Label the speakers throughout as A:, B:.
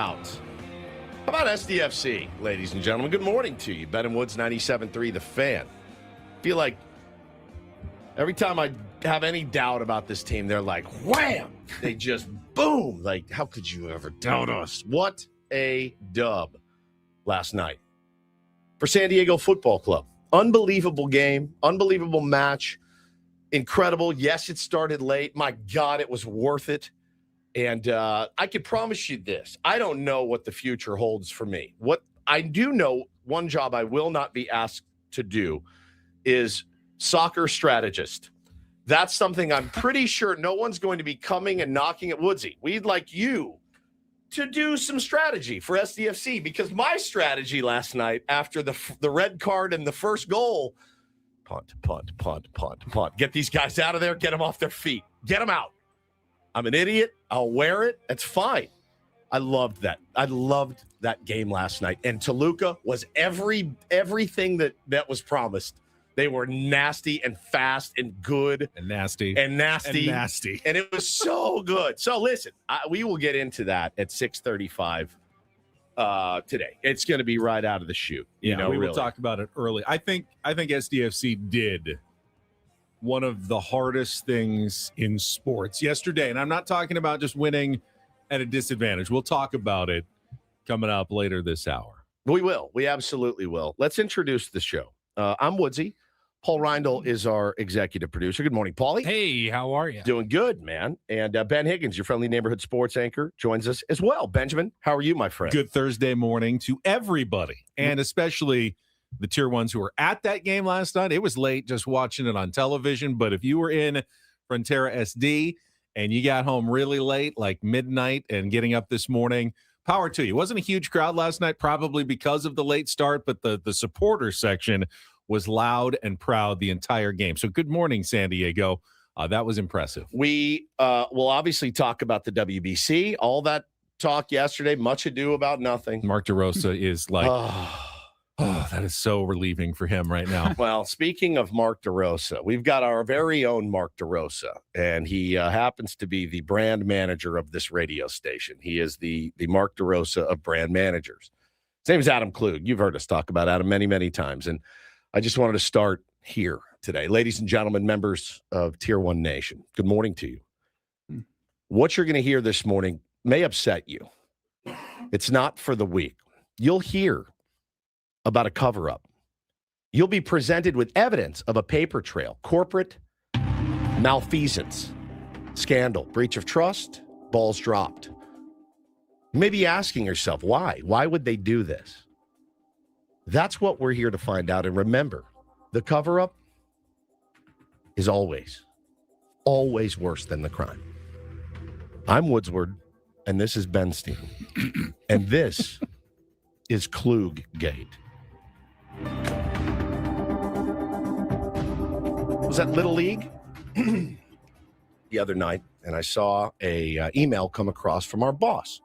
A: about? How about SDFC, ladies and gentlemen? Good morning to you. Ben and Woods, 97.3 The Fan. Feel like every time I have any doubt about this team, they're like, wham! They just boom. Like, how could you ever doubt us? What a dub last night for San Diego Football Club. Unbelievable game, unbelievable match, incredible. Yes, it started late. My God, it was worth it. And I can promise you this. I don't know what the future holds for me. What I do know, one job I will not be asked to do is soccer strategist. That's something I'm pretty sure no one's going to be coming and knocking at Woodsy. We'd like you to do some strategy for SDFC, because my strategy last night after the red card and the first goal, punt. Get these guys out of there. Get them off their feet. Get them out. I'm an idiot. I'll wear it. That's fine. I loved that. I loved that game last night. And Toluca was everything that was promised. They were nasty and fast and good.
B: And nasty.
A: And it was so good. So listen, we will get into that at 6:35 today. It's going to be right out of the chute.
B: We will talk about it early. I think SDFC did one of the hardest things in sports yesterday. And I'm not talking about just winning at a disadvantage. We'll talk about it coming up later this hour.
A: We will. We absolutely will. Let's introduce the show. I'm Woodsy. Paul Reindl is our executive producer. Good morning, Paulie.
C: Hey, how are you?
A: Doing good, man. And Ben Higgins, your friendly neighborhood sports anchor, joins us as well. Benjamin, how are you, my friend?
B: Good Thursday morning to everybody, and especially the tier ones who were at that game last night. It was late just watching it on television, but if you were in Frontera SD and you got home really late, like midnight, and getting up this morning, power to you. It wasn't a huge crowd last night, probably because of the late start, but the supporter section was loud and proud the entire game. So good morning, San Diego. That was impressive.
A: We will obviously talk about the WBC, all that talk yesterday, much ado about nothing.
B: Mark DeRosa is like, that is so relieving for him right now.
A: Well, speaking of Mark DeRosa, we've got our very own Mark DeRosa, and he happens to be the brand manager of this radio station. He is the Mark DeRosa of brand managers. His name is Adam Klug. You've heard us talk about Adam many, many times, and I just wanted to start here today. Ladies and gentlemen, members of Tier 1 Nation, good morning to you. What you're going to hear this morning may upset you. It's not for the weak. You'll hear about a cover-up. You'll be presented with evidence of a paper trail, corporate malfeasance, scandal, breach of trust, balls dropped. You may be asking yourself, why? Why would they do this? That's what we're here to find out. And remember, the cover-up is always worse than the crime. I'm Woodsward, and this is Ben Steen. And this is Cluggate. Was that Little League the other night, and I saw a email come across from our boss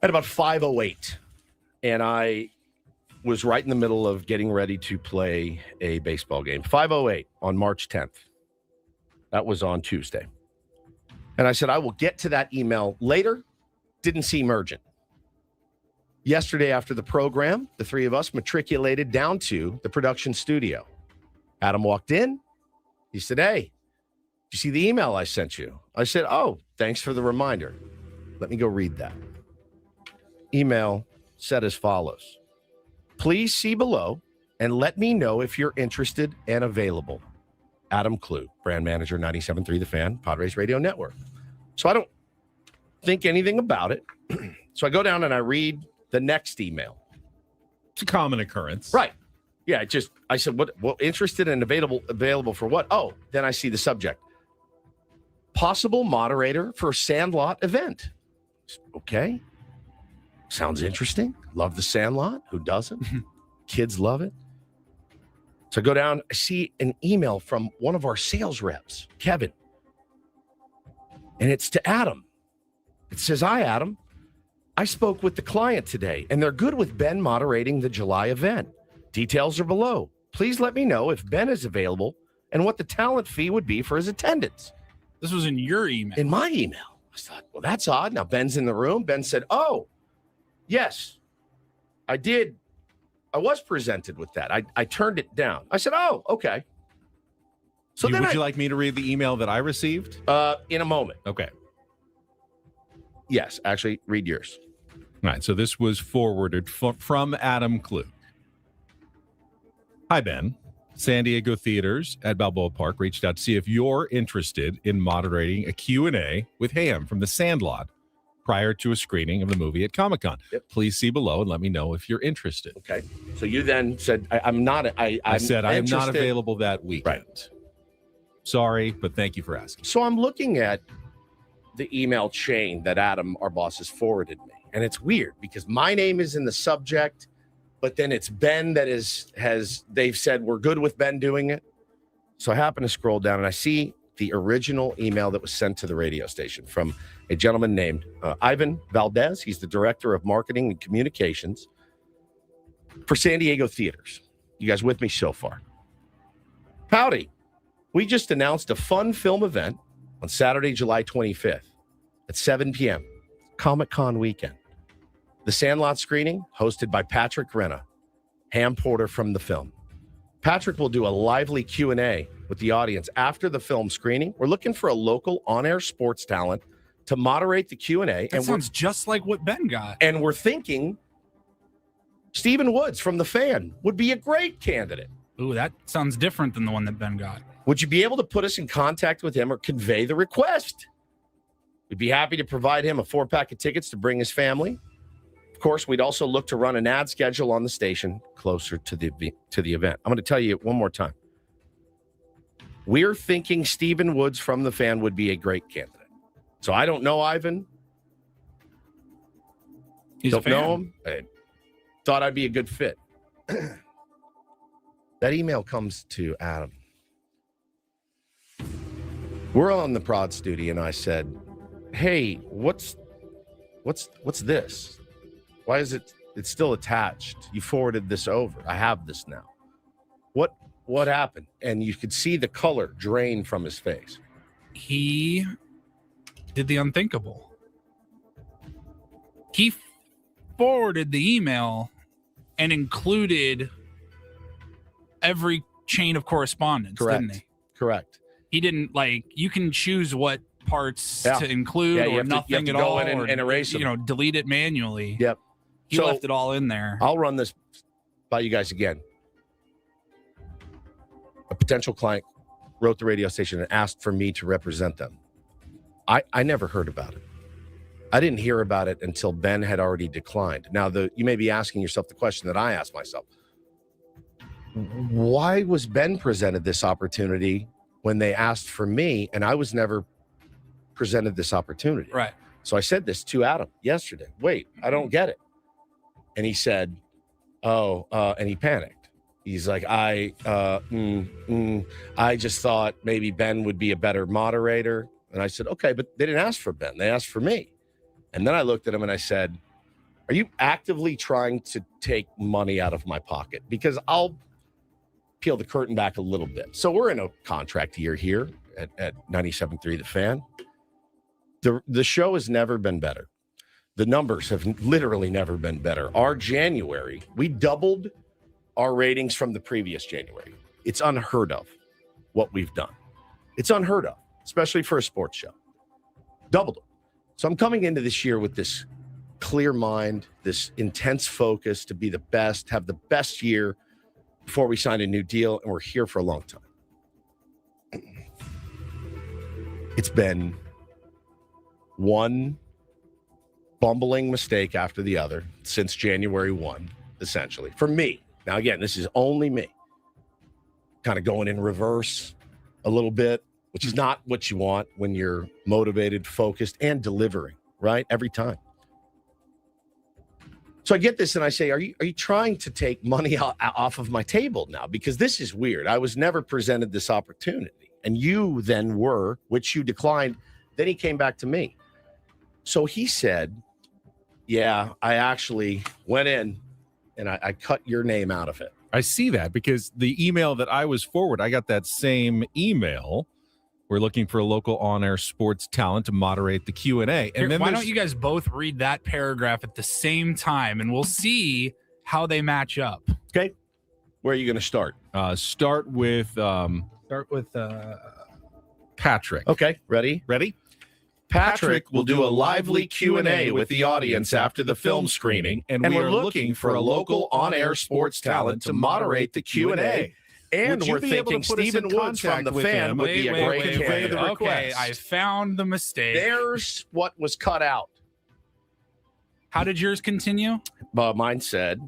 A: at about 5:08, and I was right in the middle of getting ready to play a baseball game. 5:08 on March 10th. That was on Tuesday. And I said, I will get to that email later. Didn't seem urgent. Yesterday after the program, the three of us matriculated down to the production studio. Adam walked in. He said, hey, did you see the email I sent you? I said, oh, thanks for the reminder. Let me go read that. Email said as follows. Please see below and let me know if you're interested and available. Adam Klug, brand manager, 97.3 The Fan, Padres Radio Network. So I don't think anything about it. So I go down and I read the next email.
B: It's a common occurrence.
A: Right. Yeah, I said, what interested and available for what? Oh, then I see the subject. Possible moderator for Sandlot event. Okay. Sounds interesting. Love the Sandlot. Who doesn't? Kids love it. So I go down. I see an email from one of our sales reps, Kevin. And it's to Adam. It says, hi, Adam. I spoke with the client today, and they're good with Ben moderating the July event. Details are below. Please let me know if Ben is available and what the talent fee would be for his attendance.
C: This was in your email.
A: In my email. I thought, well, that's odd. Now Ben's in the room. Ben said, oh, yes, I did. I was presented with that. I turned it down. I said, oh, okay. So
B: Would you like me to read the email that I received?
A: In a moment.
B: Okay.
A: Yes, actually, read yours.
B: All right. So this was forwarded from Adam Klug. Hi, Ben. San Diego Theaters at Balboa Park reached out to see if you're interested in moderating a Q&A with Ham from The Sandlot prior to a screening of the movie at Comic-Con.
A: Yep.
B: Please see below and let me know if you're interested.
A: Okay. So you then said, I'm not. I
B: said, I am not
A: interested.
B: available that weekend.
A: Right.
B: Sorry, but thank you for asking.
A: So I'm looking at the email chain that Adam, our boss, has forwarded me. And it's weird because my name is in the subject, but then it's Ben that they've said we're good with Ben doing it. So I happen to scroll down and I see the original email that was sent to the radio station from a gentleman named Ivan Valdez. He's the director of marketing and communications for San Diego Theaters. You guys with me so far? Howdy. We just announced a fun film event on Saturday, July 25th at 7 p.m., Comic-Con weekend. The Sandlot screening, hosted by Patrick Renna, Ham Porter from the film. Patrick will do a lively Q&A with the audience after the film screening. We're looking for a local on-air sports talent to moderate the Q&A.
C: That sounds just like what Ben got.
A: And we're thinking Stephen Woods from The Fan would be a great candidate.
C: Ooh, that sounds different than the one that Ben got.
A: Would you be able to put us in contact with him or convey the request? We'd be happy to provide him a 4-pack of tickets to bring his family. Of course, we'd also look to run an ad schedule on the station closer to the event. I'm going to tell you one more time. We're thinking Stephen Woods from The Fan would be a great candidate. So I don't know Ivan.
C: He's
A: don't
C: a fan.
A: know him. I thought I'd be a good fit. That email comes to Adam. We're on the prod studio, and I said, "Hey, what's this? Why is it's still attached? You forwarded this over. I have this now. What happened?" And you could see the color drain from his face.
C: He did the unthinkable. He forwarded the email and included every chain of correspondence, didn't he?
A: Correct.
C: He didn't, like, you can choose what parts
A: Yeah.
C: to include
A: you
C: or
A: have to
C: nothing
A: go
C: at all,
A: in and erase them.
C: delete it manually.
A: Yep.
C: He
A: So
C: left it all in there.
A: I'll run this by you guys again. A potential client wrote the radio station and asked for me to represent them. I never heard about it. I didn't hear about it until Ben had already declined. Now, you may be asking yourself the question that I asked myself. Why was Ben presented this opportunity when they asked for me and I was never presented this opportunity?
C: Right.
A: So I said this to Adam yesterday. Wait, I don't get it. And he said, and he panicked. He's like, I just thought maybe Ben would be a better moderator. And I said, okay, but they didn't ask for Ben. They asked for me. And then I looked at him and I said, are you actively trying to take money out of my pocket? Because I'll peel the curtain back a little bit. So we're in a contract year here at 97.3 The Fan. The show has never been better. The numbers have literally never been better. Our January, we doubled our ratings from the previous January. It's unheard of what we've done. It's unheard of, especially for a sports show. Doubled them. So I'm coming into this year with this clear mind, this intense focus to be the best, have the best year before we sign a new deal, and we're here for a long time. It's been one bumbling mistake after the other since January 1, essentially, for me. Now, again, this is only me. Kind of going in reverse a little bit, which is not what you want when you're motivated, focused, and delivering, right? Every time. So I get this and I say, are you trying to take money off of my table now? Because this is weird. I was never presented this opportunity. And you then were, which you declined. Then he came back to me. So he said, yeah, I actually went in and I cut your name out of it.
B: I see that because the email that I was forwarded, I got that same email We're looking for a local on-air sports talent to moderate the Q&A. And then
C: why don't you guys both read that paragraph at the same time, and we'll see how they match up.
A: Okay. Where are you going to start?
B: Start with Patrick.
A: Okay. Ready? Patrick will do a lively Q&A with the audience after the film screening, and we're looking for a local on-air sports talent to moderate the Q&A. And we're thinking Stephen Woods from the Fan would be a great candidate.
C: Okay, I found the mistake.
A: There's what was cut out.
C: How did yours continue?
A: Mine said,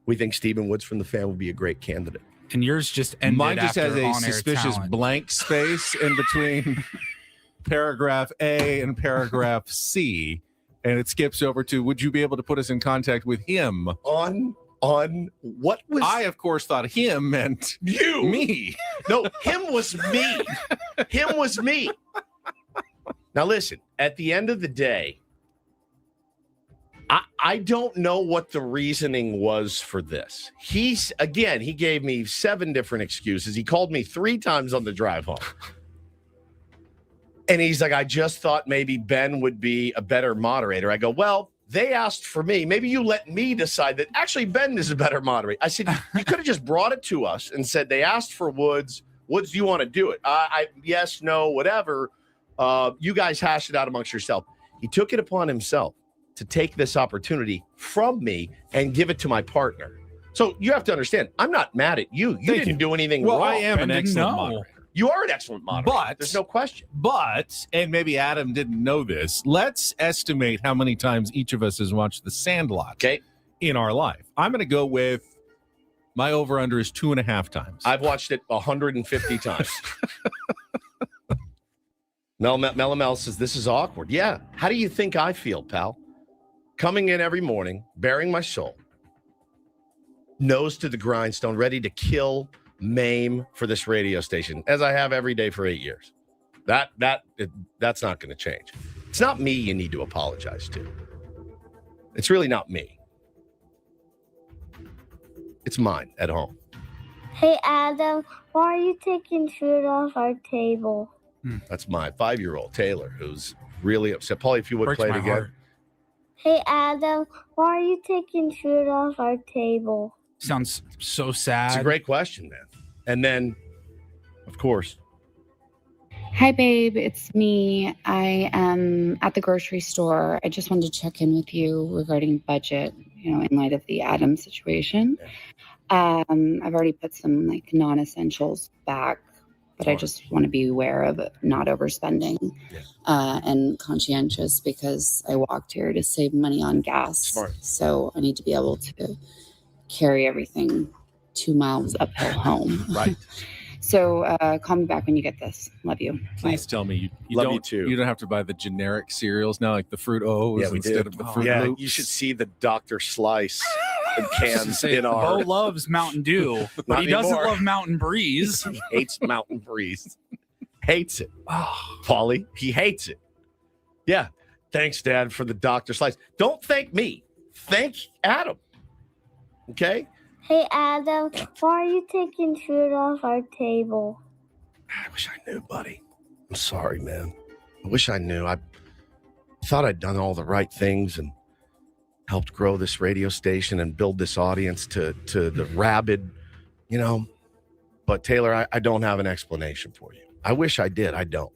A: we think Stephen Woods from the Fan would be a great candidate.
C: And yours just ended.
B: Mine just has a
C: on-air
B: suspicious
C: talent.
B: blank space in between paragraph A and paragraph C, and it skips over to, would you be able to put us in contact with him?
A: On what was...
B: I, of course, thought him meant
A: you.
B: Me.
A: No, him was me. Him was me. Now, listen, at the end of the day, I don't know what the reasoning was for this. He gave me 7 different excuses. He called me 3 times on the drive home. And he's like, I just thought maybe Ben would be a better moderator. I go, well, they asked for me. Maybe you let me decide that actually Ben is a better moderator. I said, you could have just brought it to us and said, they asked for Woods. Woods, do you want to do it? Yes, no, whatever. You guys hash it out amongst yourself. He took it upon himself to take this opportunity from me and give it to my partner. So you have to understand, I'm not mad at you. You didn't do anything wrong.
B: I am an excellent moderator.
A: You are an excellent moderator.
B: But
A: there's no question.
B: But, and maybe Adam didn't know this, let's estimate how many times each of us has watched The Sandlot in our life. I'm going to go with my over-under is 2.5 times.
A: I've watched it 150 times. Mel says, this is awkward. Yeah. How do you think I feel, pal? Coming in every morning, bearing my soul, nose to the grindstone, ready to kill, maim for this radio station, as I have every day for 8 years. That's not going to change. It's not me you need to apologize to. It's really not me. It's mine at home.
D: Hey, Adam, why are you taking food off our table?
A: That's my 5-year-old, Taylor, who's really upset. Paulie, if you would play it again.
C: Heart.
D: Hey, Adam, why are you taking food off our table?
C: Sounds so sad.
A: It's a great question, man. And then, of course.
E: Hi, babe. It's me. I am at the grocery store. I just wanted to check in with you regarding budget, in light of the Adam situation. I've already put some non-essentials back, but I just want to be aware of not overspending and conscientious because I walked here to save money on gas.
A: Smart.
E: So I need to be able to carry everything 2 miles uphill home.
A: Right.
E: So call me back when you get this. Love you.
B: Please tell me you
A: Love
B: don't.
A: you too.
B: You don't have to buy the generic cereals now, like the Fruit O's instead of the Fruit Loops.
A: You should see the Dr. Slice and cans in
C: Bo
A: our.
C: loves Mountain Dew, but
A: Not
C: he doesn't
A: anymore.
C: love Mountain Breeze.
A: He hates Mountain Breeze. Hates it.
C: Oh,
A: Paulie, he hates it. Yeah. Thanks, Dad, for the Dr. Slice. Don't thank me. Thank Adam. Okay?
D: Hey, Adam, why are you taking food off our table?
A: I wish I knew, buddy. I'm sorry, man. I wish I knew. I thought I'd done all the right things and helped grow this radio station and build this audience to the rabid, But Taylor, I don't have an explanation for you. I wish I did. I don't.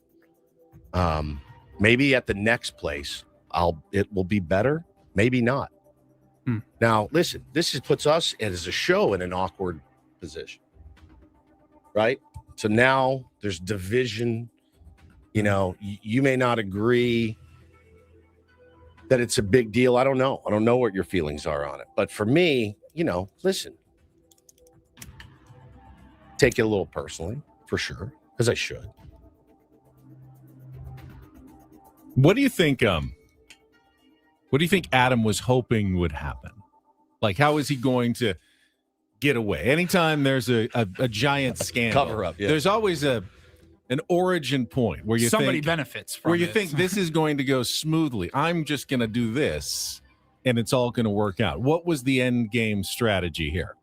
A: Maybe at the next place, it will be better. Maybe not. Now, listen, this puts us as a show in an awkward position, right? So now there's division. You may not agree that it's a big deal. I don't know. I don't know what your feelings are on it. But for me, listen, take it a little personally, for sure, because I should.
B: What do you think? What do you think Adam was hoping would happen? Like, how is he going to get away? Anytime there's a giant scandal,
A: cover up,
B: there's always an origin point where you
C: somebody
B: think,
C: benefits from
B: where you
C: it.
B: think this is going to go smoothly. I'm just going to do this, and it's all going to work out. What was the end game strategy here?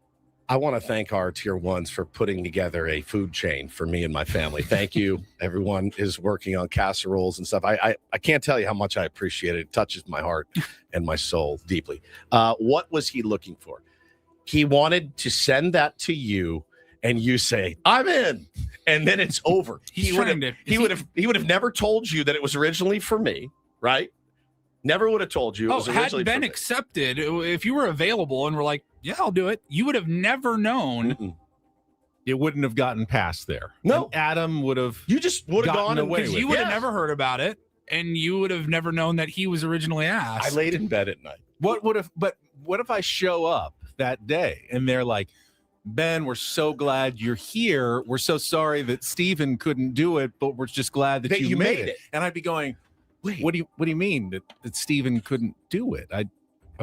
A: I want to thank our tier ones for putting together a food chain for me and my family. Thank you. Everyone is working on casseroles and stuff. I can't tell you how much I appreciate it. It touches my heart and my soul deeply. What was he looking for? He wanted to send that to you and you say, I'm in. And then it's over. He would have never told you that it was originally for me, right? Never would have told you. It was originally
C: had been accepted, if you were available and were like, yeah, I'll do it, you would have never known.
A: Mm-mm.
B: It wouldn't have gotten past there.
A: No.
B: And Adam would have.
A: You just would have gone
B: away.
C: You would have never heard about it, and you would have never known that he was originally asked.
A: I laid in bed at night.
B: What if I show up that day and they're like, Ben, we're so glad you're here. We're so sorry that Steven couldn't do it, but we're just glad that you made it. And I'd be going, wait, what do you mean that Steven couldn't do it?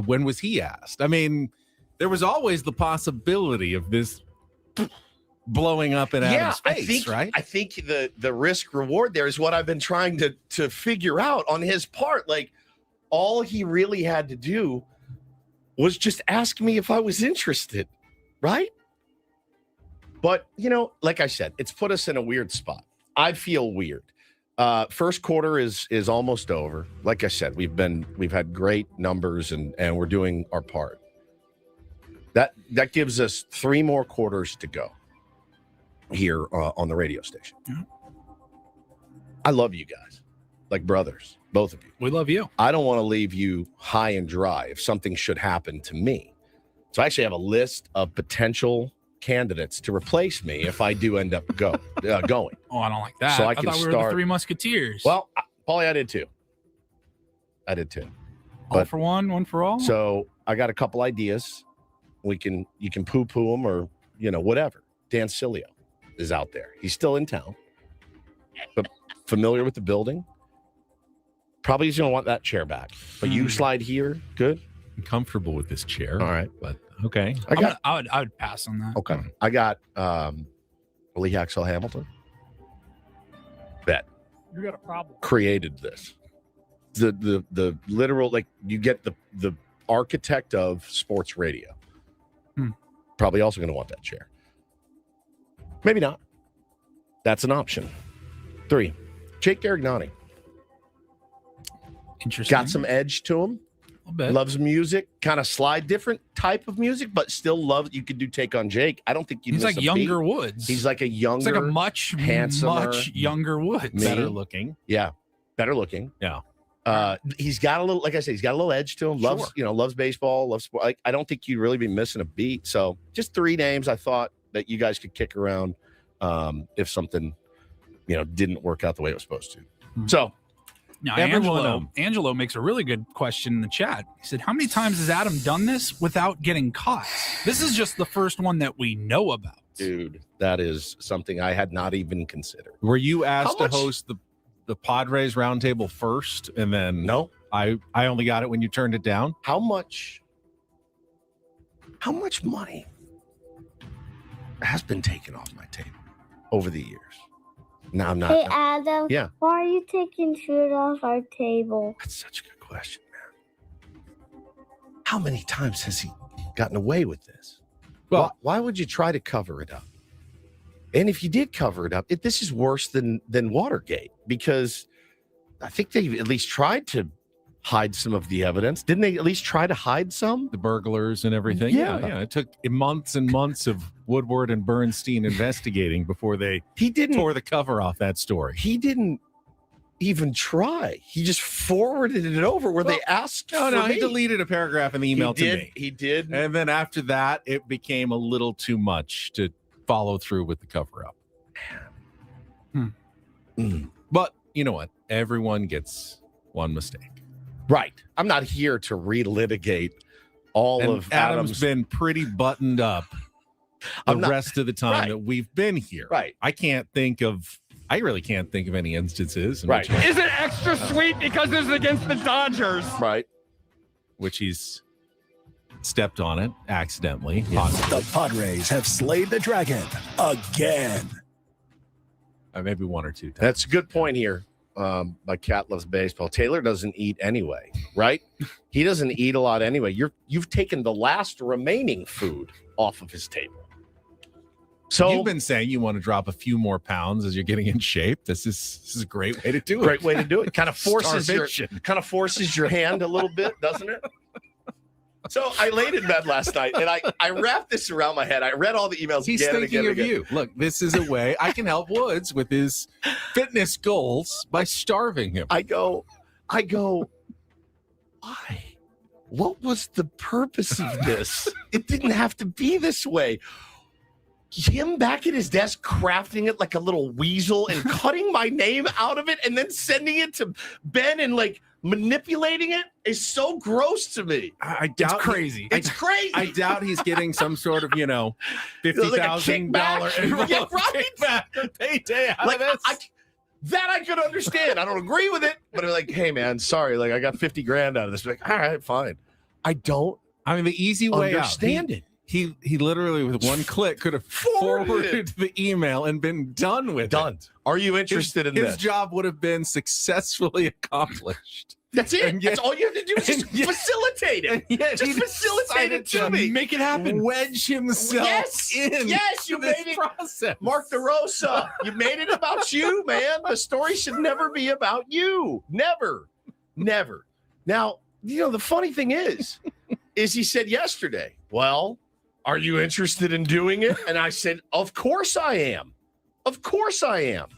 B: When was he asked? I mean, there was always the possibility of this blowing up in Adam's face, right?
A: I think the risk reward there is what I've been trying to figure out on his part. Like, all he really had to do was just ask me if I was interested, right? But, like I said, it's put us in a weird spot. I feel weird. First quarter is almost over. Like I said, we've had great numbers and we're doing our part. That gives us 3 more quarters to go here on the radio station. Mm-hmm. I love you guys, like brothers, both of you.
C: We love you.
A: I don't want to leave you high and dry if something should happen to me. So I actually have a list of potential candidates to replace me if I do end up going.
C: Oh, I don't like that.
A: So I
C: thought we were the Three Musketeers.
A: Well, Paulie, I did too.
C: All for one for all.
A: So I got a couple ideas. You can poo-poo them or whatever. Dan Cilio is out there. He's still in town, but familiar with the building. Probably he's gonna want that chair back. But you slide here, good.
B: I'm comfortable with this chair.
A: All right,
B: but okay.
C: I would pass on that.
A: Okay, I got Lee Haxel Hamilton. Bet
C: You got a problem.
A: created this. The literal, like, you get the architect of sports radio. Probably also going to want that chair. Maybe not. That's an option. 3, Jake Garignani.
C: Interesting.
A: Got some edge to him.
C: A little bit.
A: Loves music. Kind of slide, different type of music, but still loves. You could do Take on Jake. I don't think you'd
C: He's
A: miss
C: like
A: a
C: younger
A: beat.
C: Woods.
A: He's like a younger,
C: it's like a much younger Woods.
B: Better looking.
A: Yeah, better looking.
B: Yeah.
A: He's got a little, like I said, he's got a little edge to him. Loves, loves baseball, loves sport. Like, I don't think you'd really be missing a beat. So just 3 names I thought that you guys could kick around if something, didn't work out the way it was supposed to. Mm-hmm. So
C: now Angelo makes a really good question in the chat. He said, how many times has Adam done this without getting caught? This is just the first one that we know about.
A: Dude, that is something I had not even considered.
B: Were you asked to host the Padres roundtable first, and then
A: no,
B: I only got it when you turned it down?
A: How much money has been taken off my table over the years? Now I'm not.
D: Hey, Adam.
A: Yeah.
D: Why are you taking food off our table?
A: That's such a good question, man. How many times has he gotten away with this? Well, why would you try to cover it up? And if you did cover it up, this is worse than Watergate, because I think they at least tried to hide some of the evidence. Didn't they at least try to hide some?
B: The burglars and everything. Yeah. It took months and months of Woodward and Bernstein investigating before they tore the cover off that story.
A: He didn't even try. He just forwarded it over where they asked for me.
B: He deleted a paragraph in the email to me.
A: He did.
B: And then after that, it became a little too much to follow through with the cover-up. But you know what? Everyone gets one mistake.
A: Right. I'm not here to relitigate all of
B: Adam's been pretty buttoned up the rest of the time that we've been here.
A: Right.
B: I really can't think of any instances.
A: Right.
F: Is it extra sweet because this is against the Dodgers?
A: Right.
B: Which he's stepped on it accidentally. Possibly.
G: The Padres have slayed the dragon again.
B: Maybe 1 or 2 times.
A: That's a good point here. My cat loves baseball. Taylor doesn't eat anyway, right? He doesn't eat a lot anyway. You've taken the last remaining food off of his table. So
B: you've been saying you want to drop a few more pounds as you're getting in shape. This is a great way to do it.
A: Great way to do it. Kind of forces your hand a little bit, doesn't it? So I laid in bed last night, and I wrapped this around my head. I read all the emails.
B: He's thinking of you. Look, this is a way I can help Woods with his fitness goals by starving him.
A: I go, why? What was the purpose of this? It didn't have to be this way. Him back at his desk crafting it like a little weasel and cutting my name out of it and then sending it to Ben and like manipulating it is so gross to me.
B: I doubt
C: it's crazy.
A: It's crazy.
B: I doubt he's getting some sort of, $50,000
A: kickback
B: or payday out
A: like,
B: of this.
A: That I could understand. I don't agree with it, but I'm like, hey man, sorry, like I got 50 grand out of this. Like, all right, fine. I don't.
B: I mean, the easy way
A: understand it.
B: He literally with one click could have forwarded the email and been done with it.
A: Are you interested in this?
B: His job would have been successfully accolished.
A: That's it.
B: And yet,
A: that's all you have to do is just facilitate it. Just facilitate it to me.
C: Make it happen.
B: Wedge himself in.
A: Yes, you made it.
B: Process.
A: Mark DeRosa, you made it about you, man. The story should never be about you. Never. Now, the funny thing is he said yesterday, well, are you interested in doing it? And I said, of course I am. Of course I am.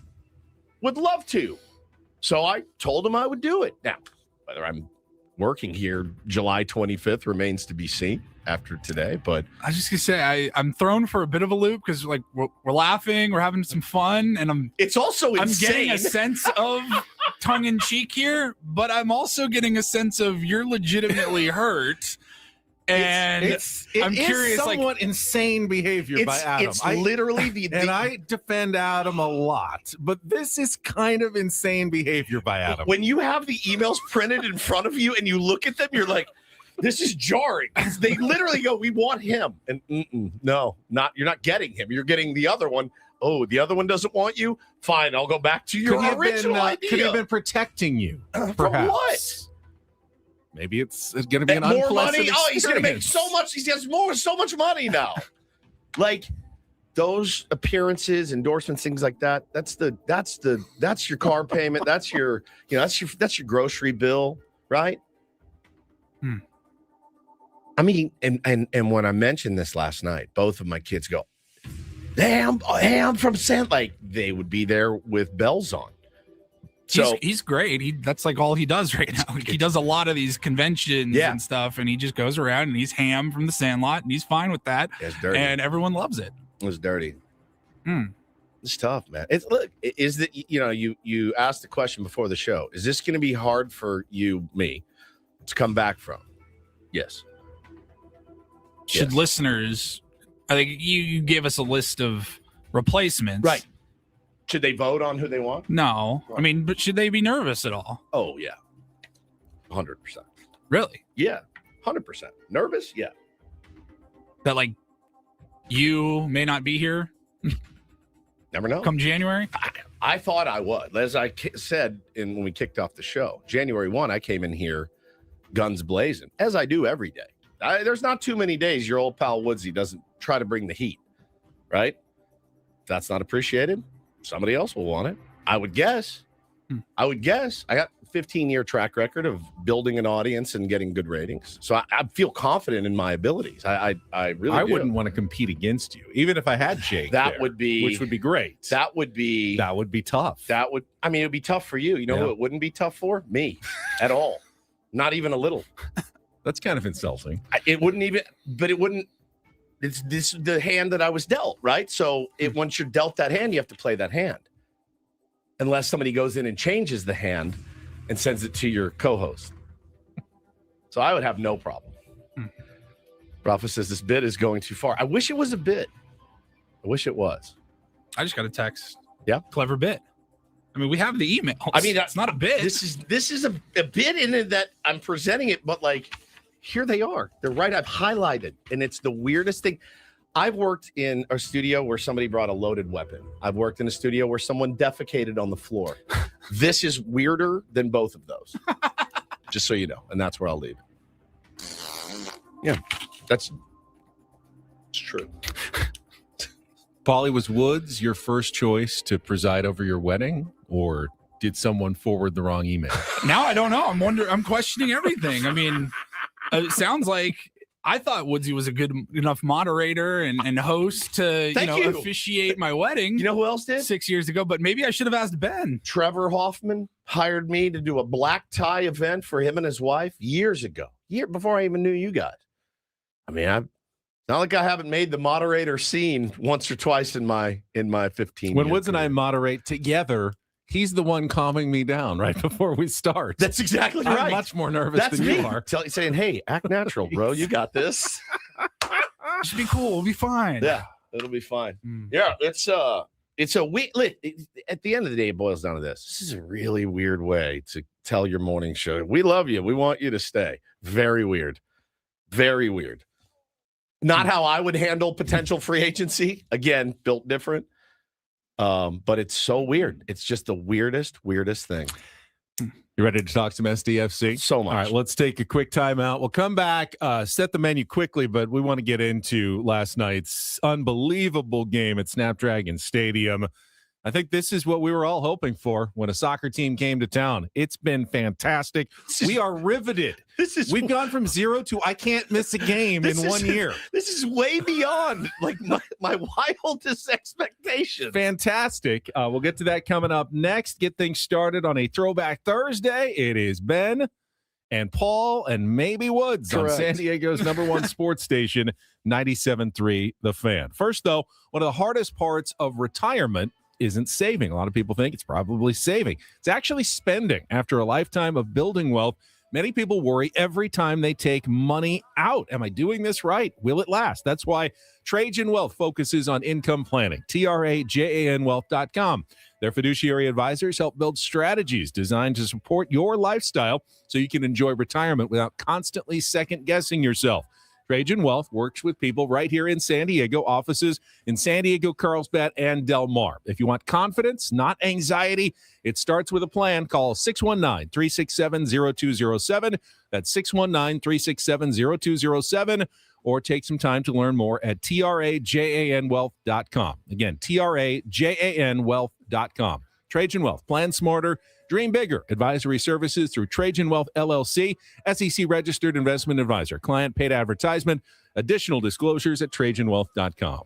A: Would love to. So I told him I would do it. Now, whether I'm working here July 25th remains to be seen after today. But
C: I was just going to say, I'm thrown for a bit of a loop because like we're laughing, we're having some fun, and
A: it's also
C: I'm
A: insane.
C: getting a sense of tongue in cheek here, but I'm also getting a sense of you're legitimately hurt. And I'm curious,
B: somewhat insane behavior by Adam.
A: It's literally
B: and I defend Adam a lot, but this is kind of insane behavior by Adam.
A: When you have the emails printed in front of you and you look at them, you're like, this is jarring. They literally go, we want him. And no, you're not getting him. You're getting the other one. Oh, the other one doesn't want you? Fine, I'll go back to your original idea.
B: Could have been protecting you, perhaps.
A: From what?
B: Maybe it's going to be an
A: more
B: unpleasant
A: money.
B: experience.
A: Oh, he's going to make so much. He has so much money now. Like those appearances, endorsements, things like that. That's your car payment. That's your grocery bill, right? I mean, and when I mentioned this last night, both of my kids go, "Damn, I'm from San." Like they would be there with bells on. So
C: he's great. That's like all he does right now. He does a lot of these conventions and stuff, and he just goes around and he's Ham from the Sandlot, and he's fine with that.
A: It's dirty,
C: and everyone loves it.
A: It's dirty. It's tough, man. Is that you asked the question before the show? Is this going to be hard for me to come back from? Yes.
C: Should listeners? I think you gave us a list of replacements,
A: right? Should they vote on who they want?
C: No. I mean, but should they be nervous at all?
A: Oh, yeah. 100%.
C: Really?
A: Yeah. 100%. Nervous? Yeah.
C: That, like, you may not be here?
A: Never know.
C: Come January?
A: I thought I would. As I said when we kicked off the show, January 1, I came in here guns blazing, as I do every day. There's not too many days your old pal Woodsy doesn't try to bring the heat, right? If that's not appreciated, somebody else will want it. I would guess. I got a 15-year track record of building an audience and getting good ratings. So I feel confident in my abilities. I really do.
B: Wouldn't want to compete against you, even if I had Jake.
A: Which would be great. That would be
B: tough.
A: It would be tough for you. You know who it wouldn't be tough for? Me at all. Not even a little.
B: That's kind of insulting.
A: It wouldn't. It's the hand that I was dealt, right? So once you're dealt that hand, you have to play that hand. Unless somebody goes in and changes the hand and sends it to your co-host. So I would have no problem. Rafa says this bit is going too far. I wish it was a bit. I wish it was.
C: I just got a text.
A: Yeah.
C: Clever bit. I mean, we have the email.
A: I mean,
C: it's not a bit.
A: This is a bit in it that I'm presenting it, but like, here they are. They're right. I've highlighted, and it's the weirdest thing. I've worked in a studio where somebody brought a loaded weapon. I've worked in a studio where someone defecated on the floor. This is weirder than both of those. Just so you know, and that's where I'll leave. Yeah, It's true.
B: Paulie, was Woods your first choice to preside over your wedding, or did someone forward the wrong email?
C: Now I don't know. I'm questioning everything. I mean, it sounds like I thought Woodsy was a good enough moderator and host to officiate my wedding.
A: You know who else did?
C: 6 years ago, but maybe I should have asked Ben.
A: Trevor Hoffman hired me to do a black tie event for him and his wife years ago, before I even knew you guys. I mean, not like I haven't made the moderator scene once or twice in my 15
B: When
A: year
B: Woods and I
A: career.
B: moderate together, he's the one calming me down right before we start.
A: That's exactly right.
B: I'm much more nervous than
A: me.
B: you are.
A: Saying, hey, act natural, bro. You got this.
C: It should be cool. We'll be fine.
A: Yeah, it'll be fine. Yeah, it's a at the end of the day, it boils down to this. This is a really weird way to tell your morning show. We love you. We want you to stay. Very weird. Very weird. Not how I would handle potential free agency. Again, built different. But it's so weird. It's just the weirdest thing.
B: You ready to talk some SDFC?
A: So much.
B: All right, let's take a quick timeout. We'll come back, set the menu quickly, but we want to get into last night's unbelievable game at Snapdragon Stadium. I think this is what we were all hoping for when a soccer team came to town. It's been fantastic. We are riveted. We've gone from 0 to I can't miss a game in 1 year.
A: This is way beyond like my wildest expectations.
B: Fantastic. We'll get to that coming up next. Get things started on a Throwback Thursday. It is Ben and Paul and maybe Woods
A: Correct.
B: on San Diego's #1 sports station, 97.3 The Fan. First, though, one of the hardest parts of retirement isn't saving. A lot of people think it's probably saving. It's actually spending. After a lifetime of building wealth, many people worry every time they take money out. Am I doing this right? Will it last? That's why Trajan Wealth focuses on income planning. TRAJANwealth.com. Their fiduciary advisors help build strategies designed to support your lifestyle so you can enjoy retirement without constantly second-guessing yourself. Trajan Wealth works with people right here in San Diego, offices in San Diego, Carlsbad, and Del Mar. If you want confidence, not anxiety, it starts with a plan. Call 619-367-0207. That's 619-367-0207. Or take some time to learn more at TRAJANwealth.com. Again, TRAJANwealth.com. Trajan Wealth. Plan smarter. Dream bigger. Advisory services through Trajan Wealth LLC, SEC registered investment advisor. Client paid advertisement. Additional disclosures at TrajanWealth.com.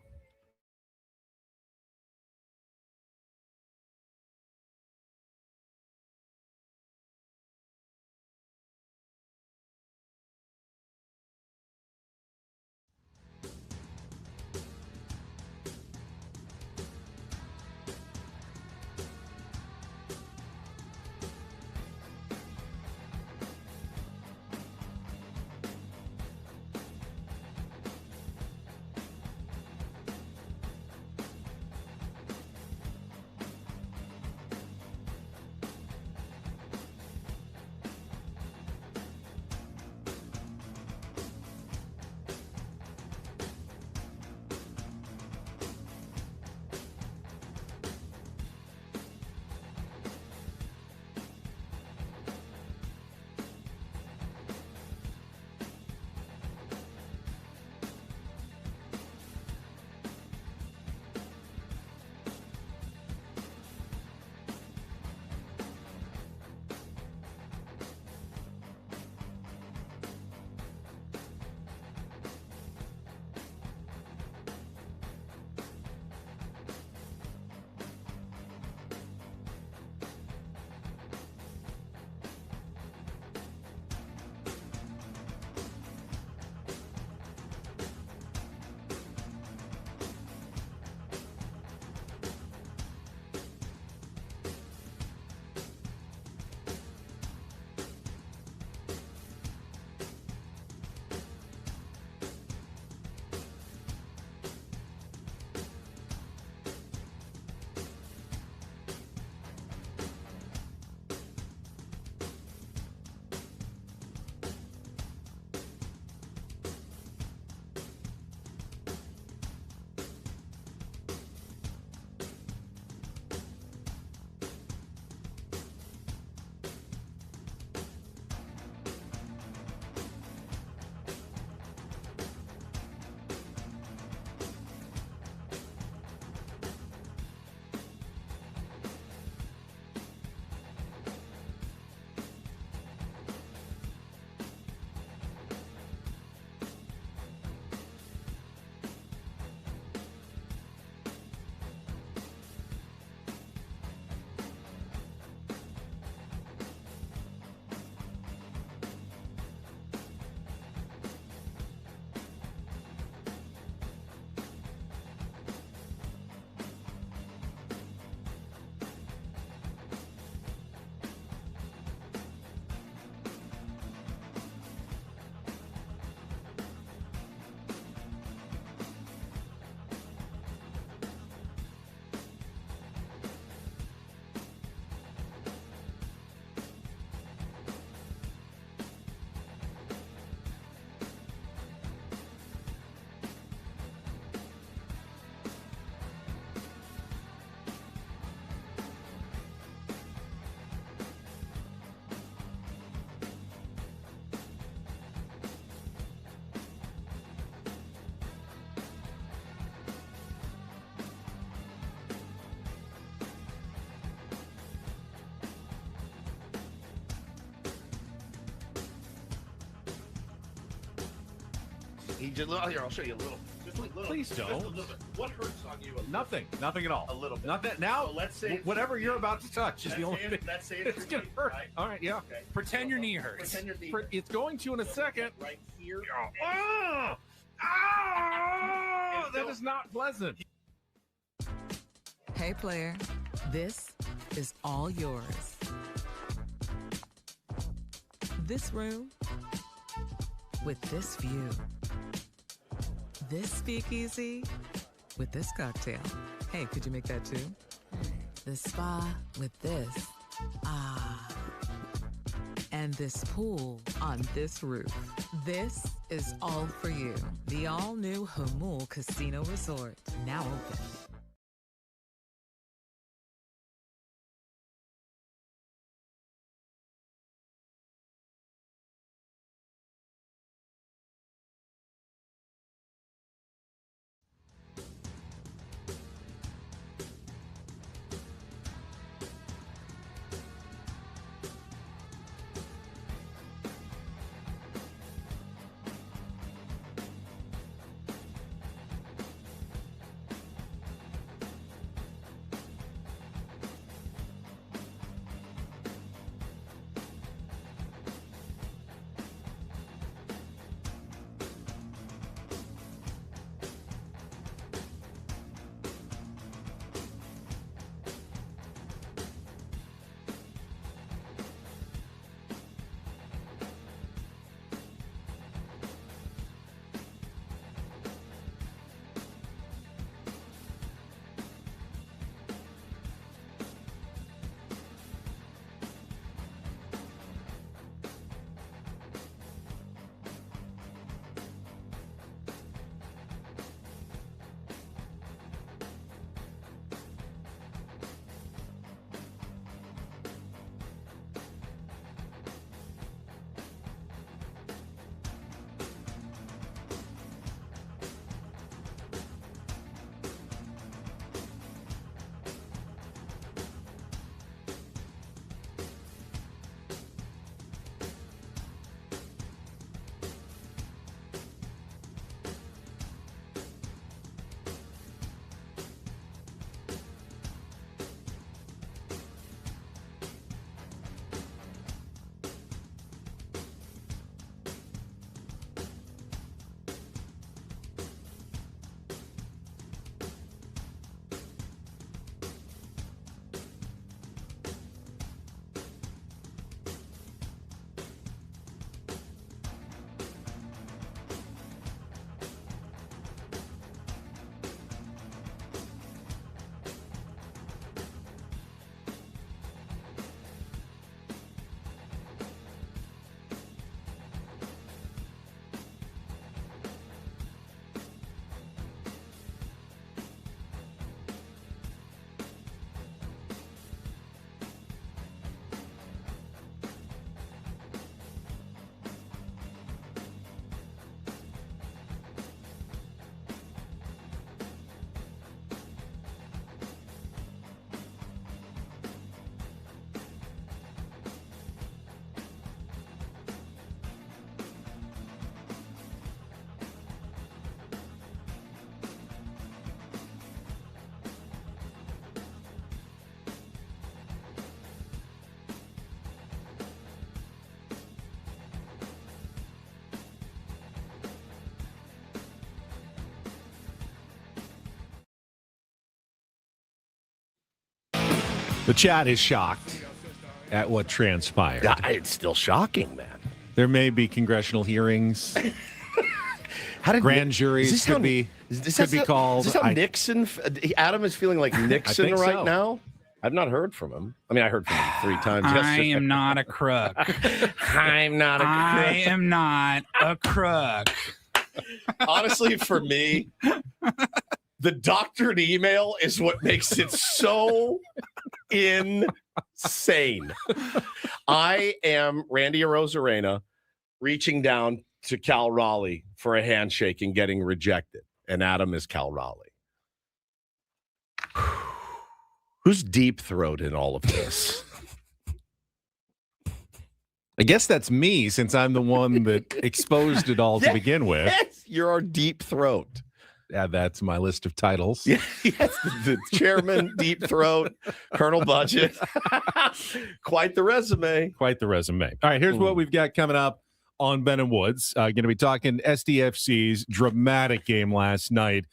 A: He just here. I'll show you a little. Just a little.
B: Please don't.
A: Just a little bit. What hurts on you?
B: Nothing at all.
A: A little bit.
B: Nothing. Now,
A: So let's say
B: whatever you're about to touch is the only thing.
A: Let's say
B: It's gonna hurt.
A: Right?
B: All right, yeah.
A: Okay.
C: Pretend your knee hurts.
A: Pretend your knee
B: It's going to in a second.
A: right here.
B: Oh, that is not pleasant.
H: Hey, player, this is all yours. This room with this view. This speakeasy with this cocktail. Hey, could you make that too? The spa with this. Ah. And this pool on this roof. This is all for you. The all-new Hamul Casino Resort, now open.
B: The chat is shocked at what transpired.
A: Yeah, it's still shocking, man.
B: There may be congressional hearings.
A: How did
B: grand juries could be called.
A: Is this how Nixon? Adam is feeling like Nixon right
B: so.
A: Now. I've not heard from him. I mean, I heard from him 3 times
C: I
A: yesterday.
C: am not a crook.
A: I'm not a crook.
C: I am not a crook.
A: Honestly, for me, the doctored email is what makes it so insane. I am Randy Arozarena reaching down to Cal Raleigh for a handshake and getting rejected. And Adam is Cal Raleigh. Who's deep throat in all of this?
B: I guess that's me, since I'm the one that exposed it all to begin with.
A: Yes, you're our deep throat.
B: Add that to my list of titles.
A: Yeah, yes, the chairman, deep throat, Colonel Budget. Quite the resume.
B: Quite the resume. All right, here's what we've got coming up on Ben and Woods. Going to be talking SDFC's dramatic game last night.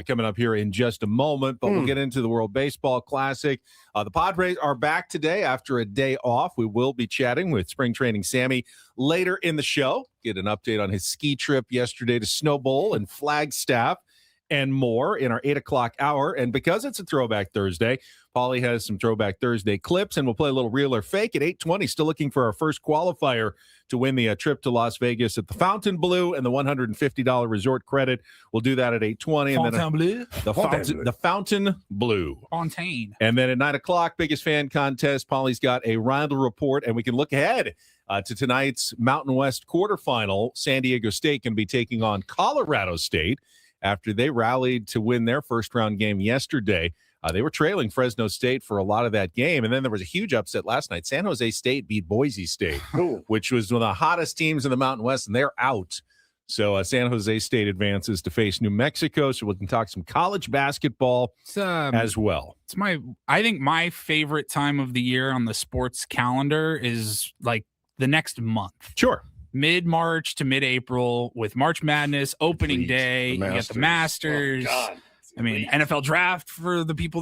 B: Coming up here in just a moment, but we'll get into the World Baseball Classic. The Padres are back today after a day off. We will be chatting with Spring Training Sammy later in the show. Get an update on his ski trip yesterday to Snow Bowl and Flagstaff and more in our 8 o'clock hour. And because it's a Throwback Thursday, Paulie has some Throwback Thursday clips, and we'll play a little real or fake at 8:20. Still looking for our first qualifier to win the trip to Las Vegas at the Fontainebleau and the $150 resort credit. We'll do that at 8:20. And then the Fontainebleau.
C: Fontaine.
B: And then at 9 o'clock, biggest fan contest. Paulie's got a roundel report, and we can look ahead to tonight's Mountain West quarterfinal. San Diego State can be taking on Colorado State after they rallied to win their first-round game yesterday. They were trailing Fresno State for a lot of that game, and then there was a huge upset last night. San Jose State beat Boise State, which was one of the hottest teams in the Mountain West, and they're out. So San Jose State advances to face New Mexico, so we can talk some college basketball as well.
C: I think my favorite time of the year on the sports calendar is like the next month.
B: Sure.
C: Mid-March to mid-April with March Madness, opening day, you get the Masters.
A: Oh, God.
C: I mean, NFL draft for the people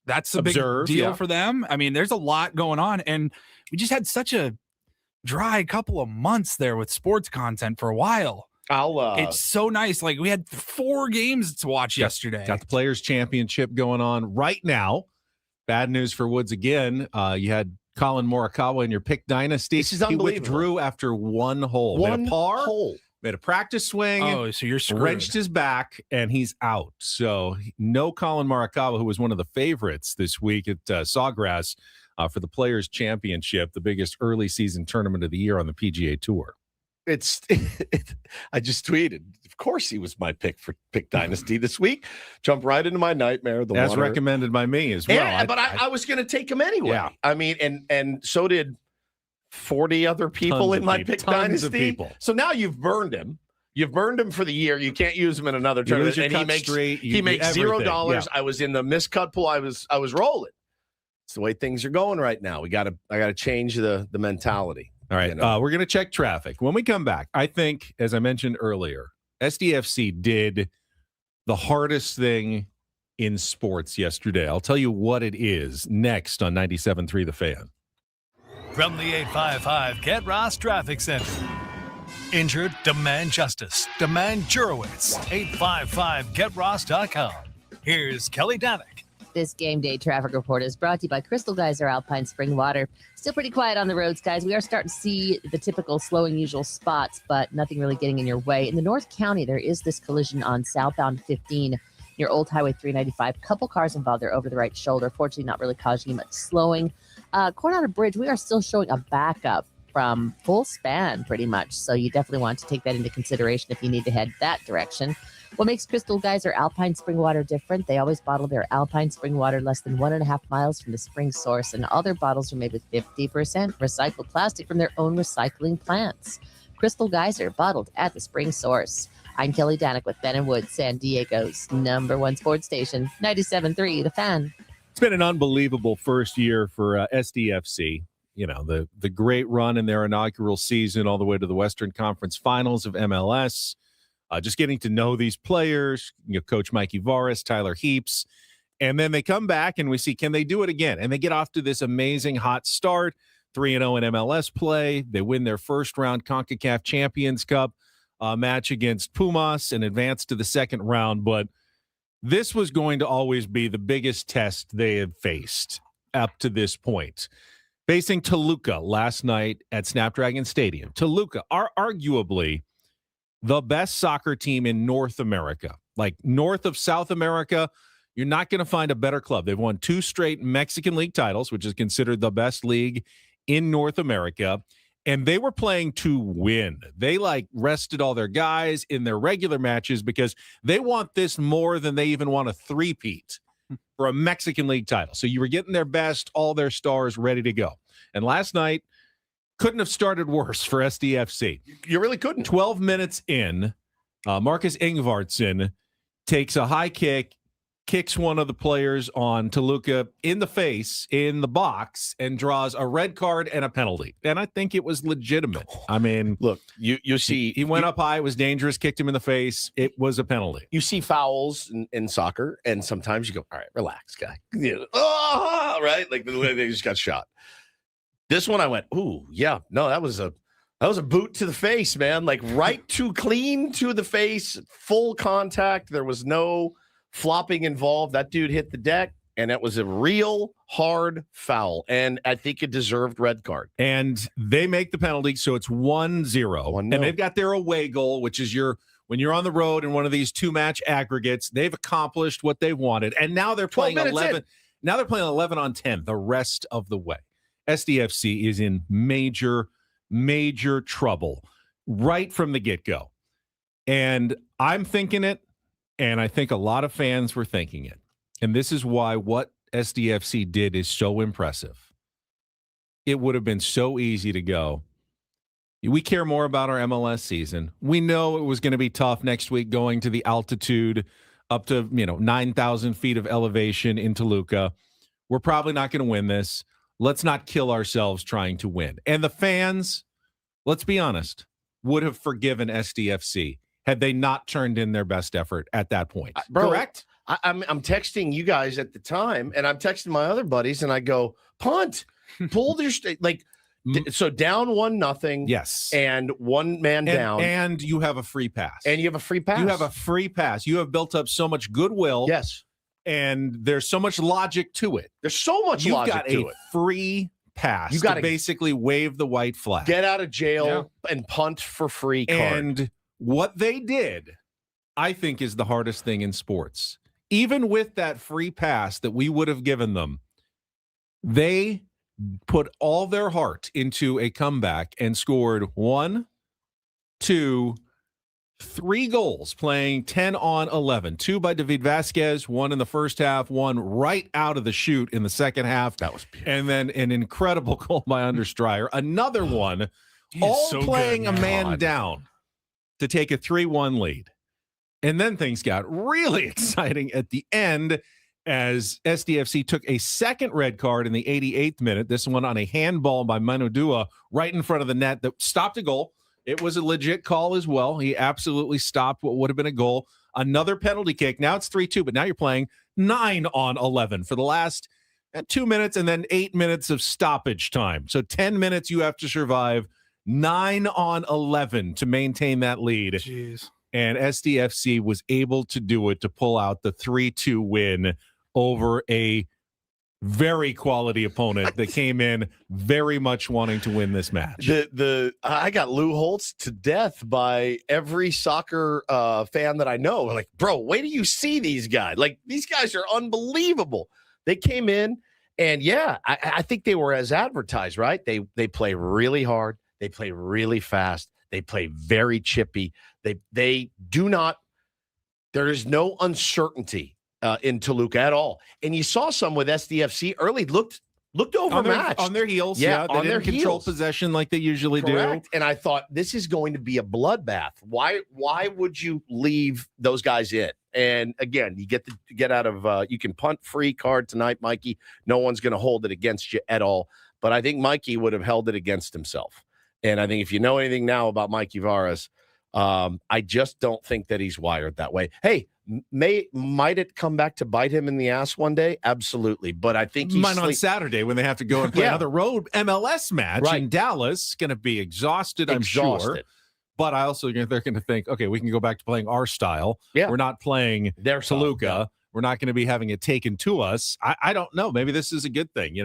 C: that's a big deal for them. I mean, there's a lot going on, and we just had such a dry couple of months there with sports content for a while. It's so nice. Like, we had 4 games to watch yesterday.
B: Got the Players Championship going on right now. Bad news for Woods again. You had Colin Morikawa in your pick dynasty.
A: This is unbelievable.
B: He withdrew after one hole. Made a par, made a practice swing.
C: Oh, so you're screwed.
B: Wrenched his back, and he's out. So no Colin Morikawa, who was one of the favorites this week at Sawgrass for the Players Championship, the biggest early season tournament of the year on the PGA Tour.
A: I just tweeted, of course he was my pick for Pick Dynasty this week. Jump right into my nightmare.
B: As recommended by me as well.
A: Yeah, but I was going to take him anyway. Yeah. I mean, and so did 40 other people in my Pick Dynasty. Of people. So now you've burned him. You've burned him for the year. You can't use him in another tournament. And he makes $0. Yeah. I was in the miscut pool. I was rolling. It's the way things are going right now. I got to change the mentality.
B: All right, we're going to check traffic. When we come back, I think, as I mentioned earlier, SDFC did the hardest thing in sports yesterday. I'll tell you what it is next on 97.3 The Fan.
I: From the 855 Get Ross Traffic Center. Injured? Demand justice. Demand Jurowitz. 855GetRoss.com. Here's Kelly Danick.
J: This game day traffic report is brought to you by Crystal Geyser Alpine Spring Water. Still pretty quiet on the roads, guys. We are starting to see the typical slow and usual spots, but nothing really getting in your way. In the North County, there is this collision on southbound 15 near Old Highway 395. Couple cars involved there over the right shoulder. Fortunately, not really causing much slowing. Coronado Bridge, we are still showing a backup from full span pretty much. So you definitely want to take that into consideration if you need to head that direction. What makes Crystal Geyser Alpine Spring Water different? They always bottle their Alpine Spring Water less than 1.5 miles from the spring source, and all their bottles are made with 50% recycled plastic from their own recycling plants. Crystal Geyser, bottled at the spring source. I'm Kelly Danick with Ben & Woods, San Diego's #1 sports station, 97.3 The Fan.
B: It's been an unbelievable first year for SDFC. You know, the great run in their inaugural season all the way to the Western Conference Finals of MLS. Just getting to know these players, Coach Mikey Varas, Tyler Heaps, and then they come back and we see, can they do it again? And they get off to this amazing hot start, 3-0 in MLS play. They win their first round CONCACAF Champions Cup match against Pumas and advance to the second round. But this was going to always be the biggest test they have faced up to this point. Facing Toluca last night at Snapdragon Stadium. Toluca are arguably the best soccer team in North America. Like north of South America, you're not going to find a better club. They've won 2 straight Mexican League titles, which is considered the best league in North America. And they were playing to win. They rested all their guys in their regular matches because they want this more than they even want a three-peat for a Mexican League title. So you were getting their best, all their stars ready to go. And last night, couldn't have started worse for SDFC.
A: You really couldn't.
B: 12 minutes in, Marcus Ingvartsen takes a high kick, kicks one of the players on Toluca in the face, in the box, and draws a red card and a penalty. And I think it was legitimate. I mean,
A: look, you see,
B: he went up high, it was dangerous, kicked him in the face. It was a penalty.
A: You see fouls in soccer, and sometimes you go, all right, relax, guy. Right? Like they just got shot. This one I went, ooh, yeah, no, that was a boot to the face, man. Like right to clean to the face, full contact. There was no flopping involved. That dude hit the deck, and it was a real hard foul. And I think it deserved red card.
B: And they make the penalty, so it's 1-0. And they've got their away goal, which is when you're on the road in one of these two-match aggregates, they've accomplished what they wanted. And now they're playing 11. Now they're playing 11 on 10 the rest of the way. SDFC is in major, major trouble right from the get-go. And I'm thinking it, and I think a lot of fans were thinking it. And this is why what SDFC did is so impressive. It would have been so easy to go, we care more about our MLS season. We know it was going to be tough next week going to the altitude up to 9,000 feet of elevation in Toluca. We're probably not going to win this. Let's not kill ourselves trying to win. And the fans, let's be honest, would have forgiven SDFC had they not turned in their best effort at that point.
A: Bro,
B: correct?
A: I'm texting you guys at the time, and I'm texting my other buddies, and I go, punt, pull their so down 1-0.
B: Yes.
A: And one man down.
B: And you have a free pass.
A: You have a free pass.
B: You have built up so much goodwill.
A: Yes.
B: And there's so much logic to it.
A: There's so much logic to it.
B: You've got a free pass. You got to basically wave the white flag.
A: Get out of jail and punt for free card.
B: And what they did, I think, is the hardest thing in sports. Even with that free pass that we would have given them, they put all their heart into a comeback and scored 1, 2, 3 goals, playing 10 on 11. 2 by David Vasquez, 1 in the first half, 1 right out of the chute in the second half.
A: That was beautiful.
B: And then an incredible goal by Understryer. Another one, all so playing good, a man down to take a 3-1 lead. And then things got really exciting at the end as SDFC took a second red card in the 88th minute. This one on a handball by Manudua right in front of the net that stopped a goal. It was a legit call as well. He absolutely stopped what would have been a goal. Another penalty kick. Now it's 3-2, but now you're playing 9 on 11 for the last 2 minutes and then 8 minutes of stoppage time. So 10 minutes you have to survive, 9 on 11 to maintain that lead.
C: Jeez.
B: And SDFC was able to do it to pull out the 3-2 win over a very quality opponent that came in very much wanting to win this match.
A: I got Lou Holtz to death by every soccer fan that I know. Like, bro, wait till you see these guys. Like, these guys are unbelievable. They came in, and I think they were as advertised, right? They play really hard. They play really fast. They play very chippy. They do not. There is no uncertainty in Toluca at all. And you saw some with SDFC early, looked overmatched.
B: On their heels.
A: Yeah,
B: they didn't control possession like they usually do.
A: And I thought, this is going to be a bloodbath. Why would you leave those guys in? And again, you get out of you can punt free card tonight, Mikey. No one's going to hold it against you at all. But I think Mikey would have held it against himself. And I think if you know anything now about Mikey Varas, I just don't think that he's wired that way. Hey, might it come back to bite him in the ass one day? Absolutely. But I think
B: he's on Saturday when they have to go and play another road MLS match in Dallas. Going to be exhausted, I'm sure. But I also they're going to think, okay, we can go back to playing our style.
A: Yeah.
B: We're not playing
A: their
B: Toluca.
A: Yeah.
B: We're not going to be having it taken to us. I don't know. Maybe this is a good thing.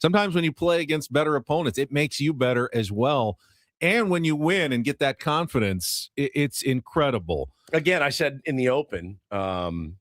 B: Sometimes when you play against better opponents, it makes you better as well. And when you win and get that confidence, it's incredible.
A: Again, I said in the open, no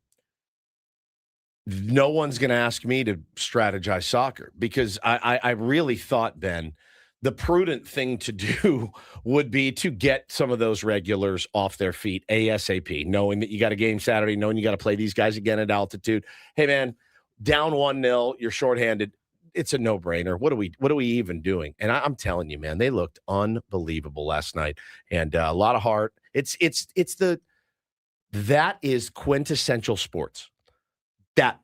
A: one's going to ask me to strategize soccer because I really thought then the prudent thing to do would be to get some of those regulars off their feet ASAP, knowing that you got a game Saturday, knowing you got to play these guys again at altitude. Hey, man, down 1-0, you're shorthanded. it's a no-brainer. What are we even doing? And I'm telling you, man, they looked unbelievable last night, and a lot of heart. That is quintessential sports. That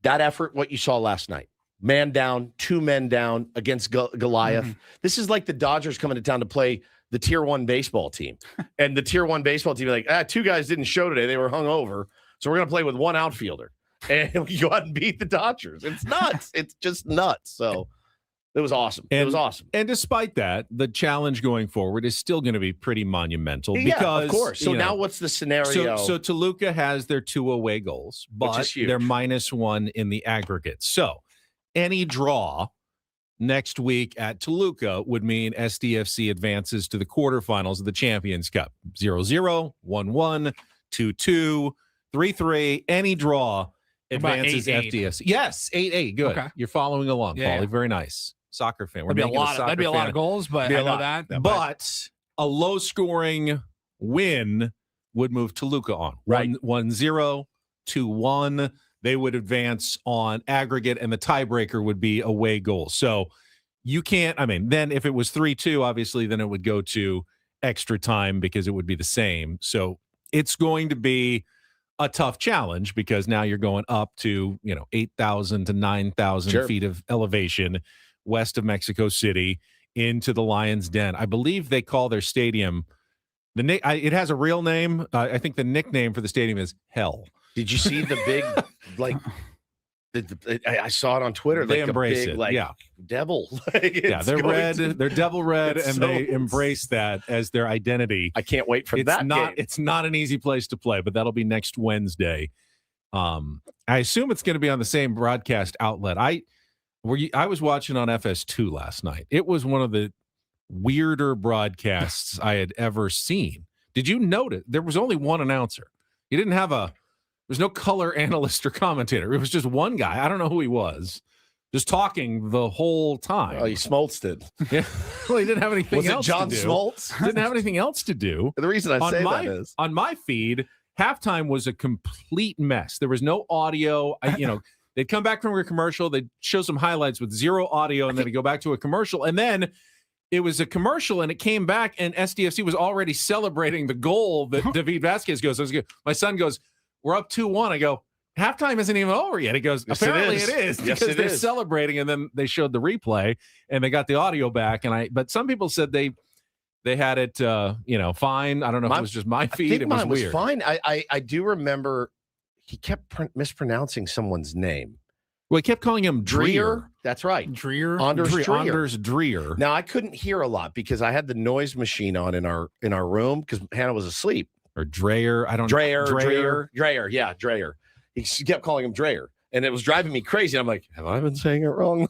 A: effort, what you saw last night, man down, 2 men down against Goliath. Mm-hmm. This is like the Dodgers coming to town to play the Tier 1 baseball team, and the Tier 1 baseball team like, 2 guys didn't show today; they were hungover, so we're gonna play with 1 outfielder. And we go out and beat the Dodgers. It's nuts. It's just nuts. So it was awesome. It was awesome.
B: And despite that, the challenge going forward is still going to be pretty monumental. Because,
A: of course. So now what's the scenario?
B: So Toluca has their 2 away goals, but they're -1 in the aggregate. So any draw next week at Toluca would mean SDFC advances to the quarterfinals of the Champions Cup. 0-0, 1-1, 2-2, 3-3. Any draw advances
C: 8-8.
B: FDFC. Yes, 8-8. Good. Okay. You're following along, Paulie. Yeah. Very nice. Soccer fan.
C: That'd be a lot of goals, but I know that.
B: But a low-scoring win would move Toluca on.
A: Right.
B: 1-0, 2-1. They would advance on aggregate, and the tiebreaker would be away goals. So you can't, then if it was 3-2, obviously, then it would go to extra time because it would be the same. So it's going to be a tough challenge because now you're going up to 8,000 to 9,000 feet of elevation west of Mexico City into the Lions' Den. I believe they call their stadium it has a real name. I think the nickname for the stadium is Hell.
A: Did you see the big I saw it on Twitter.
B: They embrace it,
A: devil.
B: They're red. They're devil red, and they embrace that as their identity.
A: I can't wait for that game.
B: It's not an easy place to play, but that'll be next Wednesday. I assume it's going to be on the same broadcast outlet. I was watching on FS2 last night. It was one of the weirder broadcasts I had ever seen. Did you notice there was only one announcer? You didn't have there's no color analyst or commentator. It was just one guy. I don't know who he was, just talking the whole time.
A: Oh, he Smoltz did.
B: Yeah. Well, he didn't have anything else
A: John
B: to do.
A: Smoltz?
B: Didn't have anything else to do.
A: The reason I say that is
B: on my feed, halftime was a complete mess. There was no audio. They'd come back from a commercial. They'd show some highlights with 0 audio, and then they'd go back to a commercial. And then it was a commercial, and it came back, and SDFC was already celebrating the goal that David Vasquez goes. My son goes, "We're up 2-1." I go, halftime isn't even over yet. He goes,
A: yes,
B: apparently it is
A: yes,
B: because they're celebrating, and then they showed the replay, and they got the audio back. But some people said they had it, fine. I don't know if it was just my feed.
A: I think
B: it was weird.
A: Was fine. I do remember he kept mispronouncing someone's name.
B: Well, he kept calling him Dreer.
A: That's right.
C: Dreer.
B: Anders Dreer.
A: Now, I couldn't hear a lot because I had the noise machine on in our room because Hannah was asleep.
B: Or Dreyer. I don't know.
A: Dreyer. Yeah, Dreyer. He kept calling him Dreyer. And it was driving me crazy. I'm like, have I been saying it wrong?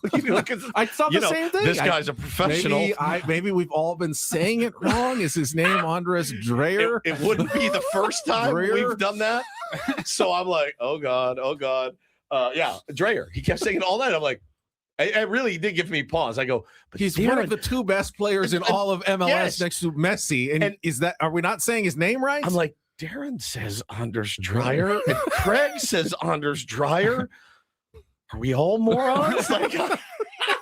B: I thought the same thing.
A: This guy's a professional.
B: Maybe we've all been saying it wrong. Is his name Andres Dreyer?
A: It wouldn't be the first time we've done that. So I'm like, oh God. Yeah, Dreyer. He kept saying it all night. I'm like, it really did give me pause. I go, but
B: he's one of the 2 best players in all of MLS next to Messi. And are we not saying his name right?
A: I'm like, Darren says Anders Dreyer, and Craig says Anders Dreyer. Are we all morons? I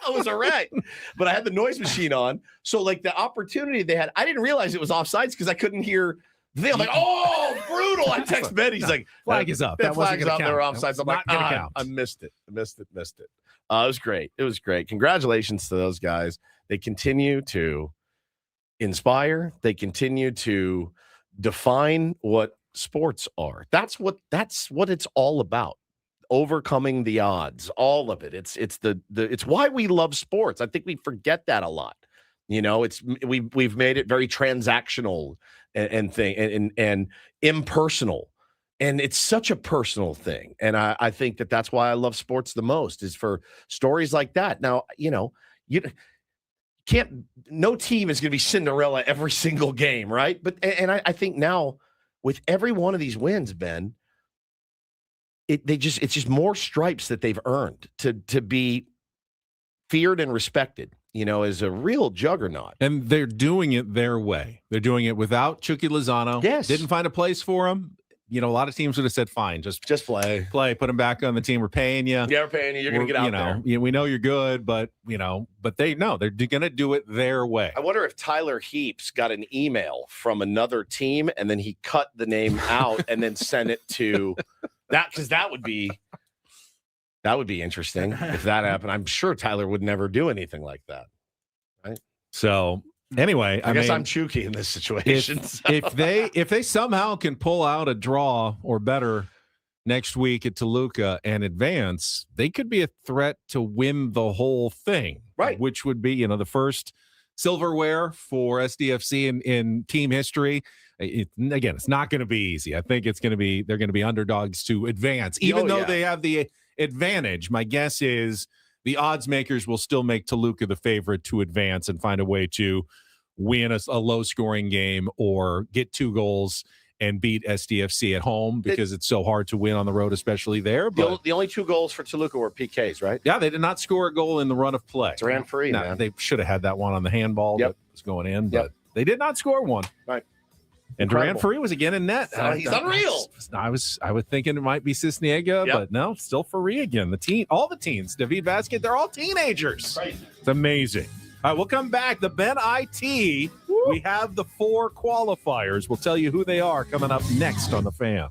A: was a wreck. But I had the noise machine on. So the opportunity they had, I didn't realize it was offsides because I couldn't hear the thing. I'm like, oh, brutal. I text Ben. He's like,
B: flag is up.
A: That flag is up. They're offsides. I'm like, I missed it. It was great. It was great. Congratulations to those guys. They continue to inspire. They continue to define what sports are. That's what it's all about. Overcoming the odds, all of it. It's why we love sports. I think we forget that a lot. We've made it very transactional and impersonal. And it's such a personal thing. And I think that's why I love sports the most, is for stories like that. Now, no team is going to be Cinderella every single game, right? But I think now with every one of these wins, Ben, it's just more stripes that they've earned to be feared and respected, as a real juggernaut.
B: And they're doing it their way. They're doing it without Chucky Lozano.
A: Yes.
B: Didn't find a place for him. a lot of teams would have said, fine, just
A: play,
B: put him back on the team. We're paying you.
A: Yeah, we're paying you. You're going to get out there.
B: We know you're good, but they're going to do it their way.
A: I wonder if Tyler Heaps got an email from another team and then he cut the name out and then sent it to that, because that would be interesting if that happened. I'm sure Tyler would never do anything like that. Right.
B: So anyway,
A: I guess I'm Chucky in this situation.
B: If they somehow can pull out a draw or better next week at Toluca and advance, they could be a threat to win the whole thing,
A: right?
B: Which would be, the first silverware for SDFC in team history. Again, it's not going to be easy. I think they're going to be underdogs to advance, even though they have the advantage. My guess is the odds makers will still make Toluca the favorite to advance and find a way to win a low-scoring game or get 2 goals and beat SDFC at home, because it's so hard to win on the road, especially there. But
A: the only 2 goals for Toluca were PKs, right?
B: Yeah, they did not score a goal in the run of play.
A: It's ran free, man.
B: They should have had that one on the handball that was going in, but they did not score one.
A: Right.
B: And Duran Free was again in net.
A: He's unreal.
B: I was thinking it might be Cisniega, but no, still Free again. All the teens, David Vasquez, they're all teenagers.
A: Crazy.
B: It's amazing. All right, we'll come back. The Ben IT. We have the 4 qualifiers. We'll tell you who they are coming up next on The Fan.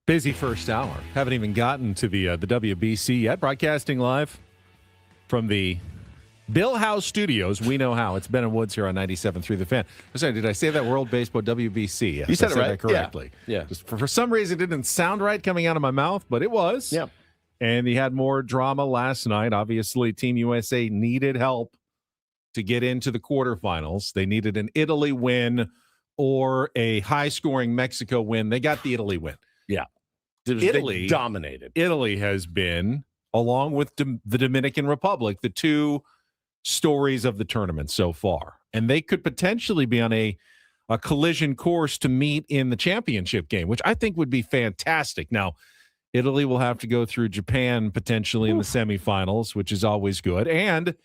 B: Busy first hour. Haven't even gotten to the WBC yet. Broadcasting live from the Bill House Studios. We know how. It's Ben and Woods here on 97.3 The Fan. Sorry, did I say that World Baseball WBC? Yes,
A: you said
B: I
A: it right.
B: that correctly.
A: Yeah.
B: Just for some reason, it didn't sound right coming out of my mouth, but it was.
A: Yeah.
B: And he had more drama last night. Obviously, Team USA needed help to get into the quarterfinals. They needed an Italy win or a high-scoring Mexico win. They got the Italy win.
A: Yeah.
B: Italy
A: dominated.
B: Italy has been, along with the Dominican Republic, the two stories of the tournament so far. And they could potentially be on a collision course to meet in the championship game, which I think would be fantastic. Now, Italy will have to go through Japan potentially in the semifinals, which is always good. And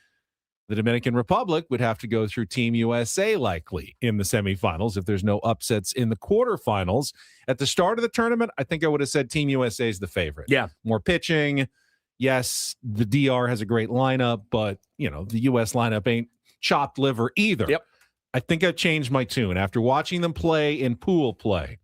B: the Dominican Republic would have to go through Team USA likely in the semifinals if there's no upsets in the quarterfinals. At the start of the tournament, I think I would have said Team USA is the favorite.
A: Yeah.
B: More pitching. Yes, the DR has a great lineup, but, the U.S. lineup ain't chopped liver either.
A: Yep.
B: I think I've changed my tune. After watching them play in pool play,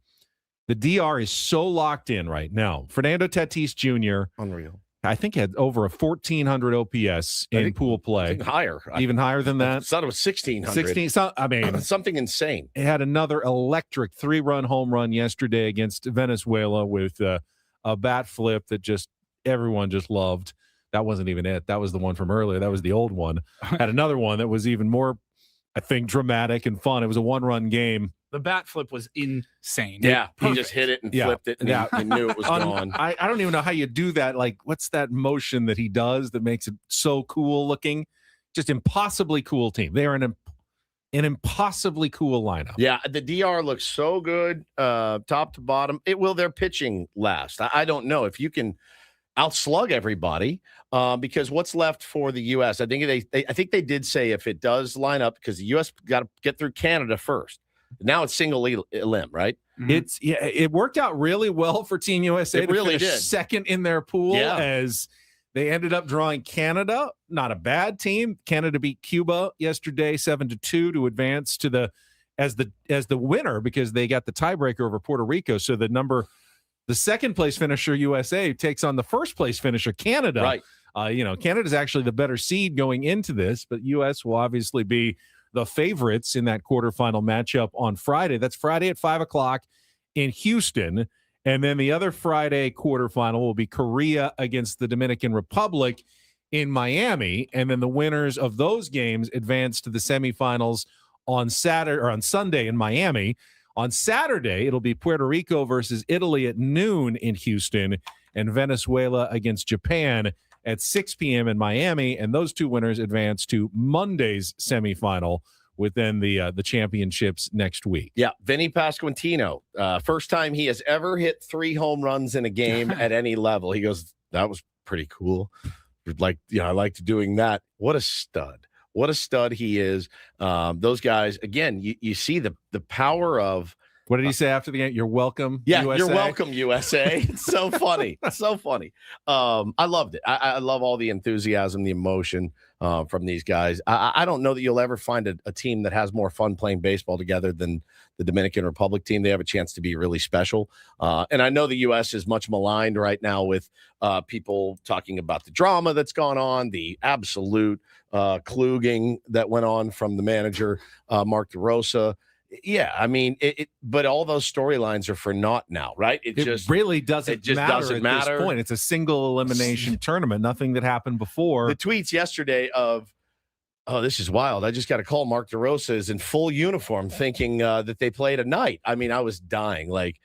B: the DR is so locked in right now. Fernando Tatis Jr.
A: Unreal.
B: I think had over a 1,400 OPS in pool play.
A: Higher.
B: Even higher than that.
A: I thought it was 1,600.
B: 16. So, I mean,
A: something insane.
B: It had another electric 3-run home run yesterday against Venezuela with a bat flip that everyone just loved. That wasn't even it. That was the one from earlier. That was the old one. Had another one that was even more, I think, dramatic and fun. It was a 1-run game.
C: The bat flip was insane.
A: Yeah, he just hit it and flipped it, and he knew it was gone.
B: I don't even know how you do that. Like, what's that motion that he does that makes it so cool looking? Just impossibly cool team. They are an impossibly cool lineup.
A: Yeah, the DR looks so good, top to bottom. Will their pitching last? I don't know if you can outslug everybody, because what's left for the U.S. I think they did say if it does line up, because the U.S. got to get through Canada first. Now it's single elim, right?
B: It worked out really well for Team USA.
A: It really did.
B: Second in their pool as they ended up drawing Canada. Not a bad team. Canada beat Cuba yesterday 7-2 to advance to as the winner, because they got the tiebreaker over Puerto Rico. So the second place finisher USA takes on the first place finisher Canada.
A: Right.
B: Canada's actually the better seed going into this, but US will obviously be the favorites in that quarterfinal matchup on Friday. That's Friday at 5:00 in Houston. And then the other Friday quarterfinal will be Korea against the Dominican Republic in Miami. And then the winners of those games advance to the semifinals on Sunday in Miami. On Saturday, it'll be Puerto Rico versus Italy at noon in Houston, and Venezuela against Japan at 6 p.m. in Miami, and those two winners advance to Monday's semifinal within the championships next week.
A: Yeah, Vinny Pasquantino, first time he has ever hit 3 home runs in a game at any level. He goes, that was pretty cool. I liked doing that. What a stud. What a stud he is. Those guys, again, you see the power of.
B: What did he say after the game? You're welcome,
A: yeah,
B: USA.
A: You're welcome, USA. It's so funny. It's so funny. I loved it. I love all the enthusiasm, the emotion from these guys. I don't know that you'll ever find a team that has more fun playing baseball together than the Dominican Republic team. They have a chance to be really special. And I know the U.S. is much maligned right now with people talking about the drama that's gone on, the absolute kluging that went on from the manager, Mark DeRosa. Yeah, I mean, but all those storylines are for naught now, right? It just
B: really doesn't matter at this point. It's a single elimination tournament, nothing that happened before.
A: The tweets yesterday of, oh, this is wild. I just got a call. Mark DeRosa is in full uniform thinking that they played a night. I mean, I was dying. Like,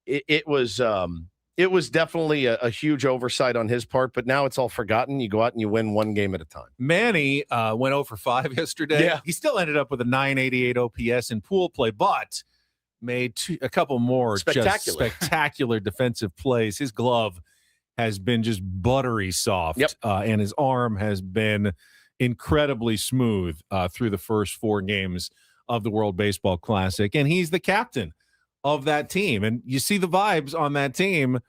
A: it was definitely a huge oversight on his part, but now it's all forgotten. You go out and you win one game at a time.
B: Manny went 0 for 5 yesterday.
A: Yeah.
B: He still ended up with a 988 OPS in pool play, but made a couple more spectacular defensive plays. His glove has been just buttery soft, and his arm has been incredibly smooth through the first 4 games of the World Baseball Classic, and he's the captain of that team. And you see the vibes on that team,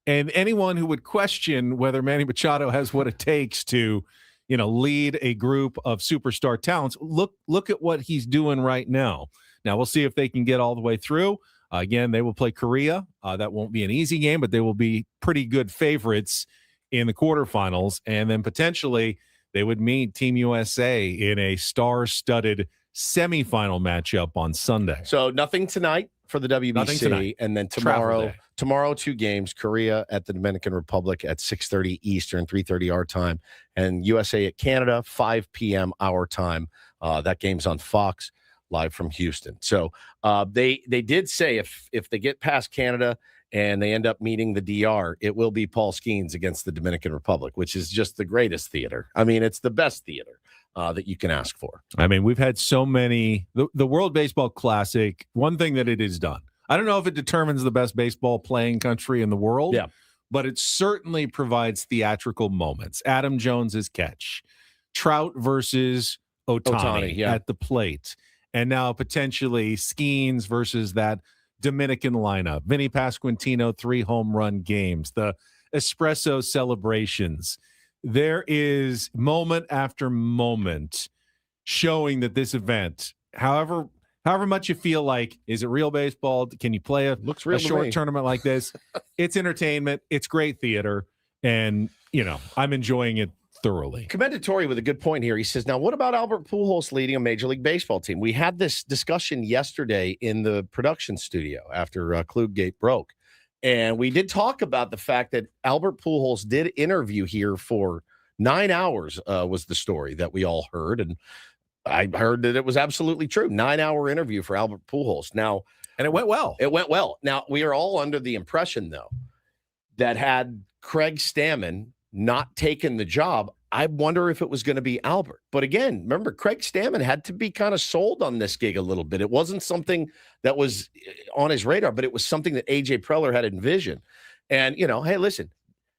B: and anyone who would question whether Manny Machado has what it takes to, lead a group of superstar talents, look at what he's doing right now. Now we'll see if they can get all the way through. Again, they will play Korea. That won't be an easy game, but they will be pretty good favorites in the quarterfinals. And then potentially they would meet Team USA in a star-studded semifinal matchup on Sunday.
A: So nothing tonight for the WBC, and then tomorrow 2 games: Korea at the Dominican Republic at 6:30 Eastern, 3:30 our time, and USA at Canada 5 p.m. our time. That game's on Fox, live from Houston. So they did say if they get past Canada and they end up meeting the DR, it will be Paul Skeens against the Dominican Republic, which is just the greatest theater. I mean, it's the best theater that you can ask for.
B: I mean, we've had so many. The World Baseball Classic, one thing that it has done, I don't know if it determines the best baseball playing country in the world, but it certainly provides theatrical moments. Adam Jones's catch, Trout versus Ohtani at the plate, and now potentially Skeens versus that Dominican lineup, Vinny Pasquantino 3 home run games, the espresso celebrations. There is moment after moment showing that this event, however much you feel like, is it real baseball? Can you play a short tournament like this? It's entertainment. It's great theater. And, I'm enjoying it thoroughly.
A: Commendatory with a good point here. He says, now what about Albert Pujols leading a Major League Baseball team? We had this discussion yesterday in the production studio after Cluggate broke. And we did talk about the fact that Albert Pujols did interview here for 9 hours, was the story that we all heard. And I heard that it was absolutely true. 9-hour interview for Albert Pujols. Now,
B: and it went well.
A: Now, we are all under the impression, though, that had Craig Stammen not taken the job, I wonder if it was going to be Albert. But again, remember, Craig Stammen had to be kind of sold on this gig a little bit. It wasn't something that was on his radar, but it was something that A.J. Preller had envisioned. And, hey, listen,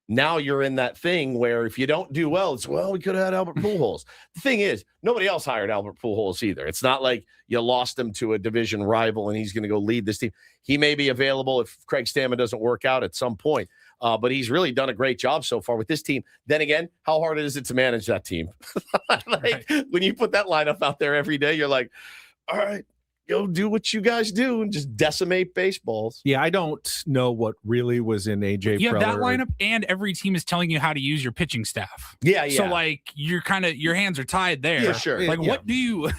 A: now you're in that thing where if you don't do well, it's, we could have had Albert Pujols. The thing is, nobody else hired Albert Pujols either. It's not like you lost him to a division rival and he's going to go lead this team. He may be available if Craig Stammen doesn't work out at some point. But he's really done a great job so far with this team. Then again, how hard is it to manage that team? When you put that lineup out there every day, you're like, all right, go do what you guys do and just decimate baseballs.
B: Yeah, I don't know what really was in AJ.
C: You have that lineup, and every team is telling you how to use your pitching staff.
A: Yeah.
C: So you're your hands are tied there.
A: Yeah, sure.
C: What do you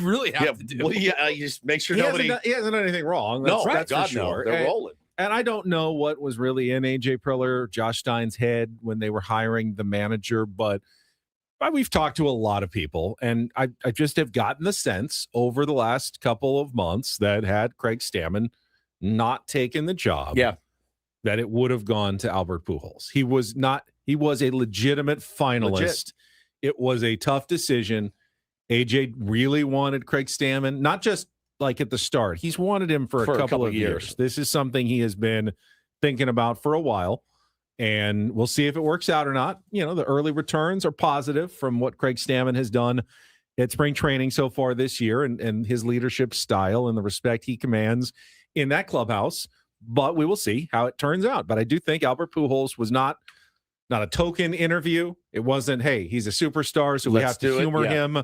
C: really have to do?
A: Well, you just make sure
B: he hasn't done anything wrong. That's for sure.
A: They're rolling.
B: And I don't know what was really in A.J. Preller, Josh Stein's head when they were hiring the manager, but we've talked to a lot of people, and I just have gotten the sense over the last couple of months that had Craig Stammen not taken the job, that it would have gone to Albert Pujols. He was a legitimate finalist. It was a tough decision. A.J. really wanted Craig Stammen, not just like at the start. He's wanted him for a couple of years. This is something he has been thinking about for a while, and we'll see if it works out or not. The early returns are positive from what Craig Stammen has done at spring training so far this year, and his leadership style and the respect he commands in that clubhouse. But we will see how it turns out. But I do think Albert Pujols was not a token interview. It wasn't, hey, he's a superstar, so we have to humor him.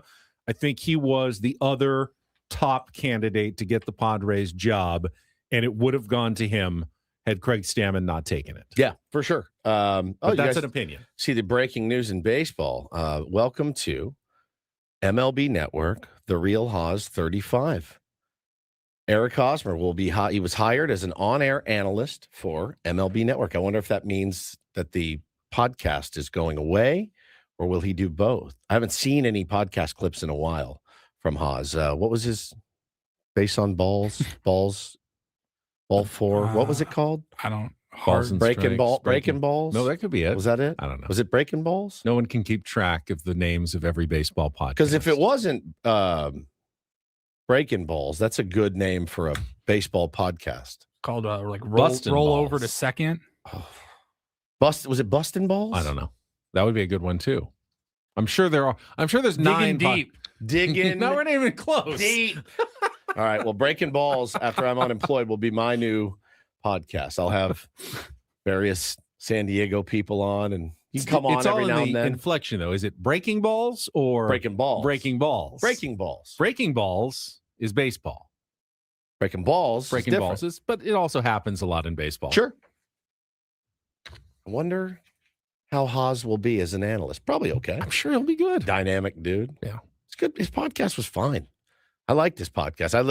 B: I think he was the other top candidate to get the Padres job, and it would have gone to him had Craig Stammen not taken it.
A: Yeah, for sure.
B: But that's an opinion.
A: See the breaking news in baseball. Welcome to MLB Network, The Real Haas 35. Eric Hosmer will be he was hired as an on-air analyst for MLB Network. I wonder if that means that the podcast is going away, or will he do both? I haven't seen any podcast clips in a while from Haas. What was his base on balls? Ball 4. What was it called?
C: I don't.
A: Breaking balls.
B: No, that could be it.
A: Was that it?
B: I don't know.
A: Was it breaking balls?
B: No one can keep track of the names of every baseball podcast.
A: Because if it wasn't breaking balls, that's a good name for a baseball podcast.
C: Called roll over to second.
A: Oh. Was it Bustin' Balls?
B: I don't know. That would be a good one too. I'm sure there's 9
C: deep.
A: Digging.
B: No, we're not even close.
A: Deep. All right. Well, Breaking Balls after I'm unemployed will be my new podcast. I'll have various San Diego people on, and you can come on every now and then.
B: Inflection though, is it breaking balls or
A: breaking balls?
B: Breaking balls.
A: Breaking balls.
B: Breaking balls is baseball.
A: Breaking balls.
B: But it also happens a lot in baseball.
A: Sure. I wonder how Haas will be as an analyst. Probably okay.
B: I'm sure he'll be good.
A: Dynamic dude.
B: Yeah.
A: It's good. His podcast was fine. I like this podcast. I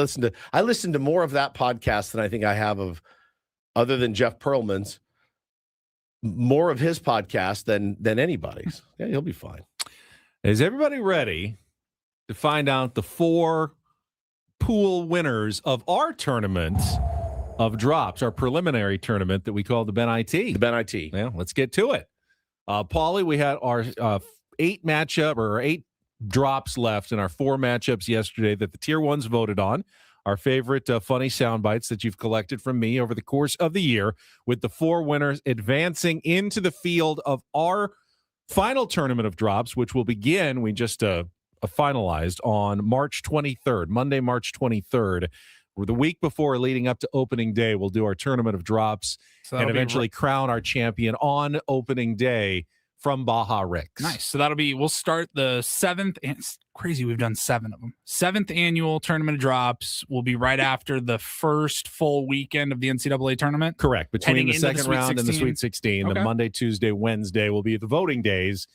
A: listened to more of that podcast than I think I have of, other than Jeff Pearlman's, more of his podcast than anybody's. Yeah, he'll be fine.
B: Is everybody ready to find out the 4 pool winners of our tournament of drops, our preliminary tournament that we call the Ben IT?
A: The Ben IT.
B: Yeah, let's get to it. Paulie, we had our 8 drops left in our 4 matchups yesterday that the tier 1s voted on. Our favorite funny sound bites that you've collected from me over the course of the year, with the 4 winners advancing into the field of our final tournament of drops, which will begin, we just finalized on March 23rd, Monday, March 23rd. The week before, leading up to opening day, we'll do our tournament of drops and eventually crown our champion on opening day from Baja Ricks.
C: Nice. So we'll start the 7th, and it's crazy, we've done 7 of them. 7th annual tournament of drops will be right after the first full weekend of the NCAA tournament.
B: Correct. Between the second round and the Sweet 16.
C: Okay.
B: The Monday, Tuesday, Wednesday will be the voting days.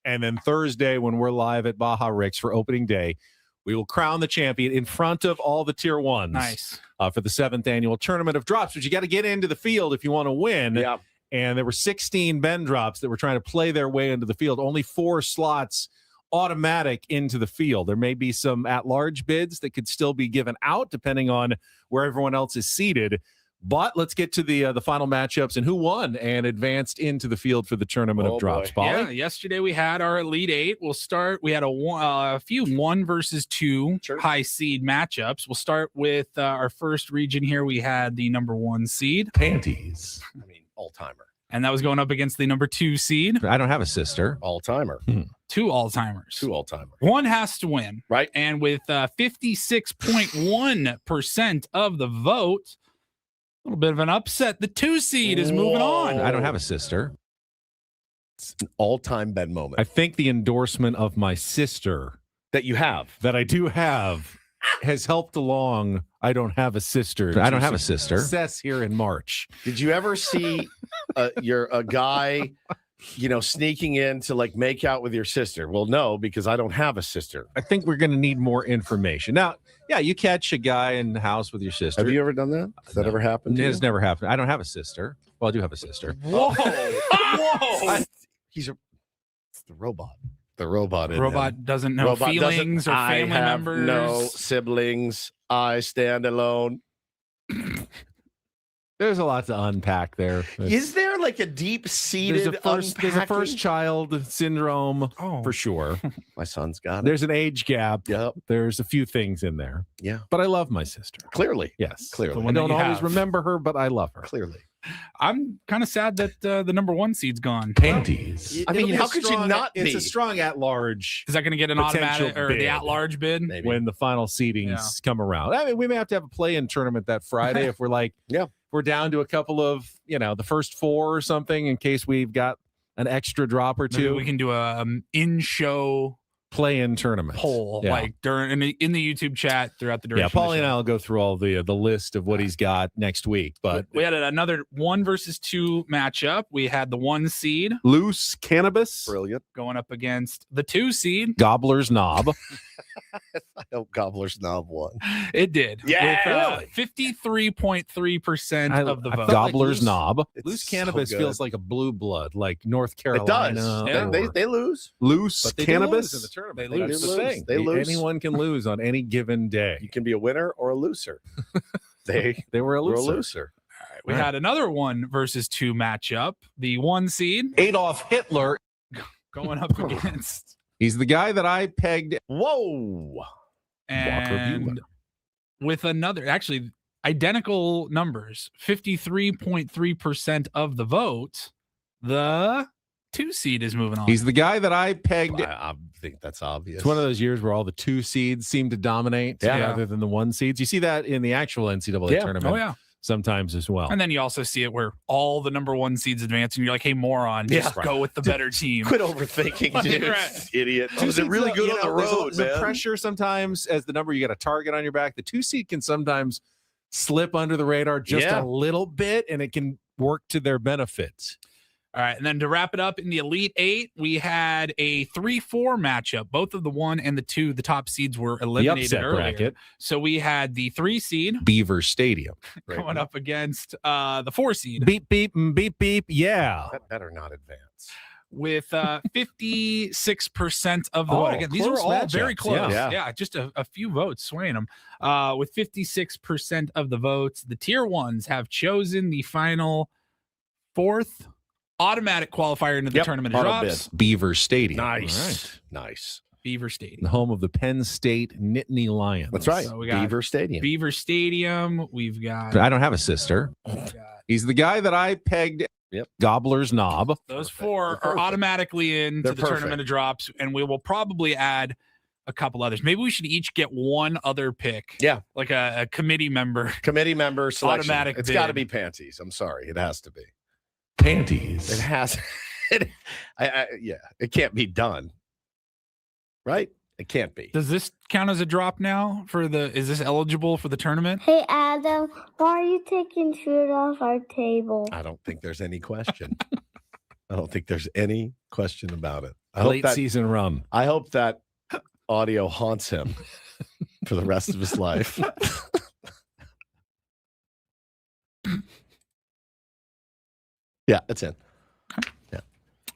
B: And then Thursday, when we're live at Baja Ricks for opening day, we will crown the champion in front of all the tier 1s.
C: Nice.
B: For the 7th annual tournament of drops. But you got to get into the field if you want to win.
A: Yeah.
B: And there were 16 Ben drops that were trying to play their way into the field. Only 4 slots automatic into the field. There may be some at-large bids that could still be given out depending on where everyone else is seated. But let's get to the final matchups and who won and advanced into the field for the tournament of drops. Paulie?
C: Yeah, yesterday we had our Elite 8. We'll start. We had a few 1 versus 2 high seed matchups. We'll start with our first region here. We had the number 1 seed.
B: Panties.
A: I mean, all-timer.
C: And that was going up against the number 2 seed.
B: I don't have a sister.
A: All-timer.
C: 2 all-timers.
A: 2 all-timers.
C: One has to win.
A: Right.
C: And with 56.1% of the vote, a little bit of an upset. The 2 seed is moving on.
B: I don't have a sister.
A: It's an all-time Ben moment.
B: I think the endorsement of my sister
A: that you have.
B: That I do have has helped along. I don't have a sister.
G: I don't have a sister.
B: Success here in March.
A: Did you ever see a guy, sneaking in to like make out with your sister? Well, no, because I don't have a sister.
B: I think we're going to need more information. Now, yeah, you catch a guy in the house with your sister.
A: Have you ever done that? Has that ever happened?
B: It has never happened. I don't have a sister. Well, I do have a sister.
A: Whoa. Whoa. It's the robot. The robot.
C: The robot doesn't know feelings or family members.
A: No siblings. I stand alone.
B: There's a lot to unpack there.
A: Is there like a deep-seated
B: there's a first child syndrome for sure.
A: My son's got it.
B: There's an age gap.
A: Yep.
B: There's a few things in there.
A: Yeah.
B: But I love my sister.
A: Clearly.
B: Yes.
A: Clearly.
B: I don't always remember her, but I love her.
A: Clearly.
C: I'm kind of sad that the number 1 seed's gone.
B: Panties.
A: I mean, how could you not be?
B: It's a strong at-large.
C: Is that going to get an automatic or the at-large bid?
A: Maybe.
B: When the final seedings come around. I mean, we may have to have a play-in tournament that Friday if we're like, we're down to a couple of, the first 4 or something in case we've got an extra drop or 2.
C: Maybe we can do a in-show
B: play-in tournament
C: poll like during in the YouTube chat throughout the duration.
B: Yeah, Paulie and I'll go through all the list of what he's got next week. But
C: we had another 1 versus 2 matchup. We had the 1 seed,
B: Loose Cannabis,
A: brilliant,
C: going up against the 2 seed,
B: Gobbler's Knob.
A: I hope Gobbler's Knob won.
C: It did.
A: Yeah,
C: with 53.3% of the vote.
B: Gobbler's Knob.
A: Loose
B: Cannabis feels like a blue blood, like North Carolina.
A: It does.
B: Yeah.
A: They lose.
B: Loose Cannabis.
A: In the tournament.
C: They lose.
B: That's the thing.
A: They lose.
B: Anyone can lose on any given day.
A: You can be a winner or a loser. They
B: were a loser.
C: All right, we had another 1 versus 2 matchup. The 1 seed,
B: Adolf Hitler,
C: going up against.
B: He's the guy that I pegged.
A: Whoa.
C: And with another, actually identical numbers, 53.3% of the vote, the 2 seed is moving on.
B: He's the guy that I pegged.
A: I think that's obvious.
B: It's one of those years where all the 2 seeds seem to dominate rather than the 1 seeds. You see that in the actual NCAA tournament.
C: Oh, yeah.
B: Sometimes as well.
C: And then you also see it where all the number 1 seeds advance, and you're like, hey, moron, just go with the better team.
A: Quit overthinking, dude. Idiot. Was it really good on the road,
B: There's a pressure sometimes as the number you got a target on your back. The 2 seed can sometimes slip under the radar just
A: Yeah.
B: a little bit, and it can work to their benefit.
C: All right, and then to wrap it up in the Elite Eight, we had a 3-4 matchup. Both of the 1 and the 2, the top seeds were eliminated
B: upset
C: earlier.
B: bracket.
C: So we had the 3 seed
B: Beaver Stadium.
C: going up against the 4 seed
B: Beep, beep, and beep, beep. Yeah.
A: That better not advance.
C: with 56% of the vote. Again, these were
B: close
C: all very
B: matchups.
C: close.
A: Yeah.
C: Yeah, just a few votes swaying them. With 56% of the votes, the tier 1s have chosen the final 4th automatic qualifier into the tournament of
A: auto
C: drops.
B: Beaver Stadium.
A: Nice. Nice.
C: Beaver Stadium.
B: The home of the Penn State Nittany Lions.
A: That's right.
C: So we got
A: Beaver Stadium.
C: Beaver Stadium. We've got
B: I don't have a sister. He's the guy that I pegged Gobbler's Knob.
C: those 4 are automatically into
A: They're
C: the tournament of drops, and we will probably add a couple others. Maybe we should each get one other pick.
A: Yeah.
C: Like a committee member.
A: Committee member selection.
C: Automatic
A: It's
C: bid.
A: got to be panties. I'm sorry. It has to be.
B: Panties.
A: It has. Yeah. It can't be done. Right? It can't be.
C: Does this count as a drop now is this eligible for the tournament?
D: Hey, Adam, why are you taking food off our table?
A: I don't think there's any question. I don't think there's any question about it.
B: Late season run.
A: I hope that audio haunts him for the rest of his life. Yeah, that's it.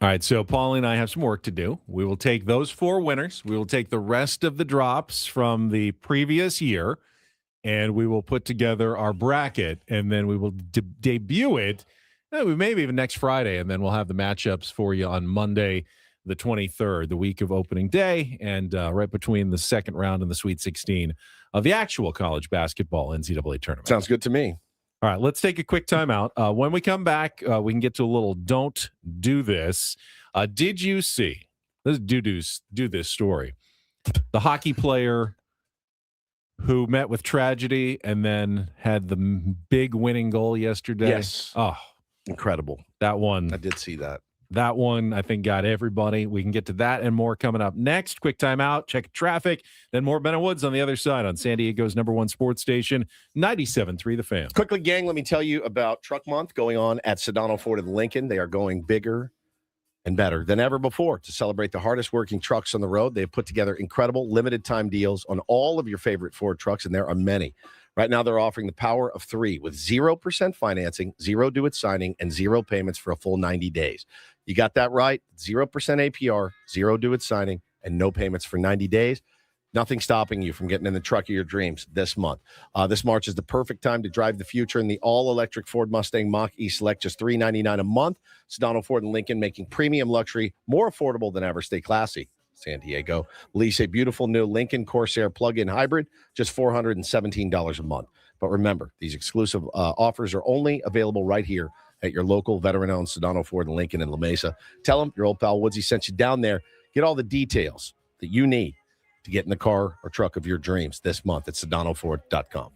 B: All right, so Paulie and I have some work to do. We will take those 4 winners. We will take the rest of the drops from the previous year, and we will put together our bracket, and then we will debut it maybe even next Friday, and then we'll have the matchups for you on Monday, the 23rd, the week of opening day, and right between the second round and the Sweet 16 of the actual college basketball NCAA tournament.
A: Sounds good to me.
B: All right, let's take a quick timeout. When we come back, we can get to a little don't do this. Did you see, let's do this story. The hockey player who met with tragedy and then had the big winning goal yesterday.
A: Yes.
B: Oh,
A: incredible.
B: That one.
A: I did see that.
B: That one, I think, got everybody. We can get to that and more coming up next. Quick timeout, check traffic, then more Ben and Woods on the other side on San Diego's #1 sports station, 97.3 The Fan.
A: Quickly, gang, let me tell you about Truck Month going on at Sedano Ford of Lincoln. They are going bigger and better than ever before to celebrate the hardest working trucks on the road. They have put together incredible limited time deals on all of your favorite Ford trucks, and there are many. Right now, they're offering the power of 3 with 0% financing, 0 due at signing, and 0 payments for a full 90 days. You got that right. 0% APR, 0 due at signing, and no payments for 90 days. Nothing stopping you from getting in the truck of your dreams this month. This March is the perfect time to drive the future in the all-electric Ford Mustang Mach-E Select, just $399 a month. Sedano Ford and Lincoln making premium luxury more affordable than ever. Stay classy, San Diego. Lease a beautiful new Lincoln Corsair plug-in hybrid, just $417 a month. But remember, these exclusive offers are only available right here at your local veteran-owned Sedano Ford and Lincoln in La Mesa. Tell them your old pal Woodsy sent you down there. Get all the details that you need to get in the car or truck of your dreams this month at SedanoFord.com.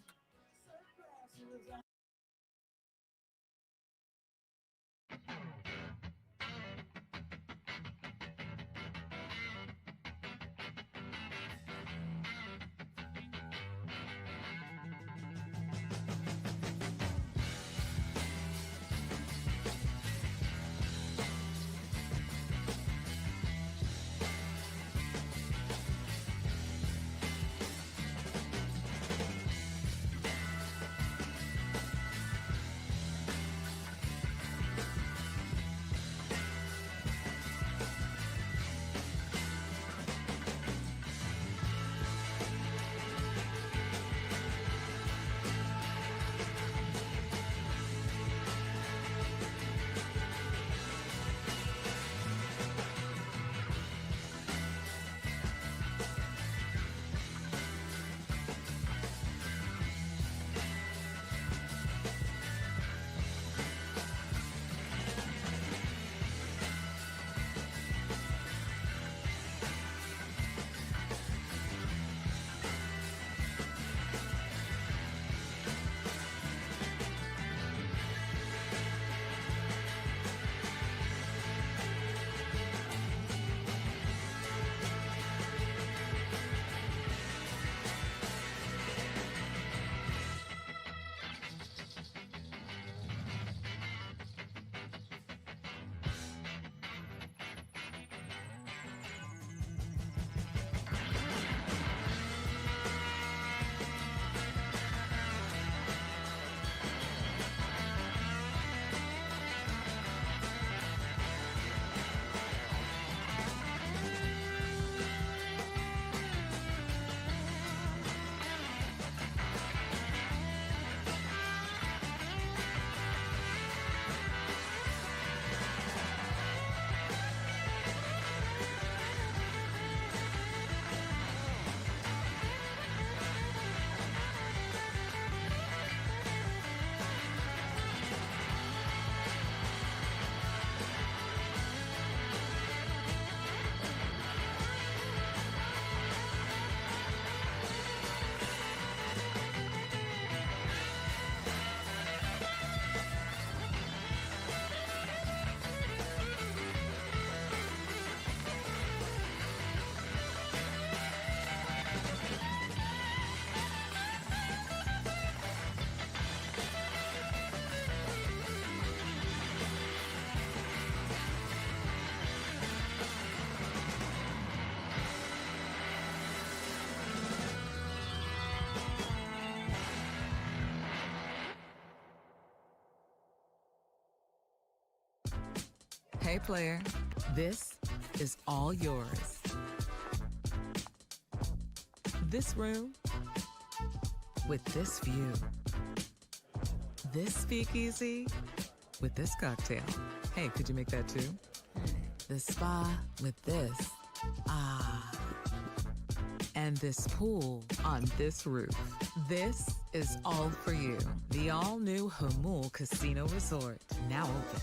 H: Hey, player, this is all yours. This room with this view. This speakeasy with this cocktail. Hey, could you make that too? The spa with this. Ah. And this pool on this roof. This is all for you. The all-new Hamul Casino Resort, now open.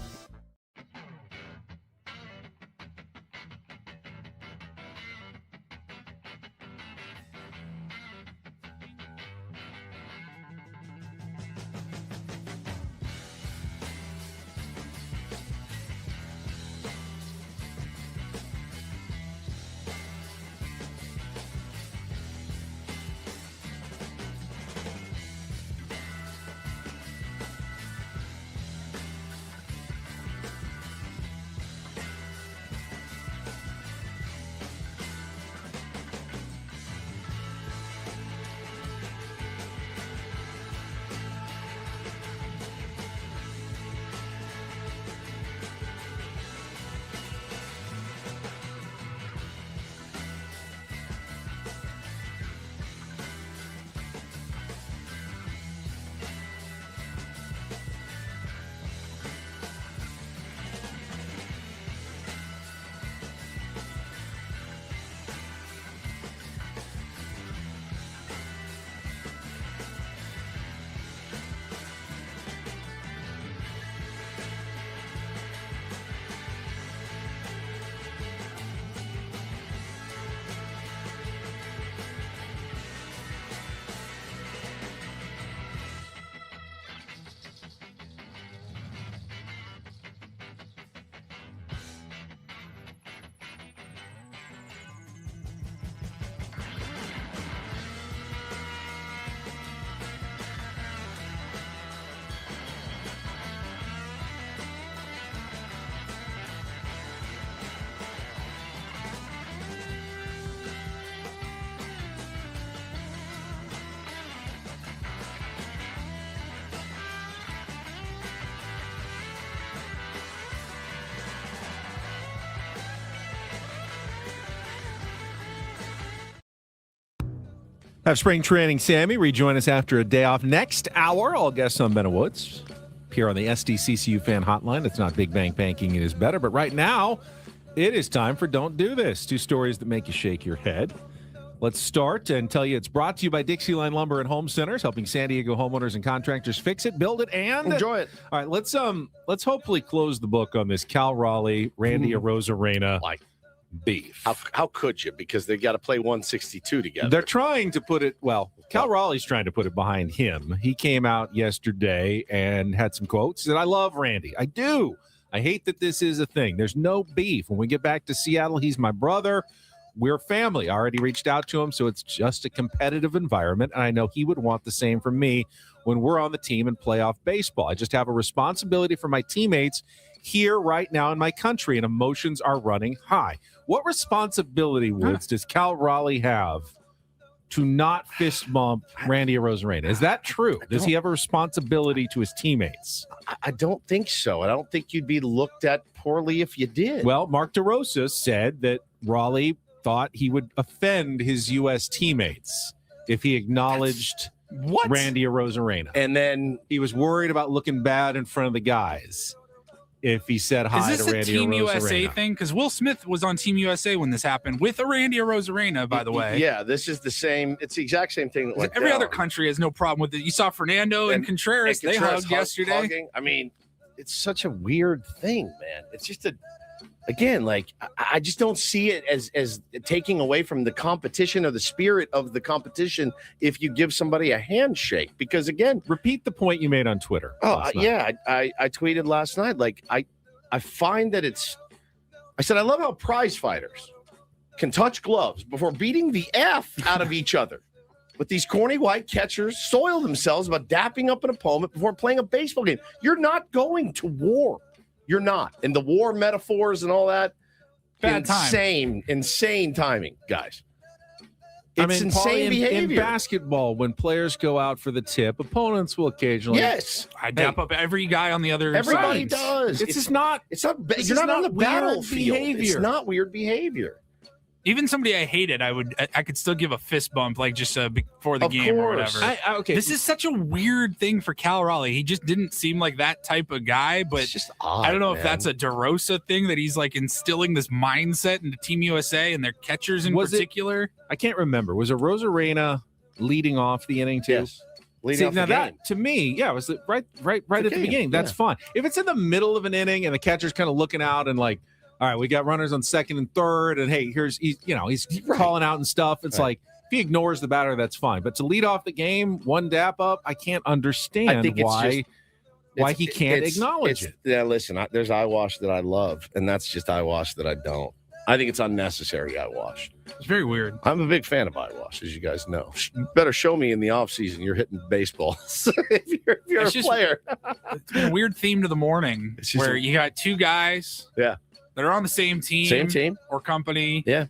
B: Have spring training, Sammy. Rejoin us after a day off. Next hour, all guests on Ben Woods. Here on the SDCCU fan hotline. It's not Big Bang Banking, it is better. But right now, it is time for Don't Do This. 2 stories that make you shake your head. Let's start and tell you it's brought to you by Dixieline Lumber and Home Centers, helping San Diego homeowners and contractors fix it, build it, and
A: enjoy it.
B: All right, let's hopefully close the book on this Cal Raleigh, Randy Arozarena beef.
A: How could you? Because they got to play 162 together.
B: They're trying to put it, Cal Raleigh's trying to put it behind him. He came out yesterday and had some quotes. He said, I love Randy. I do. I hate that this is a thing. There's no beef. When we get back to Seattle, he's my brother. We're family. I already reached out to him, so it's just a competitive environment, and I know he would want the same from me when we're on the team in playoff baseball. I just have a responsibility for my teammates here right now in my country, and emotions are running high. What responsibility, Woods, does Cal Raleigh have to not fist bump Randy Arozarena? Is that true? Does he have a responsibility to his teammates?
A: I don't think so. I don't think you'd be looked at poorly if you did.
B: Well, Mark DeRosa said that Raleigh thought he would offend his U.S. teammates if he acknowledged Randy Arozarena.
A: And then
B: he was worried about looking bad in front of the guys if he said hi to Randy Arozarena.
C: Is this a Team USA thing? Because Will Smith was on Team USA when this happened with a Randy Arozarena, by the way.
A: Yeah, this is the same. It's the exact same thing. That
C: every other country has no problem with it. You saw Fernando and Contreras. They hugged yesterday.
A: Hugging. I mean, it's such a weird thing, man. It's just again, I just don't see it as taking away from the competition or the spirit of the competition if you give somebody a handshake. Because again,
B: repeat the point you made on Twitter.
A: Oh, yeah, I tweeted last night. I find that I said I love how prize fighters can touch gloves before beating the F out of each other. But these corny white catchers soil themselves about dapping up an opponent before playing a baseball game. You're not going to war. You're not. And the war metaphors and all that, insane timing, guys. It's insane behavior.
B: In basketball, when players go out for the tip, opponents will occasionally.
A: Yes.
C: I dap up every guy on the other side.
A: Everybody does.
B: It's just not.
A: It's not.
B: It's
A: You're not on the
B: weird
A: battlefield.
B: behavior.
A: It's not weird behavior.
C: Even somebody I hated, I could still give a fist bump, like just before the game or whatever.
B: Okay.
C: This is such a weird thing for Cal Raleigh. He just didn't seem like that type of guy, but
A: It's just odd,
C: I don't know if
A: man.
C: that's a DeRosa thing that he's like instilling this mindset into Team USA and their catchers in particular.
B: I can't remember. Was it Rosarena leading off the inning too?
A: Yes. Leading off the game.
B: That to me, it was right at the beginning. That's fine. If it's in the middle of an inning and the catcher's kind of looking out and like, all right, we got runners on second and third, and hey, he's calling out and stuff. It's like if he ignores the batter, that's fine. But to lead off the game, one dap up, I can't understand why he can't acknowledge it.
A: Yeah, listen, there's eyewash that I love, and that's just eyewash that I don't. I think it's unnecessary eyewash.
C: It's very weird.
A: I'm a big fan of eyewash, as you guys know. You better show me in the offseason you're hitting baseballs if you're a player.
C: It's been a weird theme to the morning where you got two guys.
A: Yeah.
C: That are on the same team or company.
A: Yeah.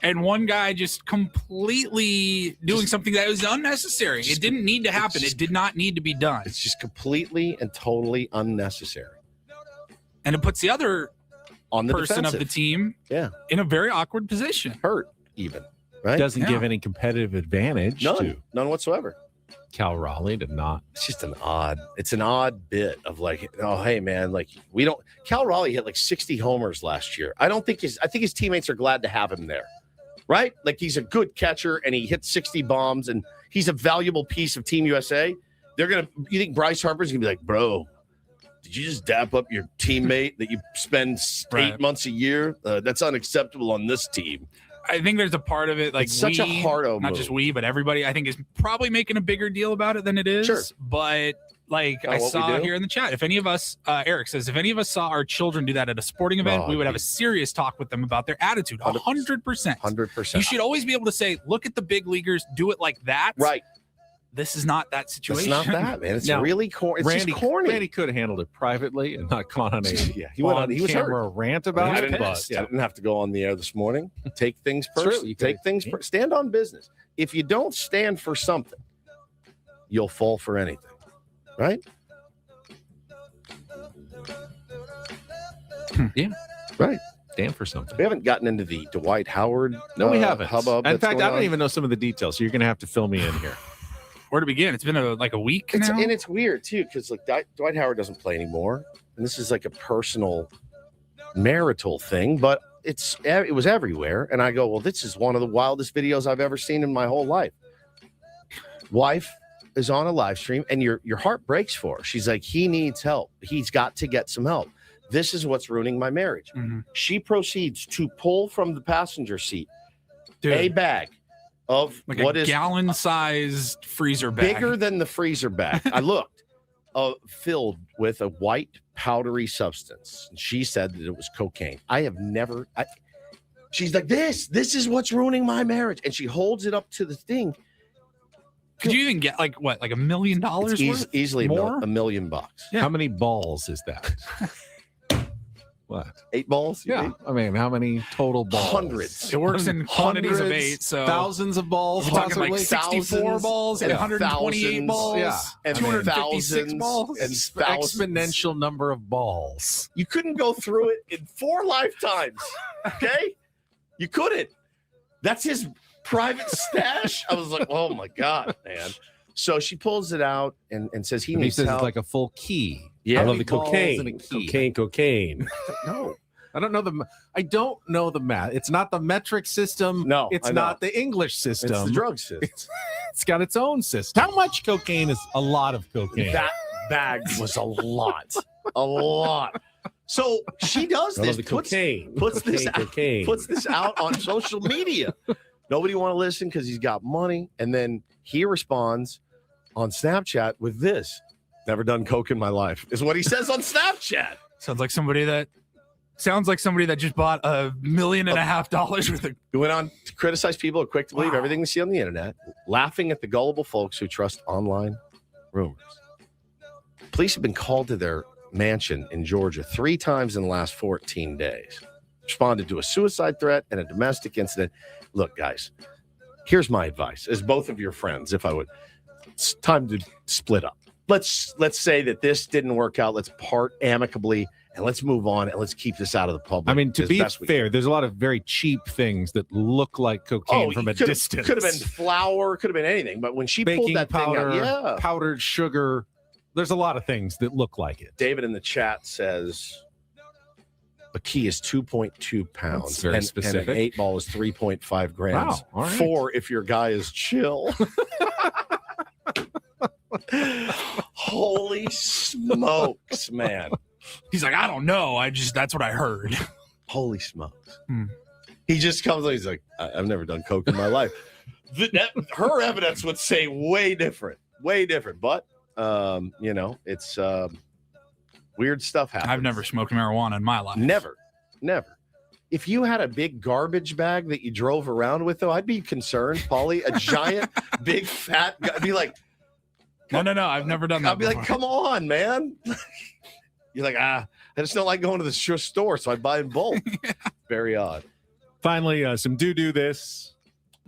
C: And one guy just completely doing something that was unnecessary. It didn't need to happen. It did not need to be done.
A: It's just completely and totally unnecessary.
C: And it puts the other
A: on the
C: person
A: defensive
C: of the team in a very awkward position.
A: Hurt even, right?
B: Doesn't give any competitive advantage to
A: none whatsoever.
B: Cal Raleigh did not.
A: It's just an odd bit of like, oh, hey man, like Cal Raleigh hit like 60 homers last year. I think his teammates are glad to have him there, right? Like he's a good catcher and he hits 60 bombs and he's a valuable piece of Team USA. You think Bryce Harper's gonna be like, bro, did you just dap up your teammate that you spend 8 months a year? That's unacceptable on this team.
C: I think there's a part of it, like
A: it's such a hard-o
C: not
A: move.
C: just we, but everybody, I think is probably making a bigger deal about it than it is.
A: Sure.
C: But like I saw here in the chat, if any of us, Eric says, if any of us saw our children do that at a sporting event, we would have a serious talk with them about their attitude. 100%.
A: 100%.
C: You should always be able to say, look at the big leaguers, do it like that.
A: Right.
C: This is not that situation.
A: It's not that, man. It's really corny. It's
B: Randy,
A: just corny.
B: Randy could have handled it privately and not gone on a
A: he was
B: camera
A: hurt.
B: rant about it.
A: I didn't have to go on the air this morning. Take things personally. Stand on business. If you don't stand for something, you'll fall for anything, right?
B: Yeah,
A: right.
B: Stand for something.
A: We haven't gotten into the Dwight Howard.
B: No, we haven't.
A: Hubbub.
B: In fact, I don't even know some of the details, so you're going to have to fill me in here.
C: Where to begin? It's been like a week now.
A: And it's weird too, because like Dwight Howard doesn't play anymore, and this is like a personal, marital thing. But it was everywhere, and I go, well, this is one of the wildest videos I've ever seen in my whole life. Wife is on a live stream, and your heart breaks for her. She's like, he needs help. He's got to get some help. This is what's ruining my marriage.
C: Mm-hmm.
A: She proceeds to pull from the passenger seat a bag of
C: like
A: what
C: a
A: is
C: gallon-sized freezer bag,
A: bigger than the freezer bag. I looked, filled with a white powdery substance. And she said that it was cocaine. I have never. She's like, this is what's ruining my marriage, and she holds it up to the thing.
C: Could you even get like $1 million?
A: Easily
C: more?
A: $1 million.
B: Yeah. How many balls is that? What?
A: 8 balls?
B: Yeah. I mean, how many total balls?
A: Hundreds.
C: It works in quantities of 8, so
B: thousands of balls.
C: You're talking like 64 balls and 128 balls.
A: Yeah. And
C: 256 balls.
A: And
B: exponential number of balls.
A: You couldn't go through it in 4 lifetimes. Okay? You couldn't. That's his private stash. I was like, oh my God, man. So she pulls it out and says he needs
B: help.
A: It's
B: like a full key.
A: Yeah,
B: I love the cocaine. Cocaine.
A: No,
B: I don't know the math. It's not the metric system.
A: No,
B: it's not the English system.
A: It's the drug system.
B: It's got its own system. How much cocaine is a lot of cocaine?
A: That bag was a lot, a lot. So she does this. Puts this out on social media. Nobody want to listen because he's got money, and then he responds on Snapchat with this. Never done coke in my life is what he says on Snapchat.
C: Sounds like somebody that just bought $1.5 million worth of.
A: He went on to criticize people who are quick to believe everything they see on the internet, laughing at the gullible folks who trust online rumors. Police have been called to their mansion in Georgia 3 times in the last 14 days. Responded to a suicide threat and a domestic incident. Look, guys, Here's my advice as both of your friends, if I would. It's time to split up. Let's say that this didn't work out. Let's part amicably and let's move on and let's keep this out of the public.
B: I mean, to be fair, there's a lot of very cheap things that look like cocaine from a distance.
A: Could have been flour, could have been anything. But when she pulled that
B: powder,
A: thing out,
B: powdered sugar, there's a lot of things that look like it.
A: David in the chat says the key is 2.2 pounds.
B: That's very specific.
A: And an 8 ball is 3.5 grams.
B: Wow, all right.
A: 4 if your guy is chill. Holy smokes, man.
C: He's like, I don't know. That's what I heard.
A: Holy smokes. He just comes and he's like, I've never done coke in my life. Her evidence would say way different. But, it's weird stuff happens.
C: I've never smoked marijuana in my life.
A: Never. If you had a big garbage bag that you drove around with, though, I'd be concerned, Paulie. A giant, big, fat guy. I'd be like,
C: no, I've never done that.
A: I'd be like, come on, man. You're like, I just don't like going to the store, so I buy in bulk. Very odd.
B: Finally, some do this.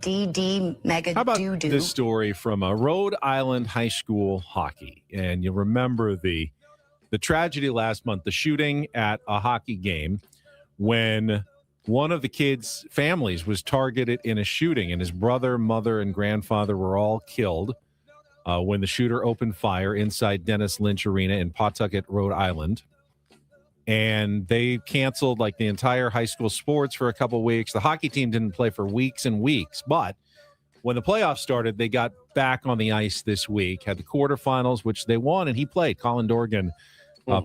K: DD mega
B: How about
K: doo-doo.
B: this story from Rhode Island high school hockey? And you remember the tragedy last month, the shooting at a hockey game when one of the kids' families was targeted in a shooting, and his brother, mother, and grandfather were all killed when the shooter opened fire inside Dennis Lynch Arena in Pawtucket, Rhode Island. And they canceled like the entire high school sports for a couple of weeks. The hockey team didn't play for weeks and weeks, but when the playoffs started, they got back on the ice this week, had the quarterfinals, which they won, and he played. Colin Dorgan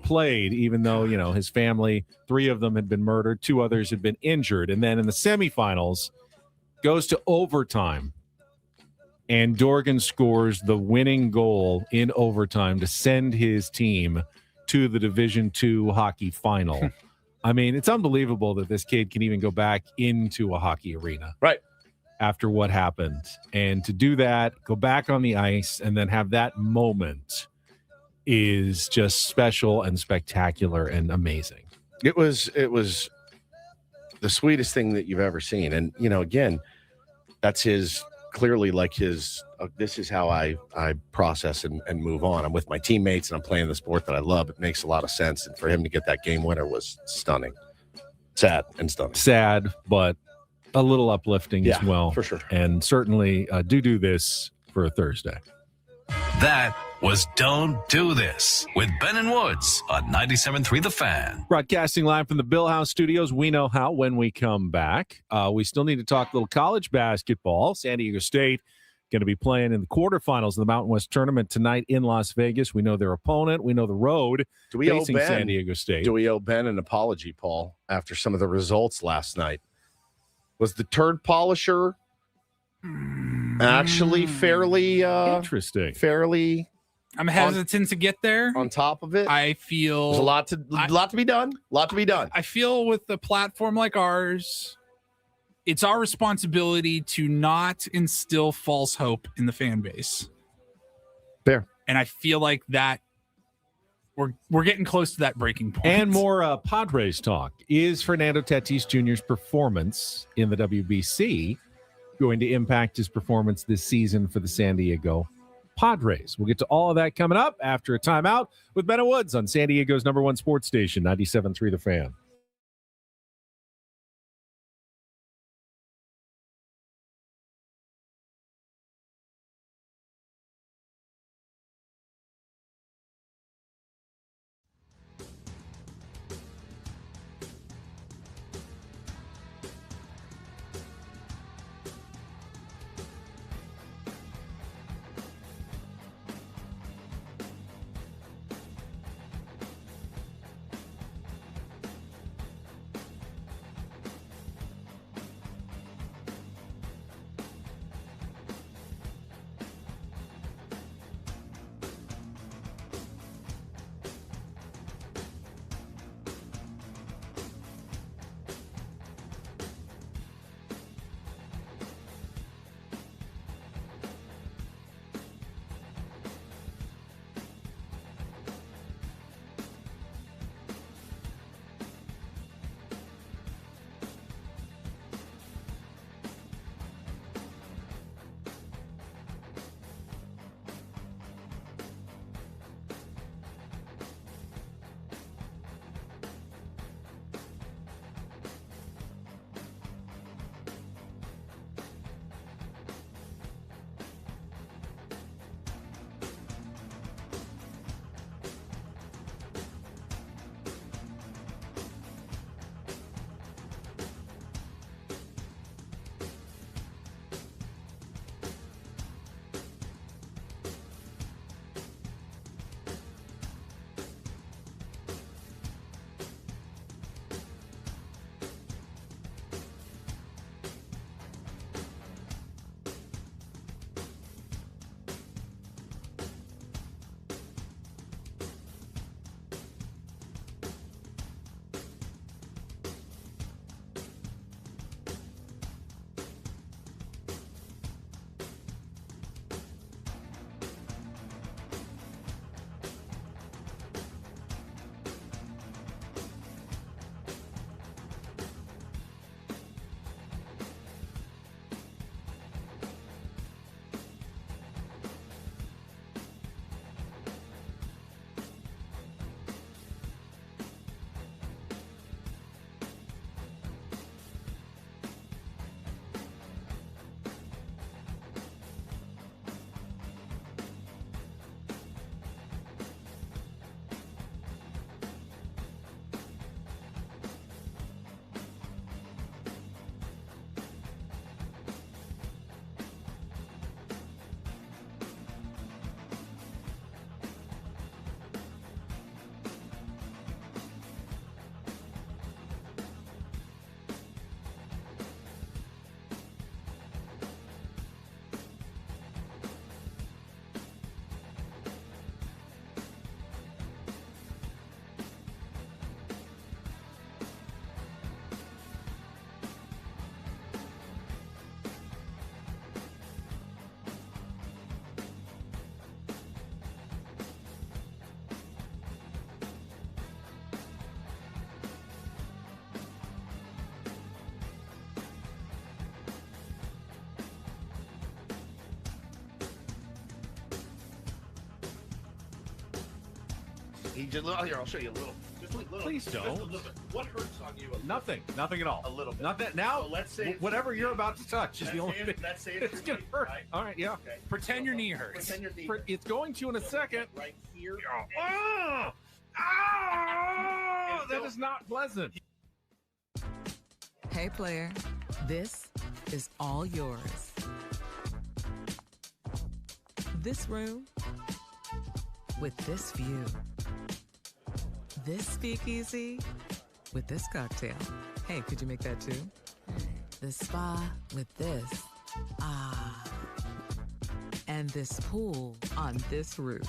B: played, even though, his family, 3 of them had been murdered, 2 others had been injured. And then in the semifinals, goes to overtime, and Dorgan scores the winning goal in overtime to send his team to the Division II hockey final. I mean, it's unbelievable that this kid can even go back into a hockey arena.
A: Right.
B: After what happened. And to do that, go back on the ice, and then have that moment is just special and spectacular and amazing.
A: It was the sweetest thing that you've ever seen. And, again, that's clearly this is how I process and move on. I'm with my teammates and I'm playing the sport that I love. It makes a lot of sense. And for him to get that game winner was stunning. Sad and stunning.
B: Sad, but a little uplifting as well.
A: For sure.
B: And certainly do this for a Thursday.
I: That was Don't Do This with Ben and Woods on 97.3 The Fan.
B: Broadcasting live from the Bill House Studios. We know how when we come back. We still need to talk a little college basketball. San Diego State going to be playing in the quarterfinals of the Mountain West Tournament tonight in Las Vegas. We know their opponent. We know the road facing San Diego State.
A: Do we owe Ben an apology, Paul, after some of the results last night? Was the turd polisher actually fairly
B: interesting?
A: I'm
C: hesitant to get there.
A: On top of it,
C: I feel
A: there's a lot to be done.
C: I feel with a platform like ours, it's our responsibility to not instill false hope in the fan base.
A: Fair.
C: And I feel like that we're getting close to that breaking point.
B: And more Padres talk. Is Fernando Tatis Jr.'s performance in the WBC going to impact his performance this season for the San Diego Padres? We'll get to all of that coming up after a timeout with Ben and Woods on San Diego's #1 sports station, 97.3 The Fan.
A: He just here. I'll show you a little. Just a little.
B: Please don't.
A: Just a little bit. What hurts on you?
B: Nothing at all.
A: A little bit.
B: Not that now.
A: So let's say
B: whatever you're about to touch is the only thing.
A: Let's say
B: It's gonna hurt.
A: Right?
B: All right, yeah.
A: Okay.
C: Pretend your knee hurts.
A: Pretend your knee.
B: It's going to in a second.
A: Right here.
B: Oh, that is not pleasant.
H: Hey, player, this is all yours. This room with this view. This speakeasy with this cocktail. Hey, could you make that too? The spa with this. Ah. And this pool on this roof.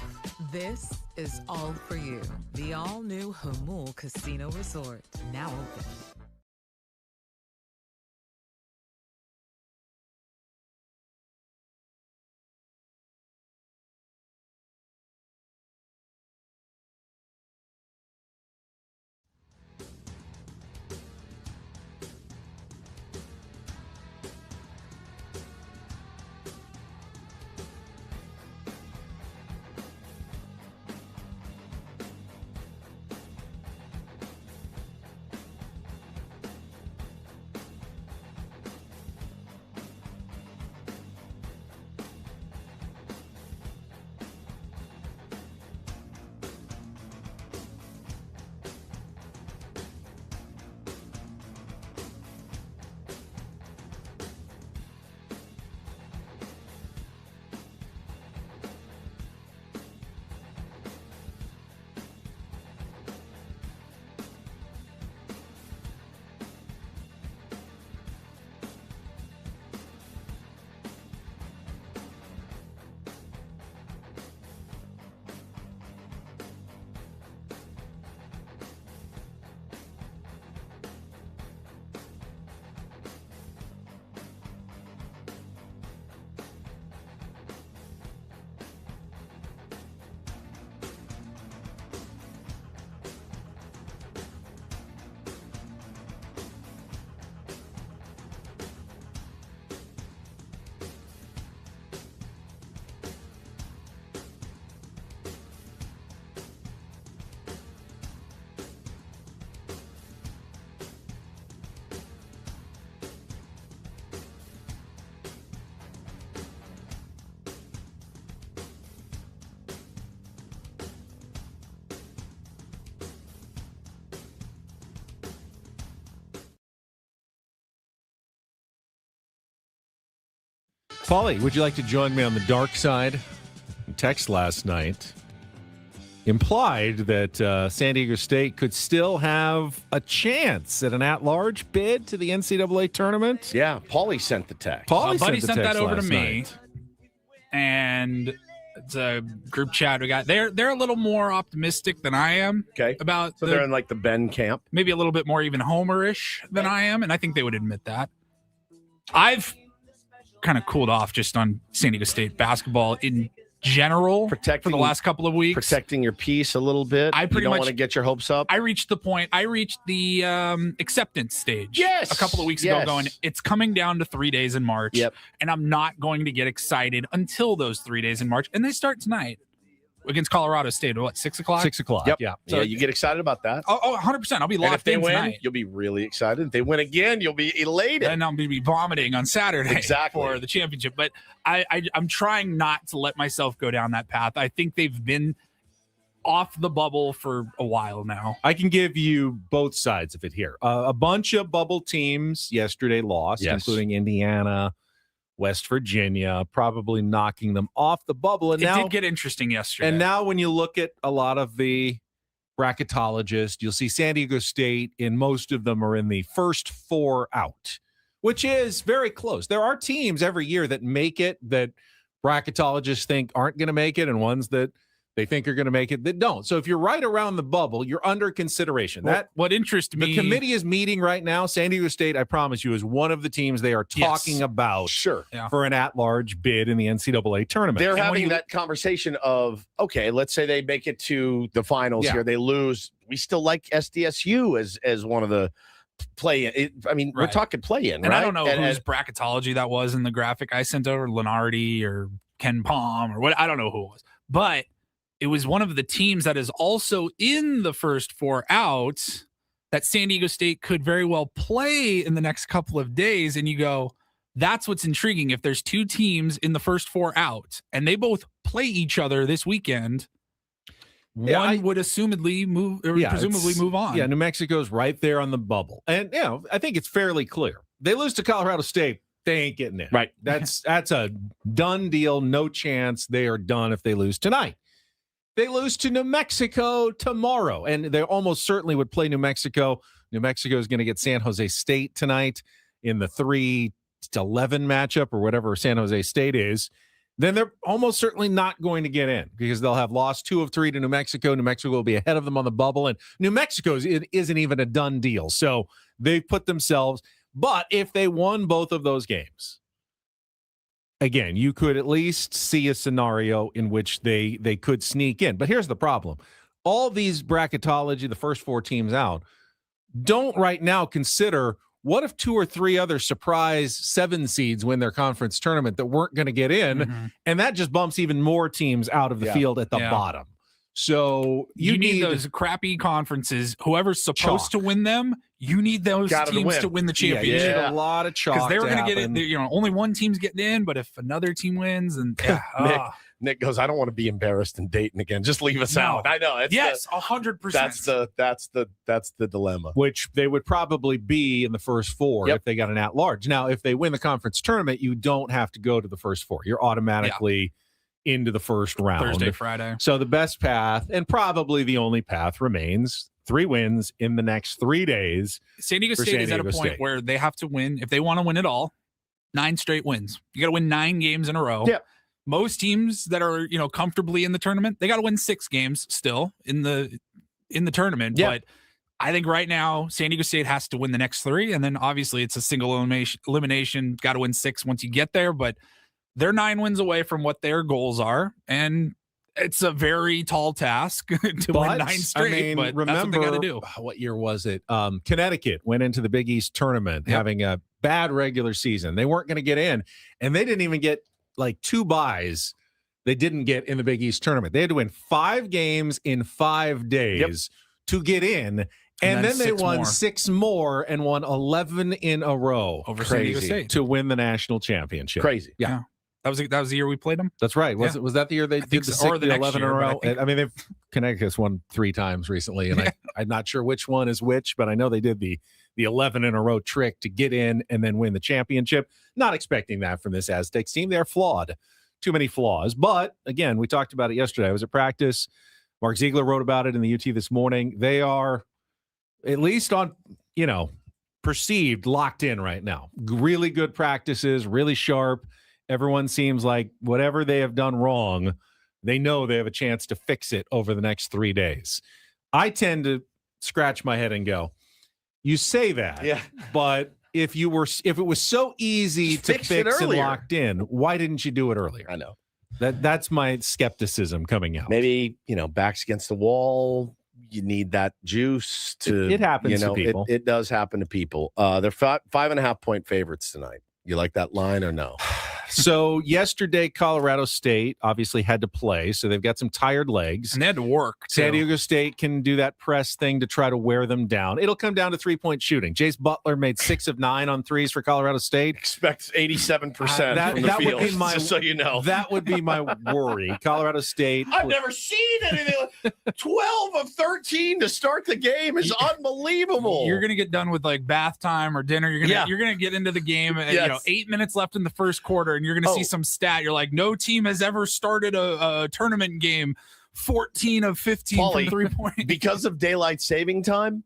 H: This is all for you. The all-new Hamul Casino Resort, now open.
B: Paulie, would you like to join me on the dark side? Text last night implied that San Diego State could still have a chance at an at-large bid to the NCAA tournament.
A: Yeah, Paulie sent the text.
C: Buddy sent that over to me, and it's a group chat we got. They're a little more optimistic than I am.
A: Okay,
C: about
A: so they're in like the Ben camp,
C: maybe a little bit more even Homer-ish than I am, and I think they would admit that. I've kind of cooled off just on San Diego State basketball in general for the last couple of weeks.
A: Protecting your peace a little bit.
C: I pretty
A: don't
C: much
A: want to get your hopes up.
C: I reached the acceptance stage
A: a
C: couple of weeks ago going, it's coming down to 3 days in March.
A: Yep.
C: And I'm not going to get excited until those 3 days in March. And they start tonight against Colorado State at 6 o'clock?
B: 6 o'clock.
A: Yep.
B: Yeah.
A: So you get excited about that.
C: Oh, 100%. I'll be locked
A: and if they
C: in
A: win,
C: tonight.
A: you'll be really excited. If they win again, you'll be elated.
C: And I'm going to be vomiting on Saturday for the championship. But I'm trying not to let myself go down that path. I think they've been off the bubble for a while now.
B: I can give you both sides of it here. A bunch of bubble teams yesterday lost, including Indiana, West Virginia, probably knocking them off the bubble. And
C: it
B: now
C: did get interesting yesterday.
B: And now when you look at a lot of the bracketologists, you'll see San Diego State, and most of them are in the first 4 out, which is very close. There are teams every year that make it that bracketologists think aren't going to make it, and ones that they think are going to make it that don't. So if you're right around the bubble, you're under consideration.
C: Well, what interests me,
B: the committee is meeting right now. San Diego State, I promise you, is one of the teams they are talking about for an at-large bid in the NCAA tournament.
A: They're having that conversation of, okay, let's say they make it to the finals here. They lose. We still like SDSU as one of the play-in. We're talking play-in,
C: and
A: right?
C: I don't know whose bracketology that was in the graphic I sent over, Lenardi or Ken Palm or what. I don't know who it was. But it was one of the teams that is also in the first 4 out that San Diego State could very well play in the next couple of days. And you go, that's what's intriguing. If there's 2 teams in the first 4 out and they both play each other this weekend, one would presumably move on.
B: Yeah, New Mexico's right there on the bubble. And, I think it's fairly clear. They lose to Colorado State, they ain't getting in.
A: Right.
B: That's a done deal. No chance. They are done if they lose tonight. They lose to New Mexico tomorrow, and they almost certainly would play New Mexico. New Mexico is going to get San Jose State tonight in the 3-11 matchup or whatever San Jose State is. Then they're almost certainly not going to get in because they'll have lost 2 of 3 to New Mexico. New Mexico will be ahead of them on the bubble, and New Mexico isn't even a done deal. So they've put themselves – but if they won both of those games, again, you could at least see a scenario in which they could sneak in. But here's the problem. All these bracketology, the first 4 teams out, don't right now consider what if 2 or 3 other surprise 7 seeds win their conference tournament that weren't going to get in, and that just bumps even more teams out of the field at the bottom. So
C: you need those crappy conferences. Whoever's supposed to win them, you need those teams to win the championship.
B: You need a lot of chalk.
C: Because they were going to get it. Only one team's getting in, but if another team wins, and
A: Nick goes, I don't want to be embarrassed in Dayton again. Just leave us out. I know.
C: 100%.
A: That's the dilemma.
B: Which they would probably be in the first 4 if they got an at-large. Now, if they win the conference tournament, you don't have to go to the first 4. You're automatically into the first round.
C: Thursday, Friday.
B: So the best path, and probably the only path, remains 3 wins in the next 3 days.
C: San Diego State is at a point where they have to win. If they want to win it all, 9 straight wins. You got to win 9 games in a row.
A: Yeah.
C: Most teams that are, comfortably in the tournament, they got to win 6 games still in the tournament. Yeah. But I think right now San Diego State has to win the next 3, and then obviously it's a single elimination. Got to win 6 once you get there, but they're 9 wins away from what their goals are, and it's a very tall task to win 9 straight. But
B: remember,
C: that's what they got to do.
B: What year was it? Connecticut went into the Big East tournament having a bad regular season. They weren't going to get in, and they didn't even get like 2 byes. They didn't get in the Big East tournament. They had to win 5 games in 5 days to get in. And then they won 6 more and won 11 in a row
C: over San Diego State
B: to win the national championship.
A: Crazy.
C: Yeah. That was the year we played them.
B: That's right. Was that the year they did the 11 in a row? I mean, Connecticut's won 3 times recently, and I'm not sure which one is which, but I know they did the 11 in a row trick to get in and then win the championship. Not expecting that from this Aztecs team. They're flawed. Too many flaws. But again, we talked about it yesterday. I was at practice. Mark Ziegler wrote about it in the UT this morning. They are at least on, perceived locked in right now. Really good practices, really sharp. Everyone seems like whatever they have done wrong, they know they have a chance to fix it over the next 3 days. I tend to scratch my head and go, you say that, but if it was so easy to fix and locked in, why didn't you do it earlier?
A: I know.
B: That's my skepticism coming out.
A: Maybe, backs against the wall. You need that juice to.
B: It happens to people.
A: It does happen to people. They're 5.5 point favorites tonight. You like that line or no?
B: So yesterday, Colorado State obviously had to play, so they've got some tired legs.
C: And they had to work, too.
B: San Diego State can do that press thing to try to wear them down. It'll come down to 3-point shooting. Jace Butler made 6 of 9 on threes for Colorado State.
A: Expect 87% from the field, would be just so you know.
B: That would be my worry. Colorado State.
A: I've never seen anything like 12 of 13 to start the game is unbelievable.
C: You're going to get done with like bath time or dinner. You're going to get into the game. And, 8 minutes left in the first quarter, and you're going to see some stat. You're like, no team has ever started a tournament game 14 of 15
A: Pauly,
C: from 3 points.
A: Because of daylight saving time,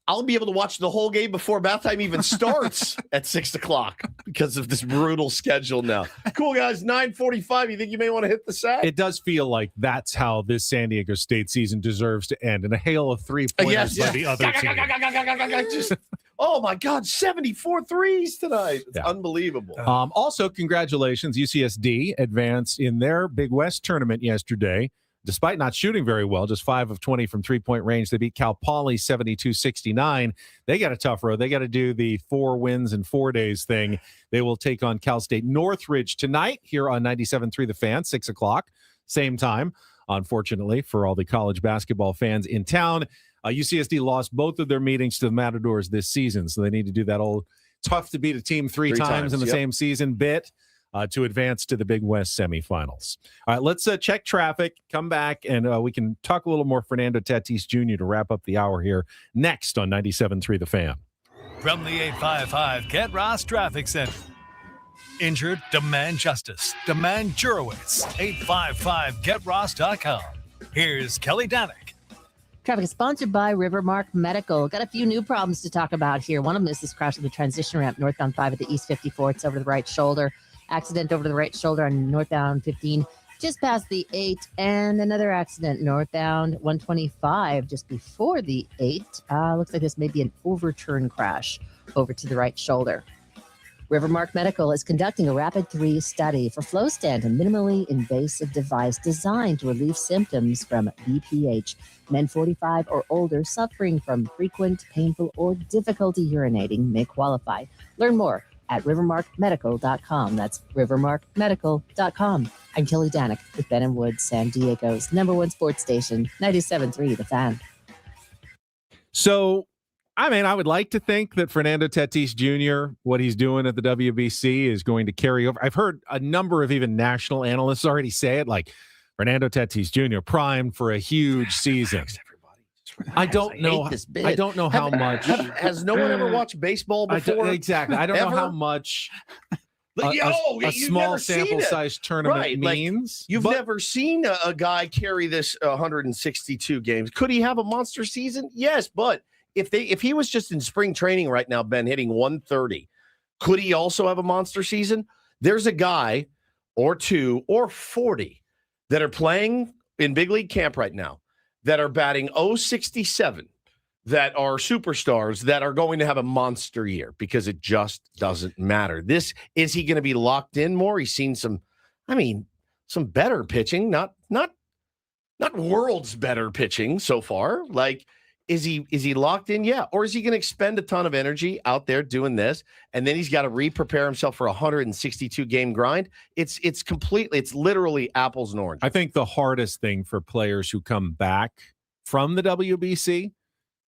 A: I'll be able to watch the whole game before bath time even starts at 6 o'clock because of this brutal schedule now. Cool, guys. 9:45. You think you may want to hit the sack?
B: It does feel like that's how this San Diego State season deserves to end, in a hail of 3-pointers by the other team.
A: Oh, my God, 74 threes tonight. It's unbelievable.
B: Also, congratulations. UCSD advanced in their Big West tournament yesterday, despite not shooting very well, just 5 of 20 from 3-point range. They beat Cal Poly 72-69. They got a tough road. They got to do the 4 wins in 4 days thing. They will take on Cal State Northridge tonight here on 97.3 The Fan, 6 o'clock. same time, unfortunately, for all the college basketball fans in town. UCSD lost both of their meetings to the Matadors this season, so they need to do that old tough to beat a team three times in the same season bit to advance to the Big West semifinals. All right, let's check traffic, come back, and we can talk a little more Fernando Tatis Jr. to wrap up the hour here next on 97.3 The Fan.
I: From the 855 Get Ross Traffic Center. Injured? Demand justice. Demand Jurowitz. 855GetRoss.com. Here's Kelly Danick.
J: Traffic is sponsored by Rivermark Medical. Got a few new problems to talk about here. One of them is this crash of the transition ramp northbound 5 at the East 54. It's over to the right shoulder. Accident over to the right shoulder on northbound 15 just past the 8. And another accident northbound 125 just before the 8. Looks like this may be an overturn crash over to the right shoulder. Rivermark Medical is conducting a Rapid 3 study for FlowStant, a minimally invasive device designed to relieve symptoms from BPH. Men 45 or older suffering from frequent, painful, or difficulty urinating may qualify. Learn more at rivermarkmedical.com. That's rivermarkmedical.com. I'm Kelly Danick with Ben & Woods, San Diego's #1 sports station, 97.3 The Fan.
B: So, I mean, I would like to think that Fernando Tatis Jr., what he's doing at the WBC is going to carry over. I've heard a number of even national analysts already say it, like Fernando Tatis Jr. primed for a huge season. I don't know. I don't know how much.
A: Has no one ever watched baseball before?
B: Exactly. I don't know how much a small sample size tournament means.
A: You've never seen a guy carry this 162 games. Could he have a monster season? Yes, but if he was just in spring training right now, Ben, hitting 130, could he also have a monster season? There's a guy or two or 40 that are playing in big league camp right now that are batting 067, that are superstars, that are going to have a monster year because it just doesn't matter. Is he going to be locked in more? He's seen some better pitching, not world's better pitching so far. Like, is he locked in? Yeah. Or is he going to expend a ton of energy out there doing this, and then he's got to re-prepare himself for a 162 game grind? It's literally apples and oranges.
B: I think the hardest thing for players who come back from the WBC,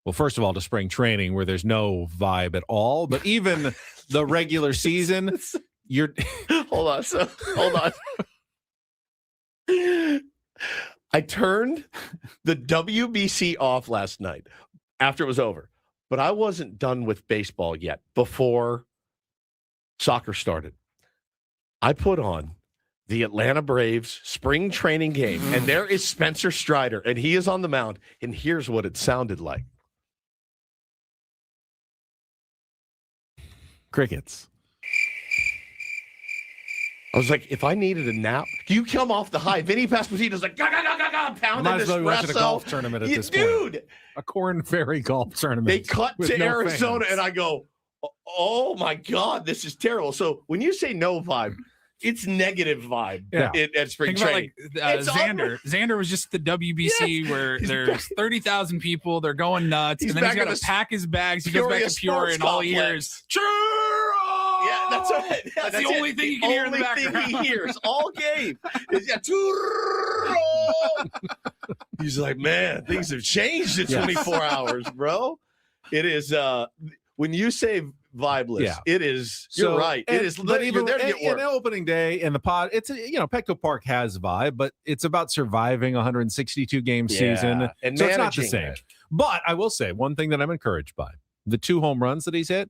B: well, first of all, to spring training where there's no vibe at all, but even the regular season,
A: hold on. I turned the WBC off last night after it was over, but I wasn't done with baseball yet before soccer started. I put on the Atlanta Braves spring training game, and there is Spencer Strider, and he is on the mound, and here's what it sounded like.
B: Crickets.
A: I was like, if I needed a nap, you come off the high. Vinny Pasquantino's like, pounding
B: espresso. Well watching a golf tournament at this point. A Corn Ferry golf tournament.
A: They cut to Arizona, and I go, oh my God, this is terrible. So when you say no vibe, it's negative vibe at spring training.
C: Like Xander. Xander was just at the WBC where there's 30,000 people. They're going nuts. And then he's got to pack his bags. He goes back to Peoria, and all he hears,
A: yeah, that's right.
C: That's the only thing you can hear in the background.
A: Only thing he hears all game is he's like, man, things have changed in 24 hours, bro. It is when you say vibeless, it is. You're right. It is.
B: But even
A: there to get work.
B: In opening day in the pod, it's Petco Park has vibe, but it's about surviving a 162 game season,
A: and
B: so it's not the same. But I will say one thing that I'm encouraged by: the 2 home runs that he's hit.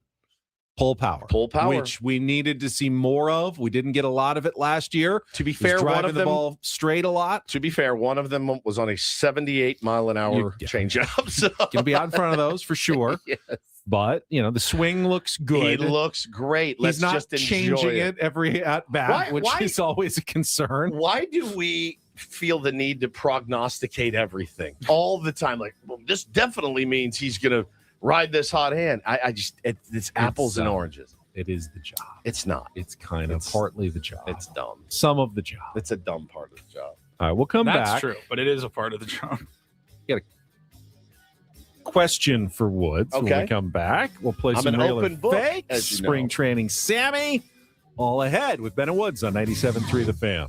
B: Pull power, which we needed to see more of. We didn't get a lot of it last year.
A: To be fair,
B: one of them, the ball straight a lot.
A: To be fair, one of them was on a 78-mile-an-hour changeup. So
B: gonna be out in front of those for sure.
A: Yes.
B: But the swing looks good.
A: He looks great.
B: He's not just changing it every at bat, which is always a concern.
A: Why do we feel the need to prognosticate everything all the time? Like, well, this definitely means he's gonna ride this hot hand. It's apples and oranges.
B: It is the job.
A: It's not.
B: It's kind of partly the job.
A: It's dumb.
B: Some of the job.
A: It's a dumb part of the job.
B: All right, we'll come back.
C: That's true, but it is a part of the job.
B: Got a question for Woods when we come back. We'll play some real and fake spring training. Sammy, all ahead with Ben and Woods on 97.3 The Fan.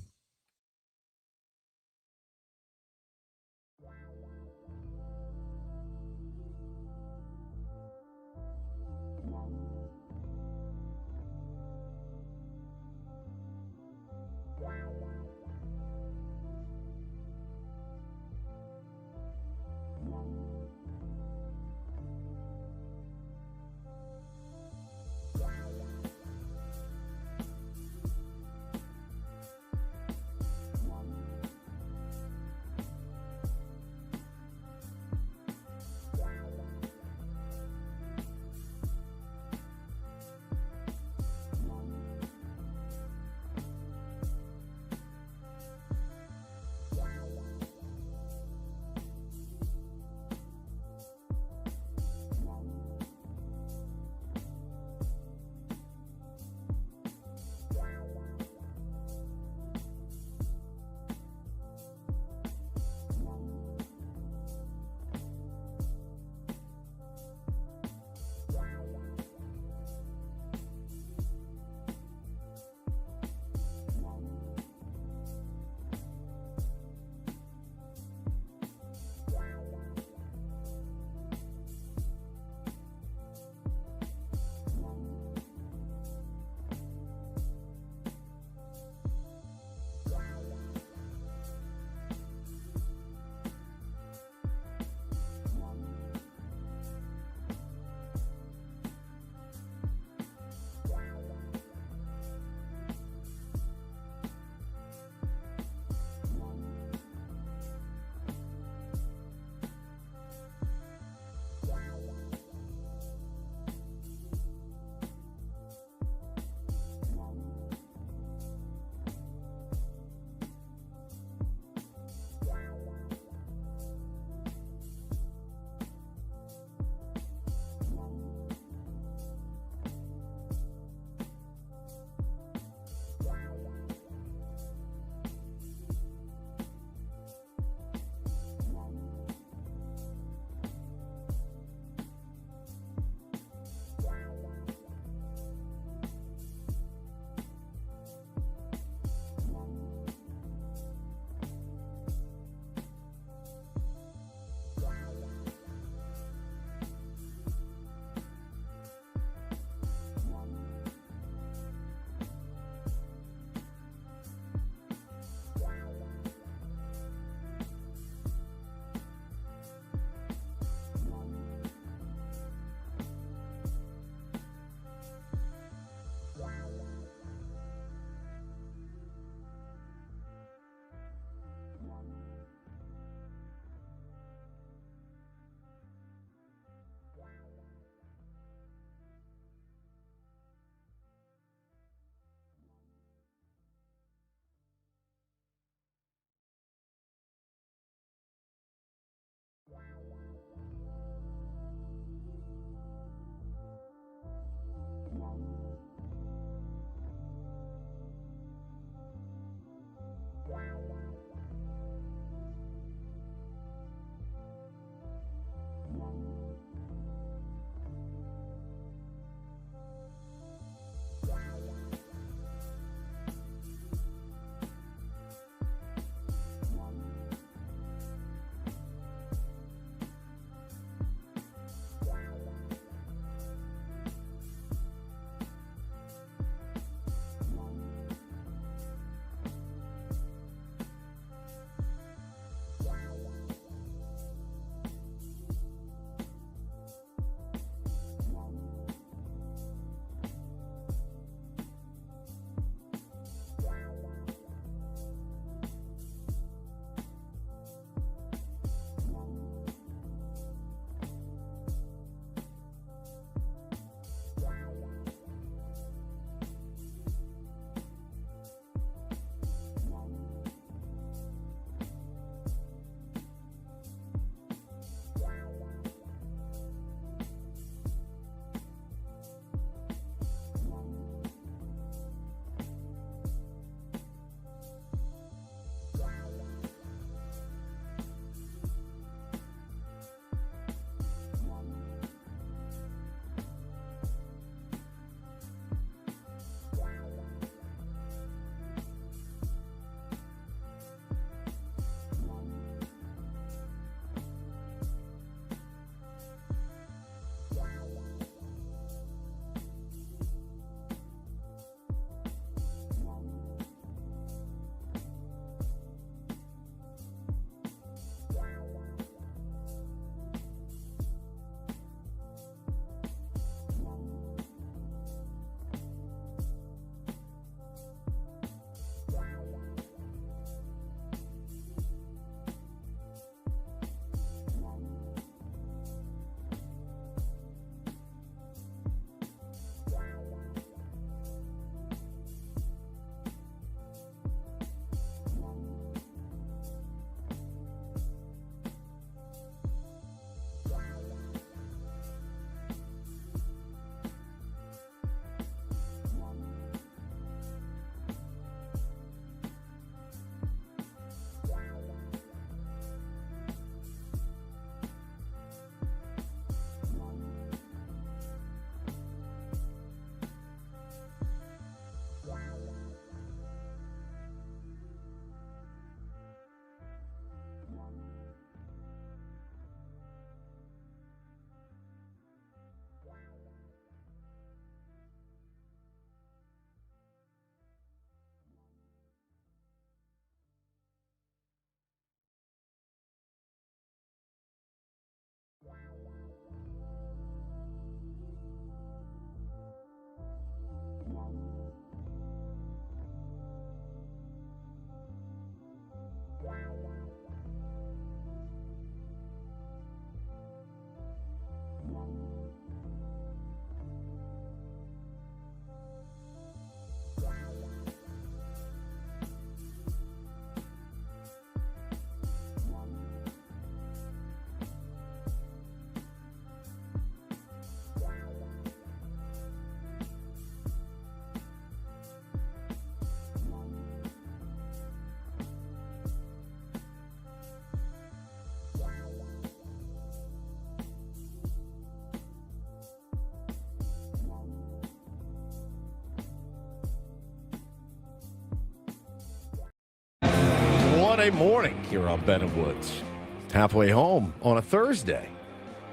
A: Monday morning here on Ben and Woods. Halfway home on a Thursday.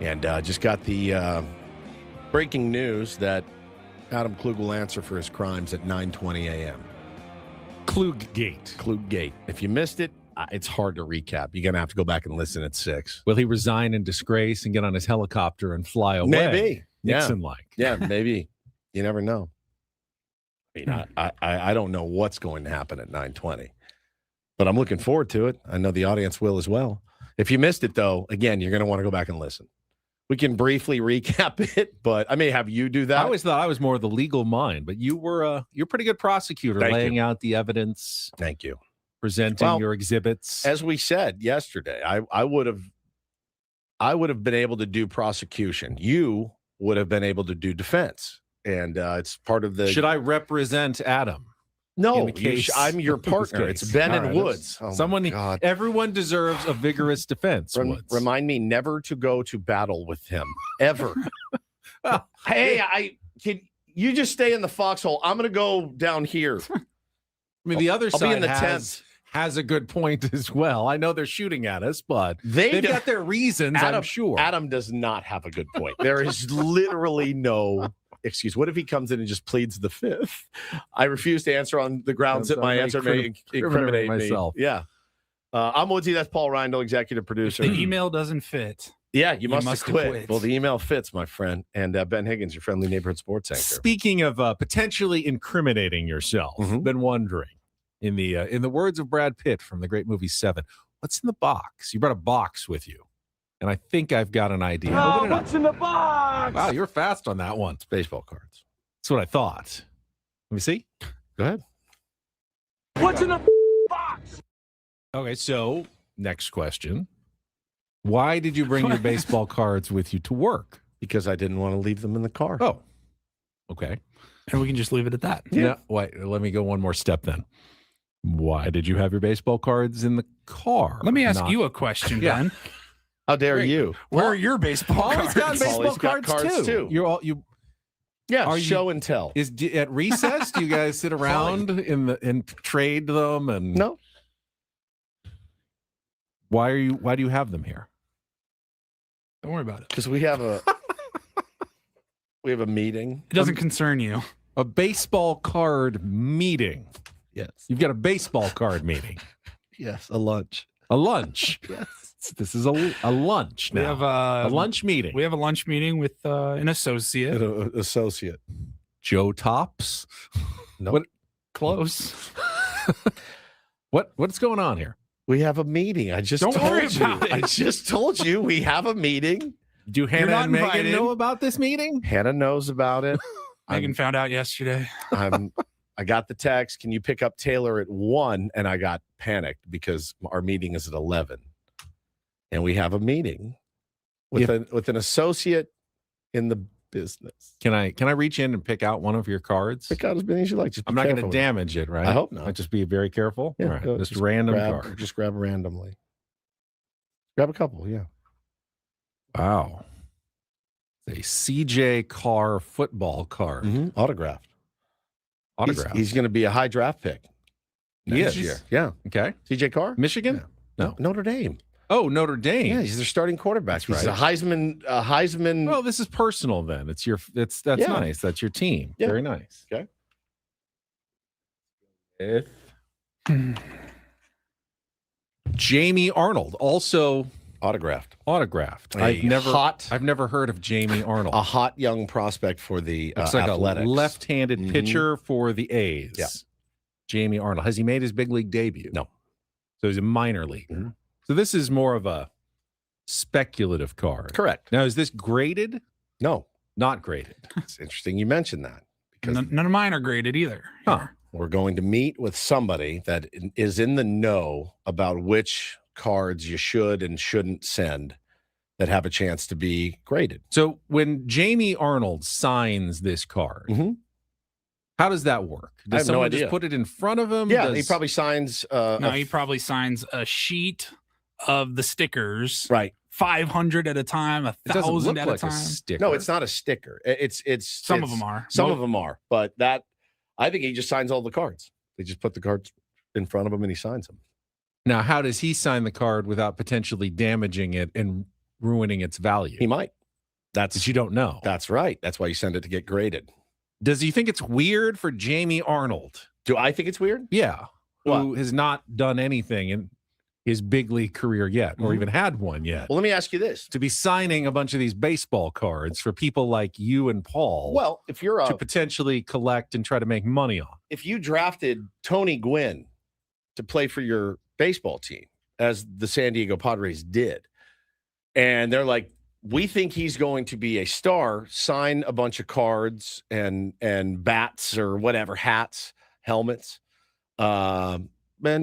A: And just got the breaking news that Adam Klug will answer for his crimes at 9:20 a.m. Cluggate. If you missed it, it's hard to recap. You're going to have to go back and listen at 6.
B: Will he resign in disgrace and get on his helicopter and fly away?
A: Maybe.
B: Nixon-like.
A: Yeah, maybe. You never know. I mean, I don't know what's going to happen at 9:20, but I'm looking forward to it. I know the audience will as well. If you missed it, though, again, you're going to want to go back and listen. We can briefly recap it, but I may have you do that.
B: I always thought I was more of the legal mind, but you're a pretty good prosecutor, laying out the evidence.
A: Thank you.
B: Presenting your exhibits.
A: As we said yesterday, I would have been able to do prosecution. You would have been able to do defense. And it's part of the.
B: Should I represent Adam?
A: No, I'm your partner. It's Ben and Woods.
B: Oh, everyone deserves a vigorous defense.
A: Remind me never to go to battle with him ever. Hey, you just stay in the foxhole. I'm going to go down here.
B: I mean, the other side
A: be in the tent.
B: Has a good point as well. I know they're shooting at us, but they've got their reasons, I'm sure.
A: Adam does not have a good point. There is literally no excuse. What if he comes in and just pleads the fifth? I refuse to answer on the grounds that my answer may incriminate
B: myself.
A: Me. Yeah. I'm Woodsy. That's Paul Reindl, executive producer.
C: If the email doesn't fit.
A: Yeah, you must have quit. Well, the email fits, my friend. And Ben Higgins, your friendly neighborhood sports anchor.
B: Speaking of potentially incriminating yourself, been wondering, in the words of Brad Pitt from the great movie Seven, what's in the box? You brought a box with you. And I think I've got an idea.
F: What's in the box?
B: Wow, you're fast on that one.
A: It's baseball cards.
B: That's what I thought. Let me see.
A: Go ahead.
F: What's in the box?
B: Okay, so next question. Why did you bring your baseball cards with you to work?
A: Because I didn't want to leave them in the car.
B: Oh, okay.
C: And we can just leave it at that.
B: Yeah. Wait, let me go one more step then. Why did you have your baseball cards in the car?
C: Let me ask you a question, Ben.
A: How dare you?
C: Where are your baseball cards?
B: Got baseball cards too.
A: Yeah, show and tell.
B: At recess, do you guys sit around and trade them? And
A: no.
B: Why do you have them here?
C: Don't worry about it.
A: Because we have a meeting.
C: It doesn't concern you.
B: A baseball card meeting.
A: Yes.
B: You've got a baseball card meeting.
A: Yes, a lunch.
B: A lunch.
A: Yes.
B: This is a lunch now.
C: We have
B: a lunch meeting.
C: We have a lunch meeting with an associate.
B: Joe Tops?
A: No.
B: What?
C: Close.
B: What's going on here?
A: We have a meeting. I just told you we have a meeting.
B: Do Hannah and Megan know about this meeting?
A: Hannah knows about it.
C: Megan found out yesterday.
A: I got the text. Can you pick up Taylor at 1? And I got panicked because our meeting is at 11. And we have a meeting with an associate in the business.
B: Can I reach in and pick out one of your cards?
A: Pick out as many as you like. Just
B: I'm not going to damage it, right?
A: I hope not.
B: I'll just be very careful.
A: Yeah,
B: all right. Just random card.
A: Just grab randomly. Grab a couple, yeah.
B: Wow. A CJ Carr football card.
A: Autographed.
B: Autographed.
A: He's going to be a high draft pick next year. Yeah.
B: Okay.
A: CJ Carr?
B: Michigan?
A: Yeah. No. Notre Dame.
B: Oh, Notre Dame.
A: Yeah, he's their starting quarterback. He's
B: right.
A: a Heisman.
B: Well, this is personal then. That's nice. That's your team.
A: Yeah.
B: Very nice.
A: Okay.
B: Jamie Arnold, also
A: autographed.
B: I've never heard of Jamie Arnold.
A: A hot young prospect for the
B: Looks like
A: Athletics.
B: A left-handed pitcher for the A's.
A: Yeah.
B: Jamie Arnold. Has he made his big league debut?
A: No.
B: So he's a minor leaguer. So this is more of a speculative card.
A: Correct.
B: Now, is this graded?
A: No.
B: Not graded.
A: It's interesting you mentioned that.
C: Because none of mine are graded either.
B: Huh.
A: We're going to meet with somebody that is in the know about which cards you should and shouldn't send that have a chance to be graded.
B: So when Jamie Arnold signs this card, how does that work? Does someone just put it in front of him?
A: Yeah, he probably signs.
C: He probably signs a sheet of the stickers.
A: Right.
C: 500 at a time, 1,000 at a time.
A: No, it's not a sticker. It's
C: some of them are.
A: Some of them are, but I think he just signs all the cards. They just put the cards in front of him and he signs them.
B: Now, how does he sign the card without potentially damaging it and ruining its value?
A: He might.
B: But you don't know.
A: That's right. That's why you send it to get graded.
B: Does he think it's weird for Jamie Arnold?
A: Do I think it's weird?
B: Yeah.
A: What?
B: Who has not done anything in his big league career yet, or even had one yet.
A: Well, let me ask you this.
B: To be signing a bunch of these baseball cards for people like you and Paul.
A: Well, if you're
B: to potentially collect and try to make money on.
A: If you drafted Tony Gwynn to play for your baseball team, as the San Diego Padres did, and they're like, we think he's going to be a star, sign a bunch of cards and bats or whatever, hats, helmets. And,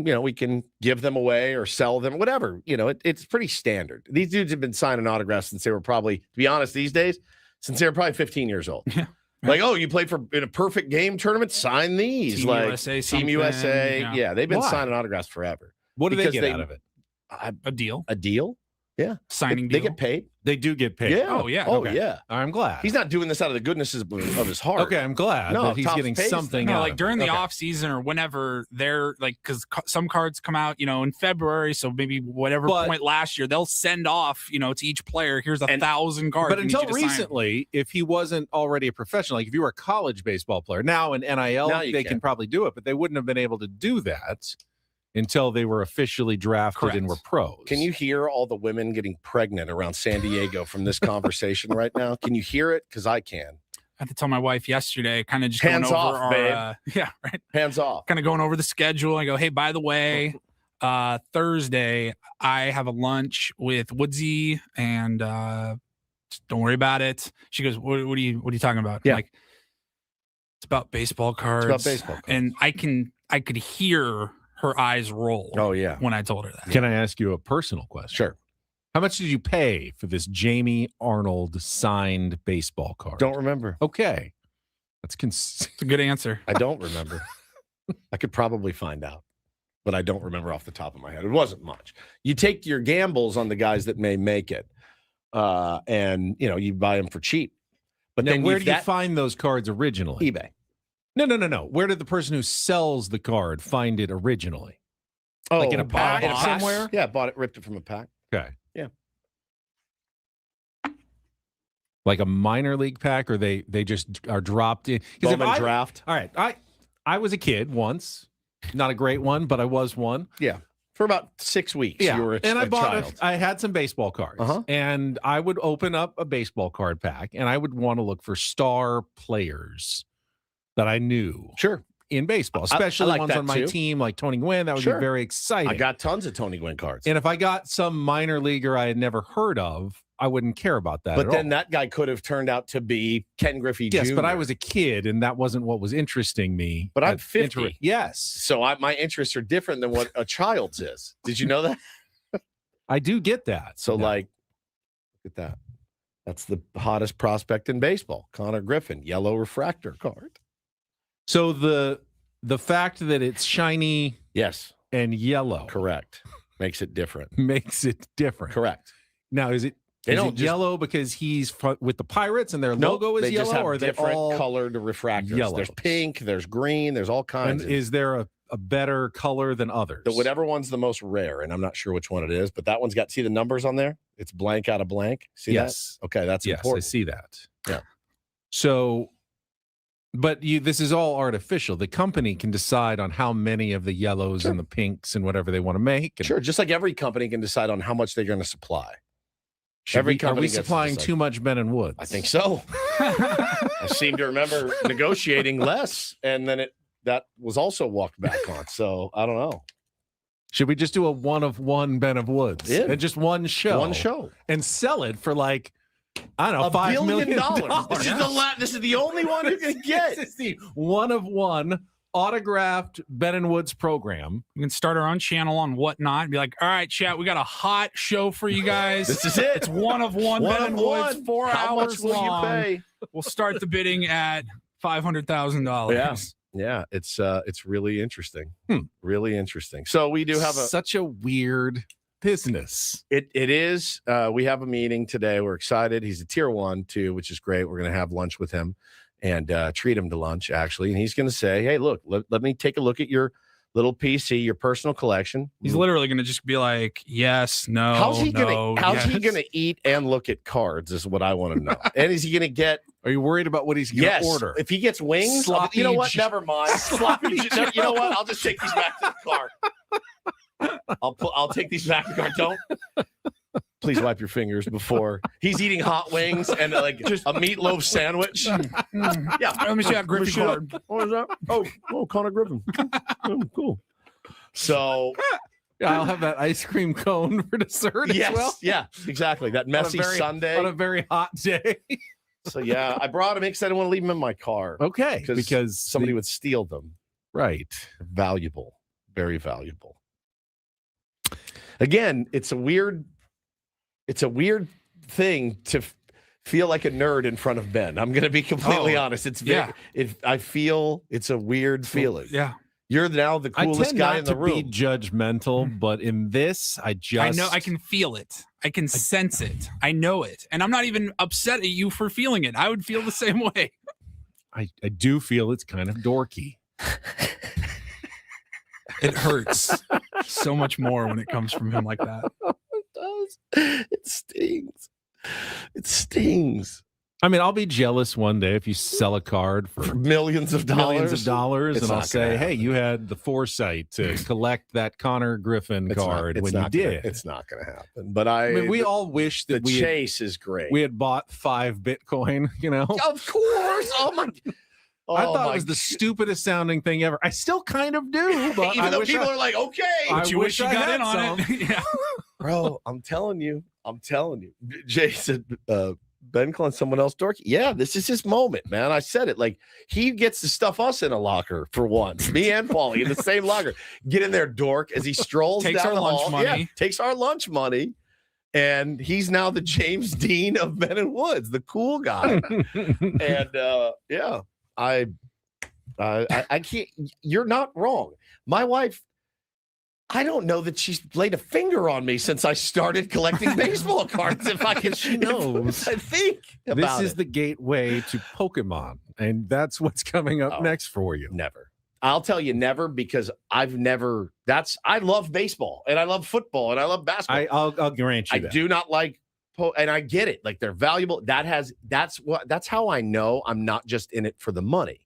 A: we can give them away or sell them, whatever. It's pretty standard. These dudes have been signing autographs since they were probably, to be honest, these days, since they were probably 15 years old.
C: Yeah.
A: Like, oh, you played in a perfect game tournament? Sign these.
C: Team
A: like
C: USA
A: Team USA. Yeah, they've been
B: Why?
A: signing autographs forever.
B: What do they get out of it?
C: A deal.
A: A deal? Yeah.
C: Signing
A: They
C: deal.
A: get paid.
B: They do get paid.
A: Yeah.
C: Oh, yeah.
A: Oh,
B: Okay.
A: yeah.
B: I'm glad.
A: He's not doing this out of the goodness of his heart.
B: Okay, I'm glad
A: No,
B: that he's
A: Topps
B: getting
A: pays
B: something
A: them.
B: out
C: No, like
B: of it.
C: during the
B: Okay.
C: off season or whenever they're like, because some cards come out, in February. So maybe whatever
B: But-
C: point last year, they'll send off, to each player, here's 1,000 cards.
B: But
C: we need
B: until
C: you to sign.
B: recently, if he wasn't already a professional, like if you were a college baseball player, now in NIL,
A: Now you
B: they
A: can.
B: can probably do it, but they wouldn't have been able to do that until they were officially drafted and were pros.
A: Can you hear all the women getting pregnant around San Diego from this conversation right now? Can you hear it? Because I can.
C: I had to tell my wife yesterday, kind of just
A: Hands
C: going over
A: off,
C: our,
A: babe.
C: yeah, right.
A: Hands off.
C: Kind of going over the schedule. I go, hey, by the way, Thursday I have a lunch with Woodsy, and just don't worry about it. She goes, what are you talking about?
A: Yeah.
C: I'm like, it's about baseball cards.
A: It's about baseball cards.
C: And I could hear her eyes roll.
A: Oh, yeah.
C: When I told her that.
B: Can I ask you a personal question?
A: Sure.
B: How much did you pay for this Jamie Arnold signed baseball card?
A: Don't remember.
B: Okay. That's
C: It's a good answer.
A: I don't remember. I could probably find out, but I don't remember off the top of my head. It wasn't much. You take your gambles on the guys that may make it, and you buy them for cheap. But
B: now,
A: then
B: where do you find those cards originally?
A: eBay?
B: No. Where did the person who sells the card find it originally?
A: Oh,
B: Like in a pack somewhere?
A: Yeah, bought it, ripped it from a pack.
B: Okay.
A: Yeah.
B: Like a minor league pack, or they just are dropped in? 'Cause if
A: Bowman draft.
B: All right. I was a kid once. Not a great one, but I was one.
A: Yeah, for about 6 weeks.
B: Yeah,
A: You were
B: and I bought
A: child.
B: I had some baseball cards, and I would open up a baseball card pack, and I would want to look for star players that I knew
A: Sure.
B: in baseball,
A: I
B: especially
A: like
B: ones
A: that
B: on my
A: too.
B: team, like Tony Gwynn. That would
A: Sure.
B: be very exciting.
A: I got tons of Tony Gwynn cards.
B: And if I got some minor leaguer I had never heard of, I wouldn't care about that.
A: But
B: at
A: then
B: all.
A: that guy could have turned out to be Ken Griffey
B: Yes,
A: Jr.
B: but I was a kid, and that wasn't what was interesting me.
A: But I'm
B: at
A: 50.
B: Yes,
A: So my interests are different than what a child's is. Did you know that?
B: I do get that.
A: So,
B: Yeah.
A: look at that. That's the hottest prospect in baseball. Connor Griffin, yellow refractor card.
B: So the fact that it's shiny
A: Yes,
B: and yellow
A: correct. Makes it different.
B: makes it different.
A: Correct.
B: Now, is it
A: They
B: is
A: don't
B: it
A: just-
B: yellow because he's with the Pirates and their
A: Nope,
B: logo is
A: they
B: yellow,
A: just have
B: or are they
A: different
B: all
A: colored refractors.
B: yellows?
A: There's pink, there's green, there's all
B: And
A: kinds.
B: is there a better color than others?
A: Whatever one's the most rare, and I'm not sure which one it is, but that one's got, see the numbers on there? It's blank out of blank. See
B: Yes.
A: that? Okay, that's
B: Yes,
A: important.
B: I see that.
A: Yeah.
B: So, but this is all artificial. The company can decide on how many of the yellows and the pinks and whatever they want to make. And
A: Sure, just like every company can decide on how much they're going to supply.
B: are
A: company
B: we
A: gets to
B: supplying
A: decide.
B: too much Ben and Woods?
A: I think so. I seem to remember negotiating less, and then that was also walked back on. So I don't know.
B: Should we just do a one of one Ben of Woods
A: Yeah.
B: and just one show?
A: One show.
B: And sell it for like, I don't know,
A: $1
B: $5 million.
A: This is the only one you can get.
B: This is the one of one autographed Ben and Woods program.
C: We can start our own channel on Whatnot and be like, all right, chat, we got a hot show for you guys.
A: This is it.
C: It's one of one
A: One
C: Ben
A: of
C: and Woods,
A: one.
C: 4
A: How much
C: hours
A: will
C: long.
A: you pay?
C: We'll start the bidding at $500,000.
A: Yeah, it's really interesting. Really interesting. So we do have
B: Such a weird business.
A: It is. We have a meeting today. We're excited. He's a tier 1 too, which is great. We're going to have lunch with him and treat him to lunch actually. And he's going to say, "Hey, look, let me take a look at your little PC, your personal collection.
C: He's literally going to just be like, yes, no,
A: how's he
C: no,
A: he gonna eat and look at cards is what I want to know. And is he gonna get?
B: Are you worried about what he's going to order?
A: If he gets wings, you know what? Never mind. Sloppy. You know what? I'll just take these back to the car. I'll take these back to the car. Don't. Please wipe your fingers before he's eating hot wings and like just a meatloaf sandwich. Yeah.
C: Let me see that Griffin card.
A: What is that? Oh, Connor Griffin. Cool. So
B: yeah, I'll have that ice cream cone for dessert as well.
A: Yeah, exactly. That messy Sunday.
B: On a very hot day.
A: So yeah, I brought him because I didn't want to leave them in my car.
B: Okay. Because
A: somebody would steal them.
B: Right.
A: Valuable. Very valuable. Again, it's a weird thing to feel like a nerd in front of Ben. I'm going to be completely honest. It's very, I feel it's a weird feeling.
C: Yeah.
A: You're now the coolest guy in the room.
B: I tend not to be judgmental, but in this, I
C: know I can feel it. I can sense it. I know it. And I'm not even upset at you for feeling it. I would feel the same way.
B: I do feel it's kind of dorky.
C: It hurts so much more when it comes from him like that.
A: It does. It stings. It stings.
B: I mean, I'll be jealous one day if you sell a card for
A: millions of dollars,
B: and I'll say, hey, you had the foresight to collect that Connor Griffin card when you did.
A: It's not going to happen. But
B: I mean, we all wish that
A: the chase is great.
B: We had bought 5 Bitcoin, you know?
A: Of course. Oh, my.
B: I thought it was the stupidest sounding thing ever. I still kind of do, but
A: even though people are like, okay,
C: but you wish you got in on it. Yeah.
A: Bro, I'm telling you. Jay said, Ben calling someone else dorky. Yeah, this is his moment, man. I said it. Like, he gets to stuff us in a locker for once. Me and Paulie in the same locker. Get in there, dork, as he strolls
C: takes
A: down
C: our
A: the
C: lunch
A: hall.
C: money.
A: Yeah, takes our lunch money. And he's now the James Dean of Ben and Woods, the cool guy. And yeah, I can't. You're not wrong. My wife, I don't know that she's laid a finger on me since I started collecting baseball cards. If I can,
B: she knows.
A: I think about
B: this is the gateway to Pokemon, and that's what's coming up next for you.
A: Never. I'll tell you never, because I've never. I love baseball and I love football and I love basketball.
B: I'll grant you.
A: I do not like. And I get it. Like, they're valuable. That's how I know I'm not just in it for the money,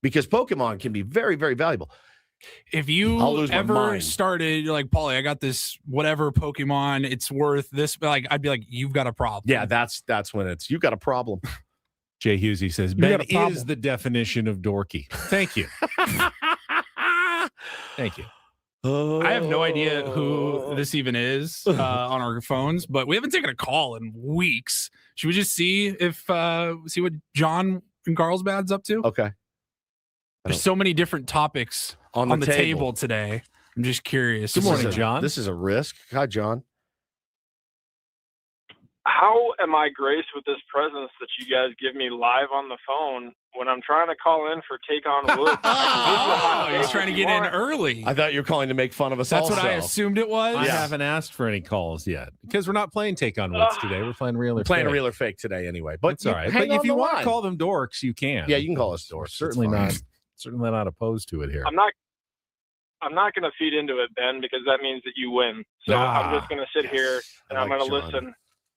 A: because Pokemon can be very, very valuable.
C: If you ever started, you're like, Paulie, I got this whatever Pokemon, it's worth this. Like, I'd be like, you've got a problem.
A: Yeah, that's when you've got a problem.
B: Jay Husey says, Ben is the definition of dorky. Thank you. Thank you.
C: I have no idea who this even is on our phones, but we haven't taken a call in weeks. Should we just see what John in Carlsbad's up to?
A: Okay.
C: There's so many different topics on the table today. I'm just curious.
B: Good morning, John.
A: This is a risk. Hi, John.
F: How am I graced with this presence that you guys give me live on the phone when I'm trying to call in for Take on Woods?
C: He's trying to get in early.
A: I thought you were calling to make fun of us.
C: That's what I assumed it was.
B: I haven't asked for any calls yet because we're not playing Take on Woods today. We're playing Real or Fake.
A: Playing Real or Fake today anyway. But
B: it's all right. But if you want to call them dorks, you can.
A: Yeah, you can call us dorks.
B: Certainly not opposed to it here.
F: I'm not going to feed into it, Ben, because that means that you win. So I'm just going to sit here and I'm going to listen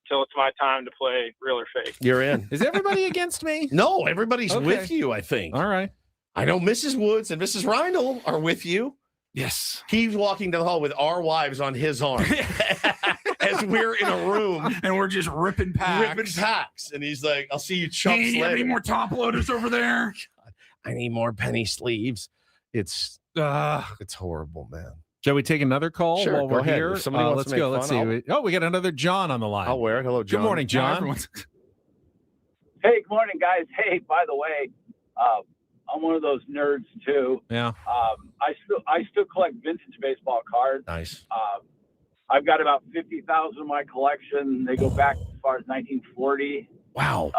F: till it's my time to play Real or Fake.
A: You're in.
B: Is everybody against me?
A: No, everybody's with you, I think.
B: All right.
A: I know Mrs. Woods and Mrs. Reinl are with you.
C: Yes.
A: He's walking down the hall with our wives on his arm as we're in a room.
C: And we're just ripping packs.
A: And he's like, I'll see you chumps later.
C: Any more top loaders over there?
A: God, I need more penny sleeves. It's horrible, man.
B: Shall we take another call while we're here?
A: If somebody wants
B: let's
A: to
B: go.
A: make
B: Let's
A: fun,
B: see. We got another John on the line.
A: I'll wear it. Hello, John.
B: Good morning, John.
L: Hey, good morning, guys. Hey, by the way, I'm one of those nerds too.
B: Yeah.
L: I still collect vintage baseball cards.
A: Nice.
L: I've got about 50,000 in my collection. They go back as far as 1940.
A: Wow.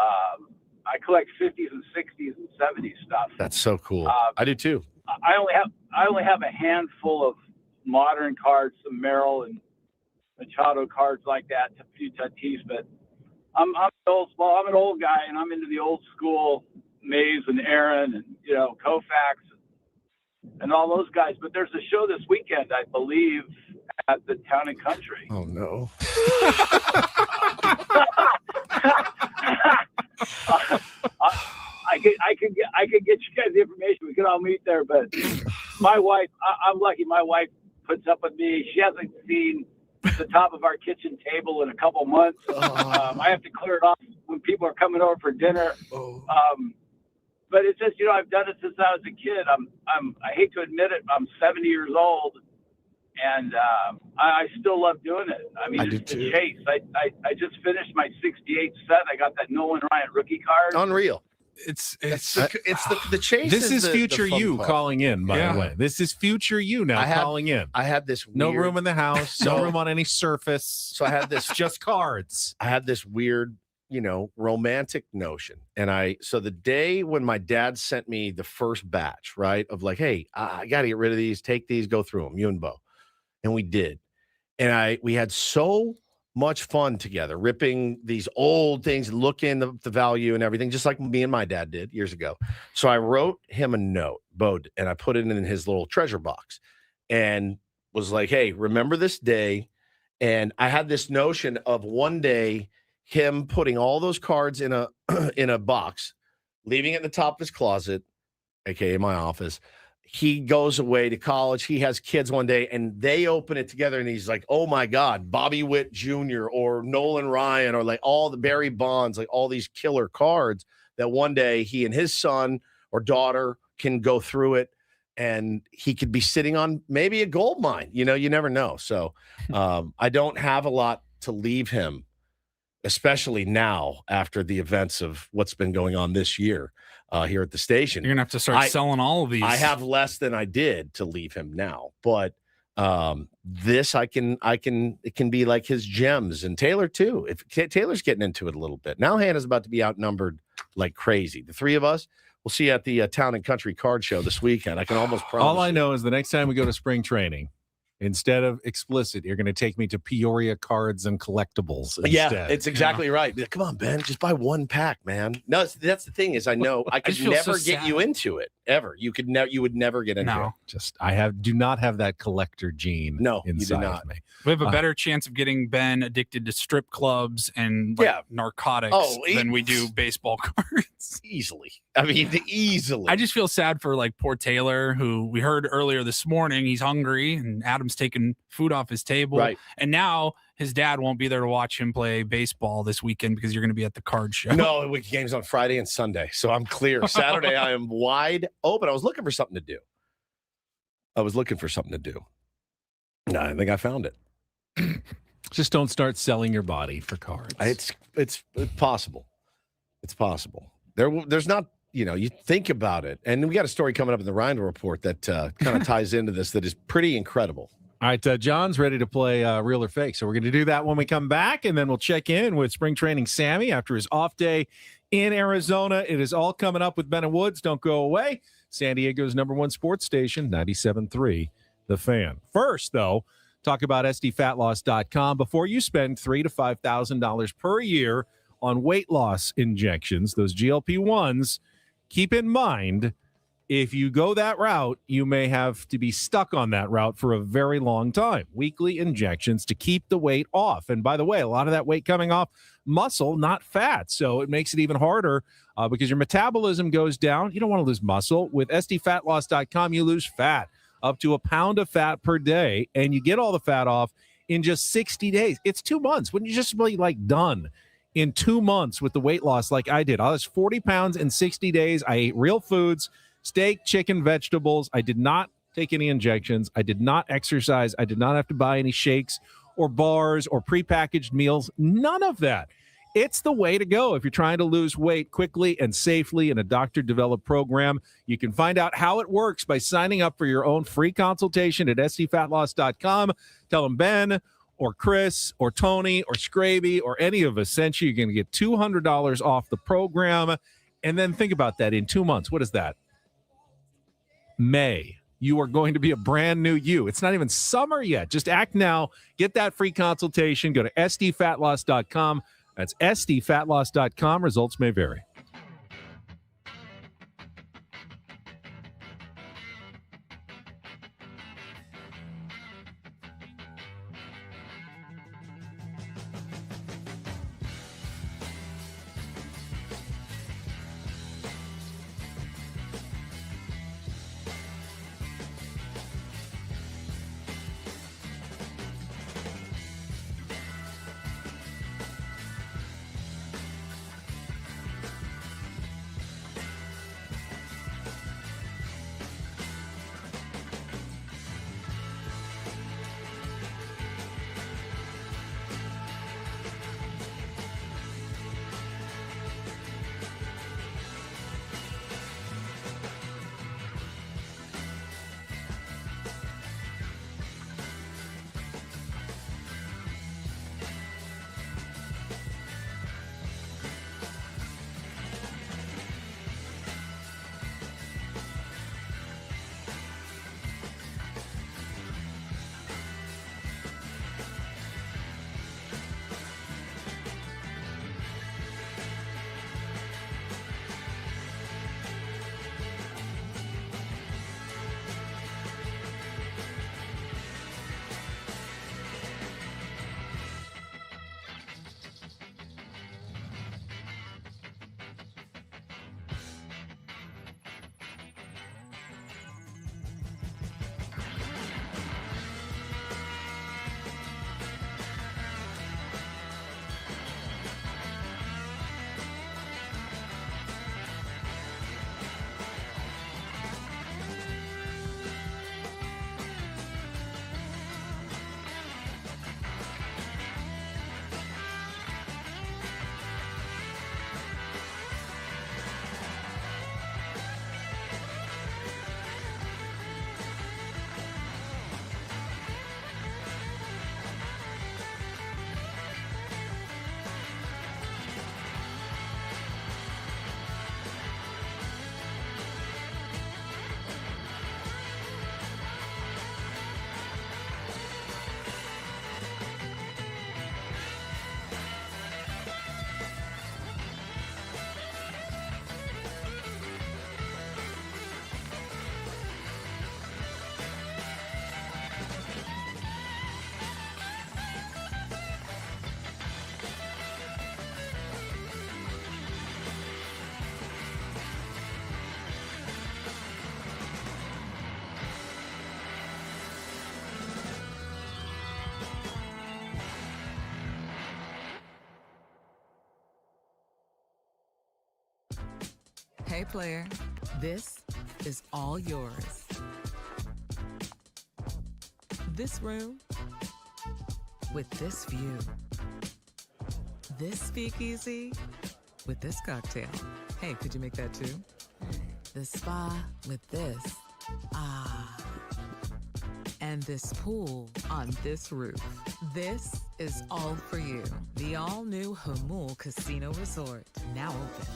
L: I collect 50s and 60s and 70s stuff.
A: That's so cool. I do too.
L: I only have a handful of modern cards, some Merrill and Machado cards like that, a few Tatis, but I'm an old guy and I'm into the old school Mays and Aaron and Koufax. and all those guys. But there's a show this weekend, I believe, at the Town and Country.
A: Oh no.
L: I could get you guys the information. We could all meet there. But my wife, I'm lucky. My wife puts up with me. She hasn't seen the top of our kitchen table in a couple months. I have to clear it off when people are coming over for dinner. But it's just, I've done it since I was a kid. I hate to admit it, I'm 70 years old, and I still love doing it. I mean, it's the chase. I just finished my 68 set. I got that Nolan Ryan rookie card.
A: Unreal.
C: It's
A: the chase.
B: This is
A: the
B: future you
A: part.
B: calling in, by the way. This is future you now calling in.
A: I had this weird,
B: no room in the house, no room on any surface.
A: So I had this
B: just cards.
A: I had this weird, romantic notion. And so the day when my dad sent me the first batch, right, of like, hey, I got to get rid of these, take these, go through them, you and Bo. And we did. And we had so much fun together, ripping thing old things, looking the value and everything, just like me and my dad did years ago. So I wrote him a note, Bo, and I put it in his little treasure box and was like, hey, remember this day. And I had this notion of one day him putting all those cards in a box, leaving it in the top of his closet, aka my office. He goes away to college. He has kids one day, and they open it together, and he's like, oh, my God, Bobby Witt Jr. or Nolan Ryan or like all the Barry Bonds, like all these killer cards that one day he and his son or daughter can go through it, and he could be sitting on maybe a gold mine. You never know. So I don't have a lot to leave him, especially now after the events of what's been going on this year. Here at the station.
C: You're gonna have to start selling all of these.
A: I have less than I did to leave him now, but this it can be like his gems, and Taylor too. If Taylor's getting into it a little bit now, Hannah's about to be outnumbered like crazy. The three of us, we'll see you at the Town and Country Card Show this weekend. I can almost promise.
B: All I know is the next time we go to spring training, instead of explicit, you're going to take me to Peoria Cards and Collectibles instead.
A: Yeah, it's exactly right. Come on, Ben, just buy one pack, man. No, that's the thing is I know I could never get you into it ever. You would never get into it.
B: Just do not have that collector gene.
A: No,
B: inside
A: you do not.
B: of me.
C: We have a better chance of getting Ben addicted to strip clubs and narcotics than we do baseball cards.
A: Easily. I mean, easily.
C: I just feel sad for like poor Taylor, who we heard earlier this morning. He's hungry, and Adam's taking food off his table.
A: Right.
C: And now his dad won't be there to watch him play baseball this weekend because you're going to be at the card show.
A: No, the game's on Friday and Sunday, so I'm clear. Saturday, I am wide open. I was looking for something to do. No, I think I found it.
B: Just don't start selling your body for cards.
A: It's possible. It's possible. There's not, you think about it. And we got a story coming up in the Ryan Report that kind of ties into this that is pretty incredible.
B: All right, John's ready to play Real or Fake. So we're going to do that when we come back, and then we'll check in with spring training Sammy after his off day in Arizona. It is all coming up with Ben and Woods. Don't go away. San Diego's #1 sports station, 97.3 The Fan. First, though, talk about SDFatLoss.com. Before you spend $3,000 to $5,000 per year on weight loss injections, those GLP-1s, keep in mind, if you go that route, you may have to be stuck on that route for a very long time. Weekly injections to keep the weight off. And by the way, a lot of that weight coming off muscle, not fat. So it makes it even harder because your metabolism goes down. You don't want to lose muscle. With SDFatLoss.com, you lose fat, up to a pound of fat per day, and you get all the fat off in just 60 days. It's 2 months. Wouldn't you just be done in 2 months with the weight loss like I did? I lost 40 pounds in 60 days. I ate real foods. Steak, chicken, vegetables. I did not take any injections. I did not exercise. I did not have to buy any shakes or bars or prepackaged meals. None of that. It's the way to go if you're trying to lose weight quickly and safely in a doctor-developed program. You can find out how it works by signing up for your own free consultation at SDFatLoss.com. Tell them Ben or Chris or Tony or Scraby or any of us sent you. You're going to get $200 off the program. And then think about that in 2 months. What is that? May. You are going to be a brand new you. It's not even summer yet. Just act now. Get that free consultation. Go to SDFatLoss.com. That's SDFatLoss.com. Results may vary.
H: Okay, player, this is all yours. This room with this view. This speakeasy with this cocktail. Hey, could you make that too? The spa with this. Ah. And this pool on this roof. This is all for you. The all-new Hamul Casino Resort, now open.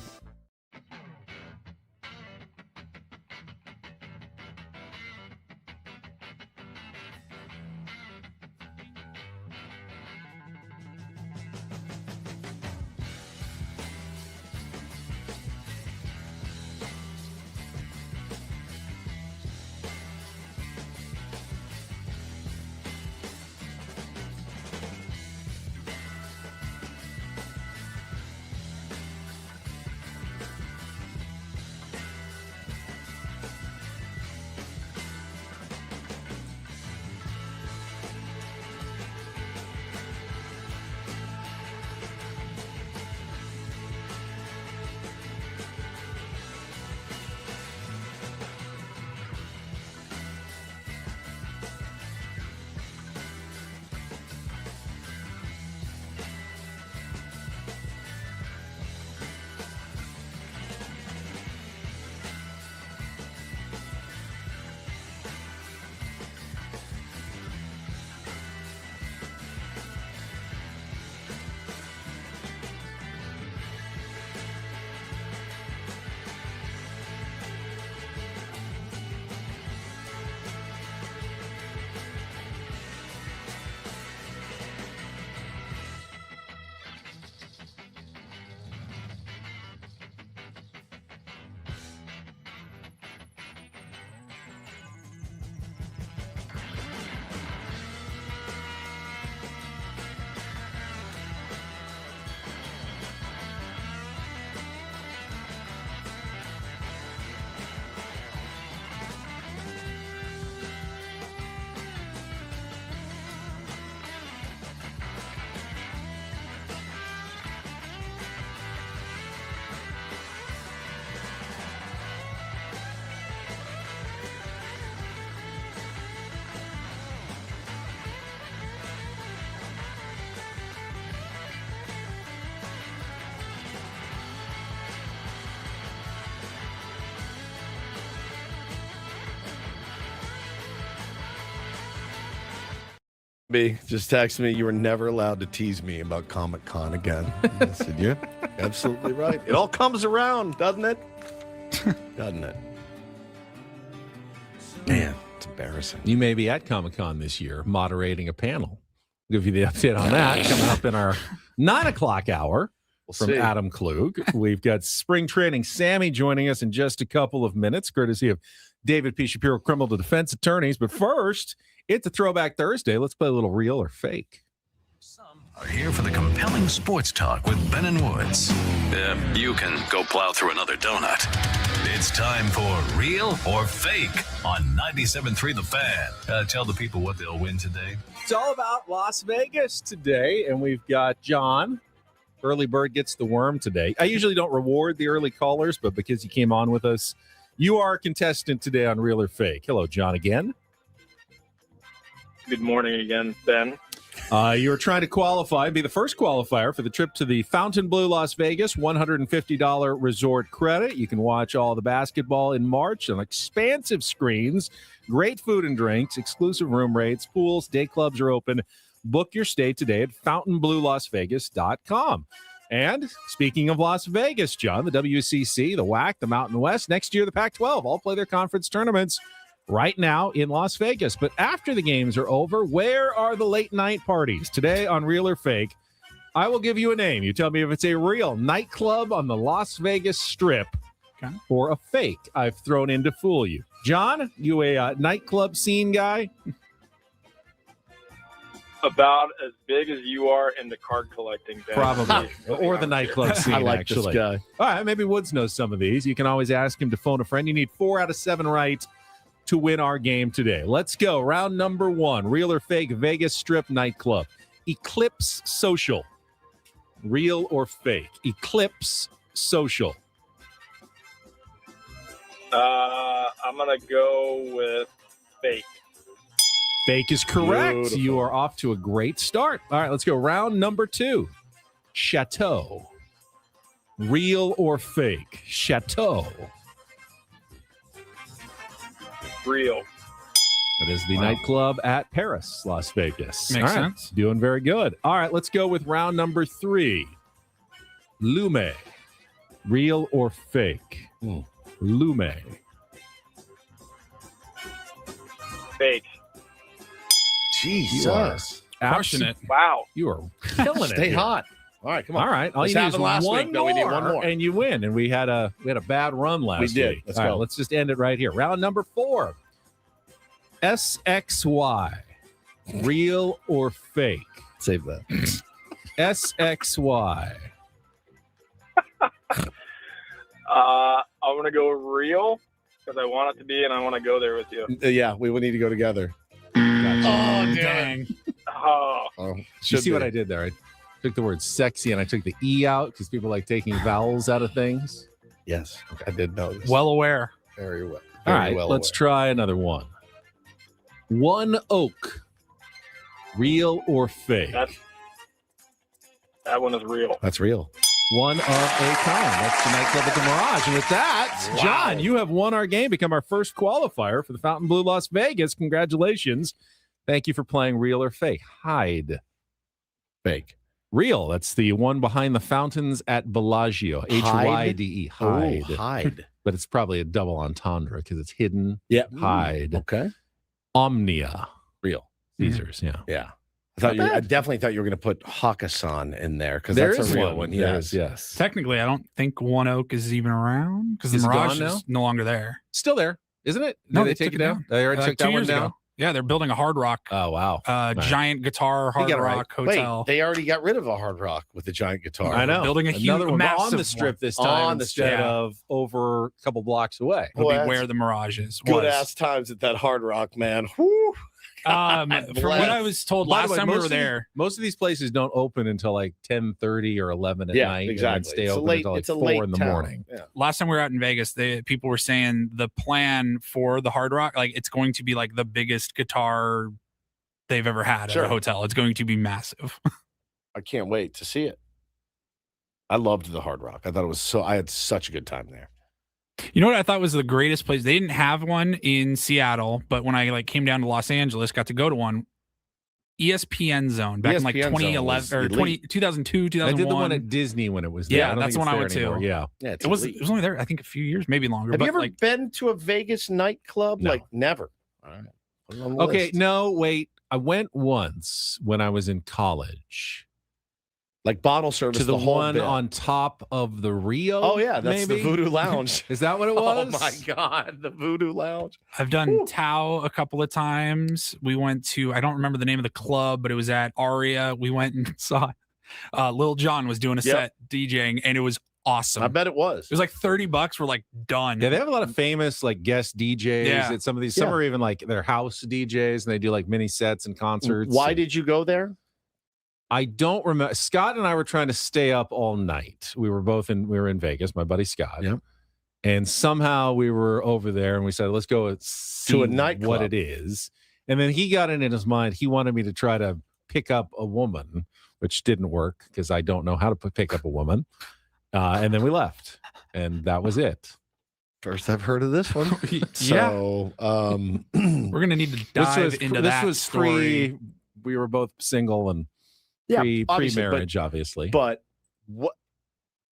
A: B just texted me, you were never allowed to tease me about Comic-Con again. I said, yeah, absolutely right. It all comes around, doesn't it? Doesn't it? Man, it's embarrassing.
B: You may be at Comic-Con this year moderating a panel. I'll give you the update on that coming up in our 9 o'clock hour from
A: see.
B: Adam Klug. We've got spring training Sammy joining us in just a couple of minutes, courtesy of David P. Shapiro, criminal defense attorneys. But first, it's a Throwback Thursday. Let's play a little real or fake.
I: Are here for the compelling sports talk with Ben and Woods. You can go plow through another donut. It's time for Real or Fake on 97.3 The Fan. Tell the people what they'll win today.
B: It's all about Las Vegas today, and we've got John. Early bird gets the worm today. I usually don't reward the early callers, but because you came on with us, you are a contestant today on Real or Fake. Hello, John, again.
F: Good morning again, Ben.
B: You're trying to qualify, be the first qualifier for the trip to the Fontainebleau Las Vegas, $150 resort credit. You can watch all the basketball in March on expansive screens, great food and drinks, exclusive room rates, pools, day clubs are open. Book your stay today at FontainebleauLasVegas.com. And speaking of Las Vegas, John, the WCC, the WAC, the Mountain West, next year the Pac-12 all play their conference tournaments right now in Las Vegas. But after the games are over, where are the late night parties? Today on Real or Fake, I will give you a name. You tell me if it's a real nightclub on the Las Vegas Strip or a fake I've thrown in to fool you. John, you a nightclub scene guy?
F: About as big as you are into card collecting, Ben.
B: Probably. Or the nightclub scene,
A: I like
B: actually.
A: this guy.
B: All right, maybe Woods knows some of these. You can always ask him to phone a friend. You need 4 out of 7 right to win our game today. Let's go. Round number 1. Real or fake Vegas Strip nightclub. Eclipse Social. Real or fake? Eclipse Social.
F: I'm going to go with fake.
B: Fake is correct.
A: Beautiful.
B: You are off to a great start. All right, let's go. Round number 2. Chateau. Real or fake? Chateau.
F: Real.
B: That is the nightclub at Paris, Las Vegas.
C: Makes
B: All right,
C: sense.
B: Doing very good. All right, let's go with round number 3. Lume. Real or fake? Lume.
F: Fake.
A: Jesus.
C: Crushing it.
F: Wow.
B: You are killing it.
A: Stay
B: here.
A: hot. All right, come on.
B: All right. All
A: This
B: you need is
A: happened last
B: one
A: week, though. We need one more.
B: and you win. And we had a bad run last
A: We did.
B: week.
A: Let's
B: All right,
A: go.
B: let's just end it right here. Round number 4. SXY. Real or fake?
A: Save that.
B: SXY.
F: I'm going to go real because I want it to be, and I want to go there with you.
A: Yeah, we would need to go together.
C: Oh, dang.
F: Oh.
B: You see what I did there? I took the word sexy and I took the E out because people like taking vowels out of things.
A: Yes, I did know this.
C: Well aware.
A: Very well.
B: All
A: Very
B: right,
A: well
B: let's
A: aware.
B: try another one. One Oak. Real or fake?
F: That one is real.
A: That's real.
B: One of a kind. That's the nightclub at the Mirage. And with that, John, you have won our game, become our first qualifier for the Fountain Blue Las Vegas. Congratulations. Thank you for playing Real or Fake. Hide.
A: Fake.
B: Real. That's the one behind the fountains at Bellagio. Hyde. Hyde.
A: Oh, hide.
B: But it's probably a double entendre because it's hidden.
A: Yeah.
B: Hide.
A: Okay.
B: Omnia.
A: Real.
B: Caesars, yeah.
A: Yeah. I definitely thought you were going to put Hakkasan in there because
B: There
A: that's
B: is
A: a real
B: one.
A: one.
B: Yes, yes.
C: Technically, I don't think One Oak is even around because the
B: Is it
C: Mirage
B: gone now?
C: is no longer there.
B: Still there, isn't it?
C: No,
B: Did they take it down? They already took
C: 2
B: that one
C: years
B: down?
C: ago. Yeah, they're building a Hard Rock.
B: Oh, wow. Right.
C: Giant guitar Hard
A: You got it right.
C: Rock hotel.
A: Wait, they already got rid of a Hard Rock with the giant guitar.
B: I know.
C: Building a huge,
B: Another one but on
C: massive
B: the strip
C: one.
B: this time
A: On the
B: instead
C: strip.
B: of over a couple blocks away.
C: Would
A: Boy,
C: be
A: that's
C: where the Mirage is.
A: Good
C: was.
A: ass times at that Hard Rock, man. Whew.
C: From what I was told
B: By the
C: last
B: way,
C: time we
B: most
C: were
B: of the-
C: there,
B: Most of these places don't open until like 10:30 or 11 at
A: Yeah,
B: night.
A: exactly.
B: And then stay
A: It's a
B: open
A: late-
B: until like
A: it's a
B: 4
A: late
B: in the
A: town.
B: morning.
A: Yeah.
C: last time we were out in Vegas, people were saying the plan for the Hard Rock, like it's going to be like the biggest guitar they've ever had
A: Sure.
C: at a hotel. It's going to be massive.
A: I can't wait to see it. I loved the Hard Rock. I thought it was I had such a good time there.
C: You know what I thought was the greatest place? They didn't have one in Seattle, but when I came down to Los Angeles, got to go to one. ESPN Zone back in like
A: ESPN Zone
C: 2011 or
A: was
C: 2002, 2001.
B: I did the one at Disney when it was there.
C: Yeah,
B: I don't
C: that's
B: think
C: the one
B: it's
C: I went
B: there
C: to.
B: anymore. Yeah.
A: Yeah,
C: It was only there, I think, a few years, maybe longer.
A: Have
C: but
A: you ever
C: like,
A: been to a Vegas nightclub?
B: No.
A: Like never. All right. Put it on the
B: Okay,
A: list.
B: no, wait. I went once when I was in college
A: Like bottle service.
B: to the
A: whole
B: one
A: bit.
B: on top of the Rio.
A: Oh yeah, that's
B: maybe?
A: the Voodoo Lounge.
B: Is that what it
A: Oh
B: was?
A: my God, the Voodoo Lounge.
C: I've done Tao a couple of times. We went to, I don't remember the name of the club, but it was at Aria. We went and saw Lil Jon was doing a
A: Yep.
C: set DJing, and it was awesome.
A: I bet it was.
C: It was like $30. We're like done.
B: Yeah, they have a lot of famous like guest DJs
C: Yeah.
B: at some of these. Some
A: Yeah.
B: are even like their house DJs, and they do like mini sets and concerts.
A: Why did you go there?
B: I don't remember. Scott and I were trying to stay up all night. We were in Vegas, my buddy Scott.
A: Yep.
B: And somehow we were over there and we said, let's go see
A: To a nightclub.
B: what it is. And then he got it in his mind. He wanted me to try to pick up a woman, which didn't work because I don't know how to pick up a woman. And then we left. And that was it.
A: First I've heard of this one.
C: Yeah.
A: So
C: We're gonna need to dive into
B: this
C: that
B: was
C: story.
B: we were both single and
A: obviously,
B: pre-marriage, obviously.
A: But what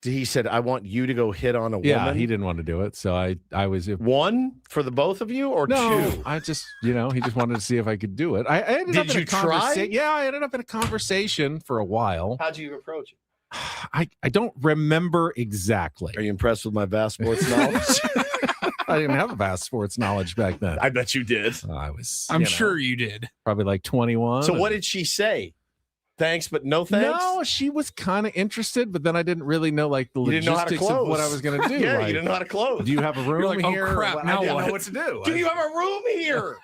A: he said, I want you to go hit on a
B: Yeah,
A: woman.
B: he didn't want to do it. So I was
A: One for the both of you or
B: no,
A: two?
B: I just, he just wanted to see if I could do it. I ended up
A: Did
B: in
A: you
B: a
A: try?
B: conversation. Yeah, I ended up in a conversation for a while.
A: How'd you approach it?
B: I don't remember exactly.
A: Are you impressed with my vast sports knowledge?
B: I didn't have a vast sports knowledge back then.
A: I bet you did.
B: I was,
C: I'm sure you did.
B: probably like 21.
A: So what did she say? Thanks, but no thanks?
B: No, she was kind of interested, but then I didn't really know like the
A: You didn't know how to
B: logistics of
A: close.
B: what I was going to do.
A: Yeah,
B: like,
A: you didn't know how to close.
B: do you have a room
C: like, oh,
B: here?
C: crap,
B: I
C: now
B: didn't
C: what?
B: know what to do.
A: Do you have a room here?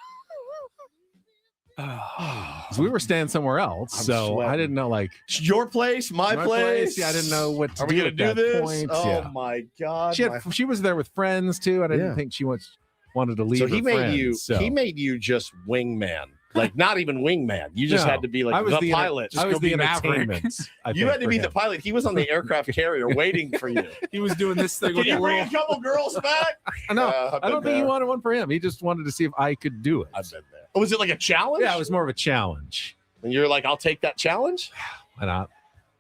B: Because we were staying somewhere else, so I didn't know, like,
A: your place, my place.
B: Yeah, I didn't know what to
A: Are we
B: do
A: gonna
B: at
A: do
B: that
A: this?
B: point.
A: Oh
B: Yeah.
A: my God!
B: She was there with friends too. I didn't think she wanted to leave.
A: So he
B: her
A: made
B: friends,
A: you.
B: so.
A: He made you just wingman, like not even wingman. You just had to be like the pilot.
B: I was the
C: Maverick.
B: entertainment.
A: You had to be the pilot. He was on the aircraft carrier waiting for you.
C: He was doing this thing.
A: Can you bring a couple girls back?
B: No, I don't think he wanted one for him. He just wanted to see if I could do it.
A: I've been there. Oh, was it like a challenge?
B: Yeah, it was more of a challenge.
A: And you're like, I'll take that challenge.
B: Why not?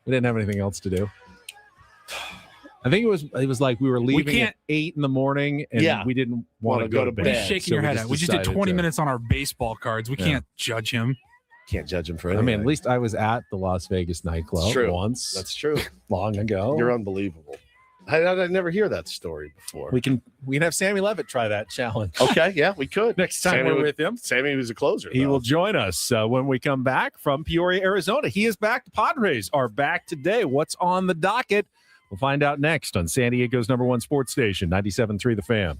B: We didn't have anything else to do. I think it was like we were leaving at 8 in the morning, and we didn't want to go to bed.
C: What are you shaking your head at? We just did 20 minutes on our baseball cards. We can't judge him.
A: Can't judge him for
B: I
A: anything.
B: mean, at least I was at the Las Vegas nightclub once.
A: That's true.
B: Long ago.
A: You're unbelievable. I never hear that story before.
B: We can have Sammy Levitt try that challenge.
A: Okay, yeah, we could.
B: Next time we're with him.
A: Sammy was a closer.
B: He will join us when we come back from Peoria, Arizona. He is back. The Padres are back today. What's on the docket? We'll find out next on San Diego's #1 sports station, 97.3 The Fan.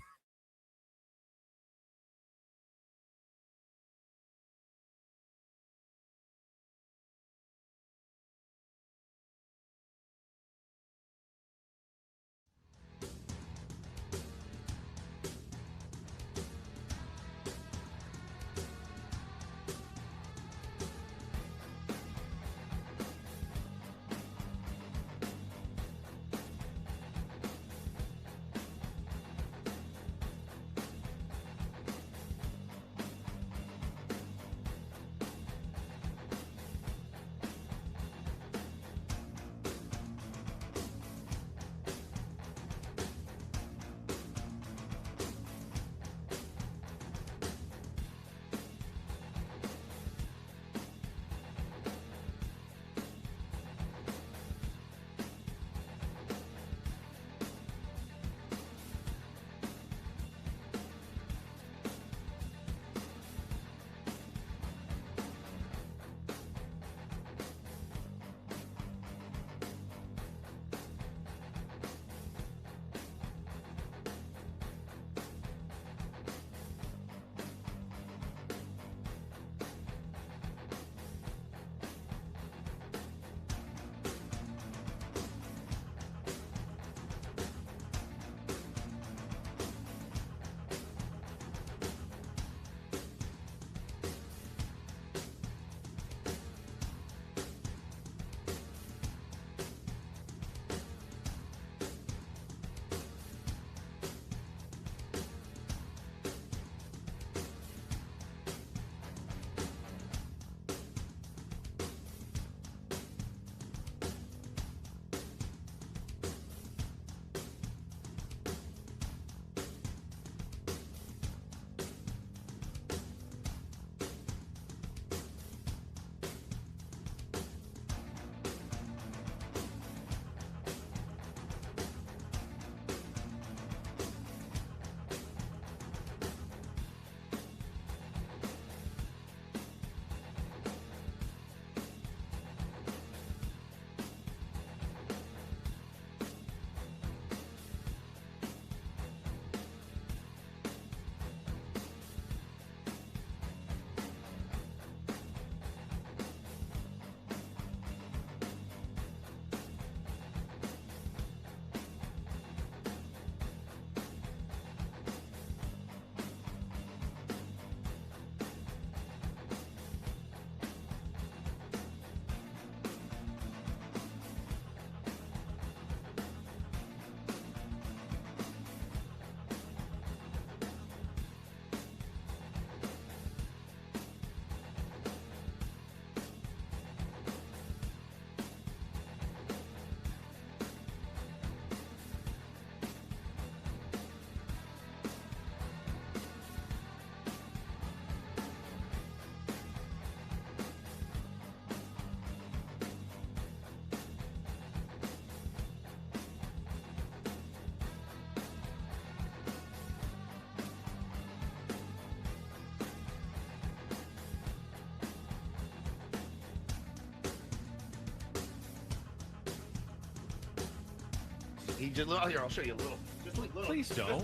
A: He just here. I'll show you a little. Just
B: Please don't.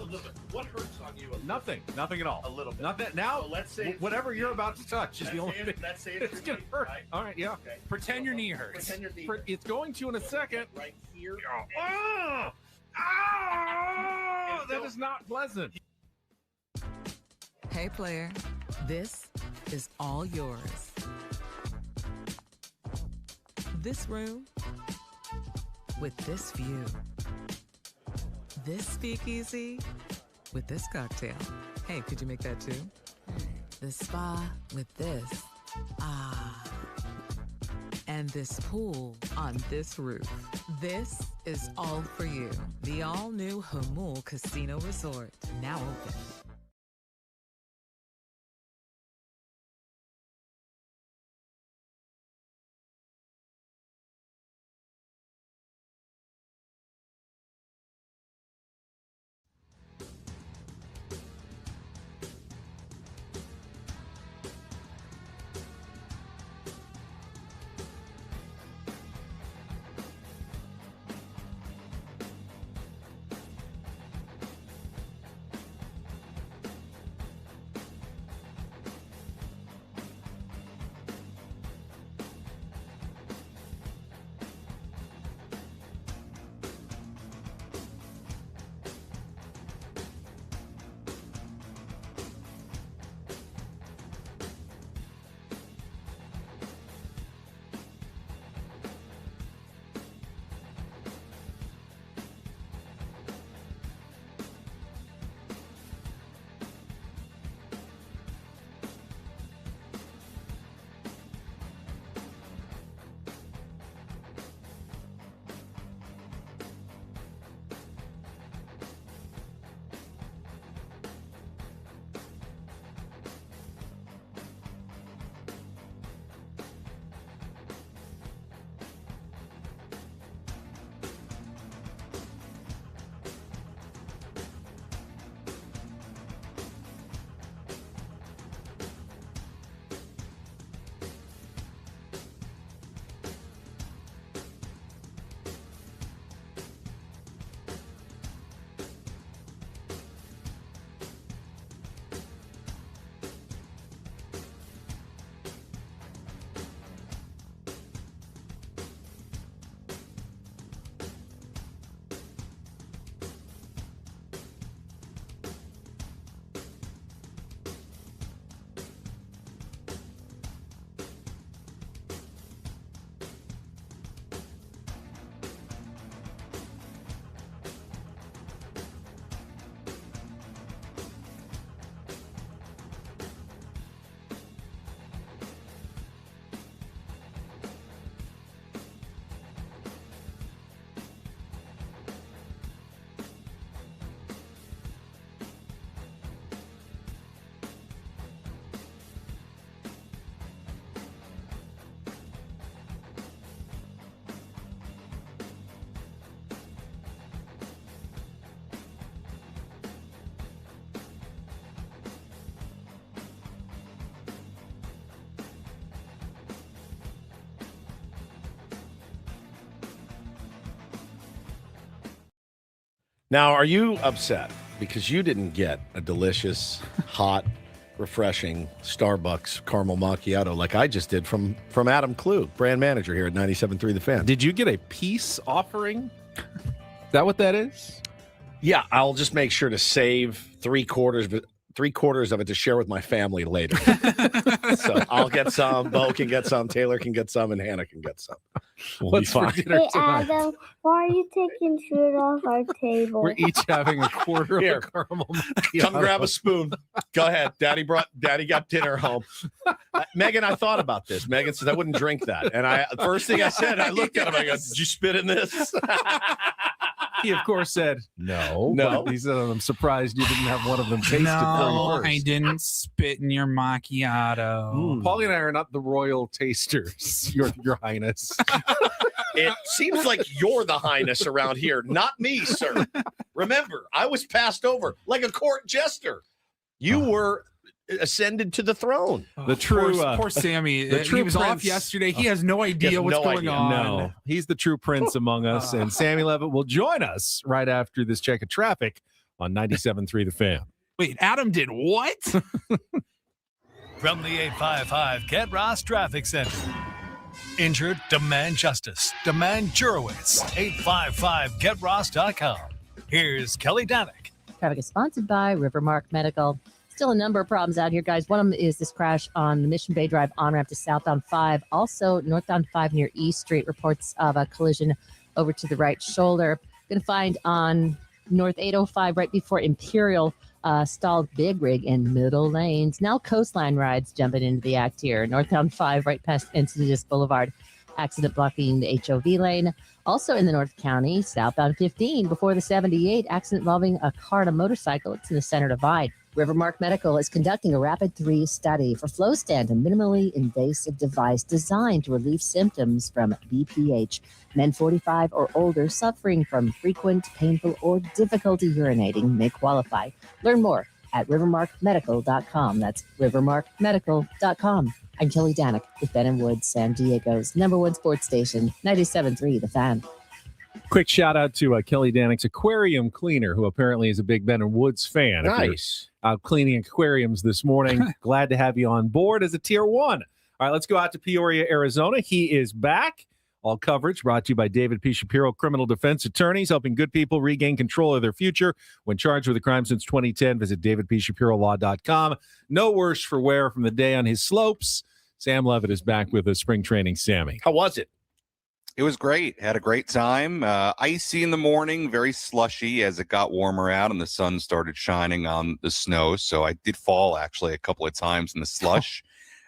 A: What hurts on you?
B: Nothing at all.
A: A little bit.
B: Nothing. Now,
A: So let's say
B: whatever you're about to touch is the only thing.
A: Let's say
B: It's going to hurt.
A: Right?
B: All right, yeah.
A: Okay.
C: Pretend your knee hurts.
A: Pretend your knee
B: It's going to in a second.
A: right here.
B: That is not pleasant.
H: Hey, player, this is all yours. This room with this view. This speakeasy with this cocktail. Hey, could you make that too? The spa with this. Ah. And this pool on this roof. This is all for you. The all-new Hamul Casino Resort, now open.
A: Now, are you upset because you didn't get a delicious, hot, refreshing Starbucks caramel macchiato like I just did from Adam Klug, brand manager here at 97.3 The Fan?
B: Did you get a peace offering? Is that what that is?
A: Yeah, I'll just make sure to save three quarters of it to share with my family later. So I'll get some, Bo can get some, Taylor can get some, and Hannah can get some. We'll be fine.
D: Hey, Adam, why are you taking food off our table?
B: We're each having a quarter
A: Here.
B: of a caramel macchiato.
A: Come grab a spoon. Go ahead. Daddy got dinner home. Megan, I thought about this. Megan says I wouldn't drink that. And first thing I said, I looked at him, I go, did you spit in this?
B: He, of course, said no.
A: No.
B: But he said, I'm surprised you didn't have one of them tasted
C: No,
B: for you
C: I
B: first.
C: didn't spit in your macchiato.
B: Paulie and I are not the royal tasters, Your Highness.
A: It seems like you're the highness around here, not me, sir. Remember, I was passed over like a court jester. You were ascended to the throne.
B: The true
C: poor Sammy.
B: the true
C: he was
B: prince.
C: off yesterday. He has no idea what's going on.
B: No, he's the true prince among us. And Sammy Levitt will join us right after this check of traffic on 97.3 The Fan.
C: Wait, Adam did what?
M: From the 855 Get Ross Traffic Center. Injured? Demand justice. Demand Jurowitz. 855GetRoss.com. Here's Kelly Danick.
J: Traffic is sponsored by Rivermark Medical. Still a number of problems out here, guys. One of them is this crash on the Mission Bay Drive on-ramp to southbound 5. Also, northbound 5 near East Street, reports of a collision over to the right shoulder. Going to find on North 805 right before Imperial, stalled big rig in middle lanes. Now coastline rides jumping into the act here. Northbound 5 right past Encinitas Boulevard. Accident blocking the HOV lane. Also in the North County, southbound 15 before the 78. Accident involving a car and a motorcycle. It's in the center divide. Rivermark Medical is conducting a Rapid 3 study for FlowStant, a minimally invasive device designed to relieve symptoms from BPH. Men 45 or older suffering from frequent, painful, or difficulty urinating may qualify. Learn more at rivermarkmedical.com. That's rivermarkmedical.com. I'm Kelly Danick with Ben & Woods, San Diego's #1 sports station, 97.3 The Fan.
B: Quick shout out to Kelly Danick's aquarium cleaner, who apparently is a big Ben & Woods fan.
A: Nice.
B: Out cleaning aquariums this morning. Glad to have you on board as a Tier 1. All right, let's go out to Peoria, Arizona. He is back. All coverage brought to you by David P. Shapiro, criminal defense attorneys, helping good people regain control of their future when charged with a crime since 2010. Visit davidpshapirolaw.com. No worse for wear from the day on his slopes. Sam Levitt is back with us, spring training. Sammy,
A: how was it?
N: It was great. Had a great time. Icy in the morning, very slushy as it got warmer out and the sun started shining on the snow. So I did fall actually a couple of times in the slush.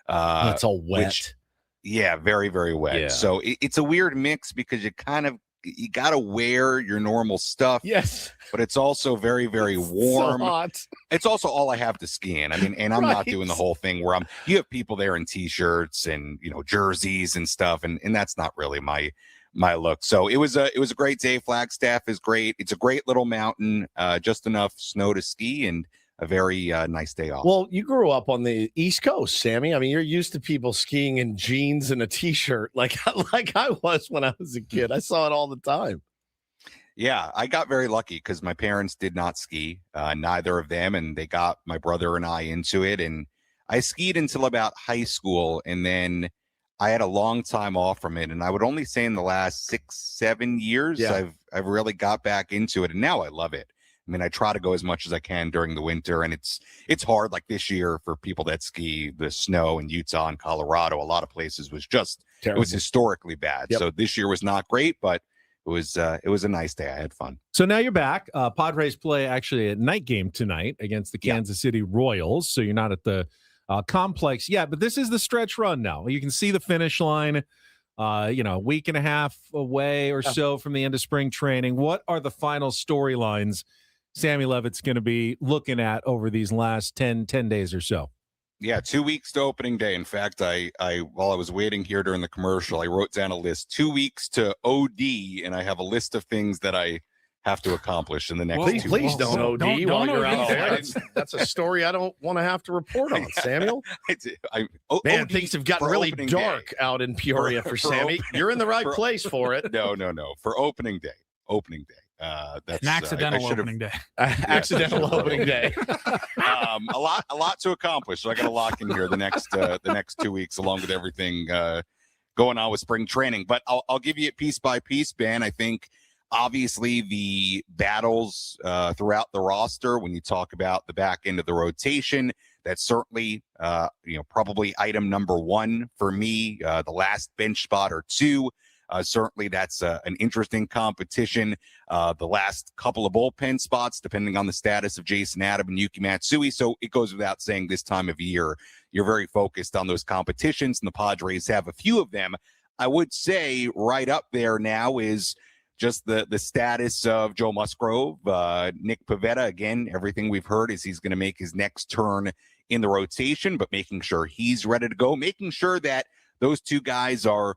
A: That's all wet.
N: Yeah, very, very wet.
A: Yeah.
N: So it's a weird mix because you got to wear your normal stuff.
A: Yes.
N: But it's also very, very warm.
A: So hot.
N: It's also all I have to ski in. I mean, and I'm not doing the whole thing where you have people there in t-shirts and, jerseys and stuff. And that's not really my look. So it was a great day. Flagstaff is great. It's a great little mountain, just enough snow to ski and a very nice day off.
A: Well, you grew up on the East Coast, Sammy. I mean, you're used to people skiing in jeans and a t-shirt like I was when I was a kid. I saw it all the time.
N: Yeah, I got very lucky because my parents did not ski, neither of them, and they got my brother and I into it. And I skied until about high school, and then I had a long time off from it. And I would only say in the last 6-7 years, I've really got back into it, and now I love it. I mean, I try to go as much as I can during the winter, and it's hard. Like this year for people that ski, the snow in Utah and Colorado, a lot of places was just terrible. It was historically bad. Yep. So this year was not great, but it was a nice day. I had fun.
B: So now you're back. Padres play actually a night game tonight against the Kansas City Royals. So you're not at the complex yet, but this is the stretch run now. You can see the finish line. A week and a half away or so from the end of spring training. What are the final storylines Sammy Levitt's going to be looking at over these last 10 days or so?
N: Yeah, 2 weeks to opening day. In fact, I while I was waiting here during the commercial, I wrote down a list. 2 weeks to OD, and I have a list of things that I have to accomplish in the next 2 weeks.
A: Please don't OD while you're out there. That's a story I don't want to have to report on, Samuel. Man, things have gotten really dark out in Peoria for Sammy. You're in the right place for it.
N: No. For opening day. That's
C: an accidental opening day.
A: Accidental opening day.
N: A lot to accomplish. So I got to lock in here the next 2 weeks, along with everything going on with spring training. But I'll give you it piece by piece, Ben. I think obviously the battles throughout the roster. When you talk about the back end of the rotation, that's certainly probably item number one for me. The last bench spot or two. Certainly that's an interesting competition. The last couple of bullpen spots, depending on the status of Jason Adam and Yuki Matsui. So it goes without saying this time of year, you're very focused on those competitions, and the Padres have a few of them. I would say right up there now is just the status of Joe Musgrove. Nick Pivetta, again, everything we've heard is he's going to make his next turn in the rotation, but making sure he's ready to go, making sure that those two guys are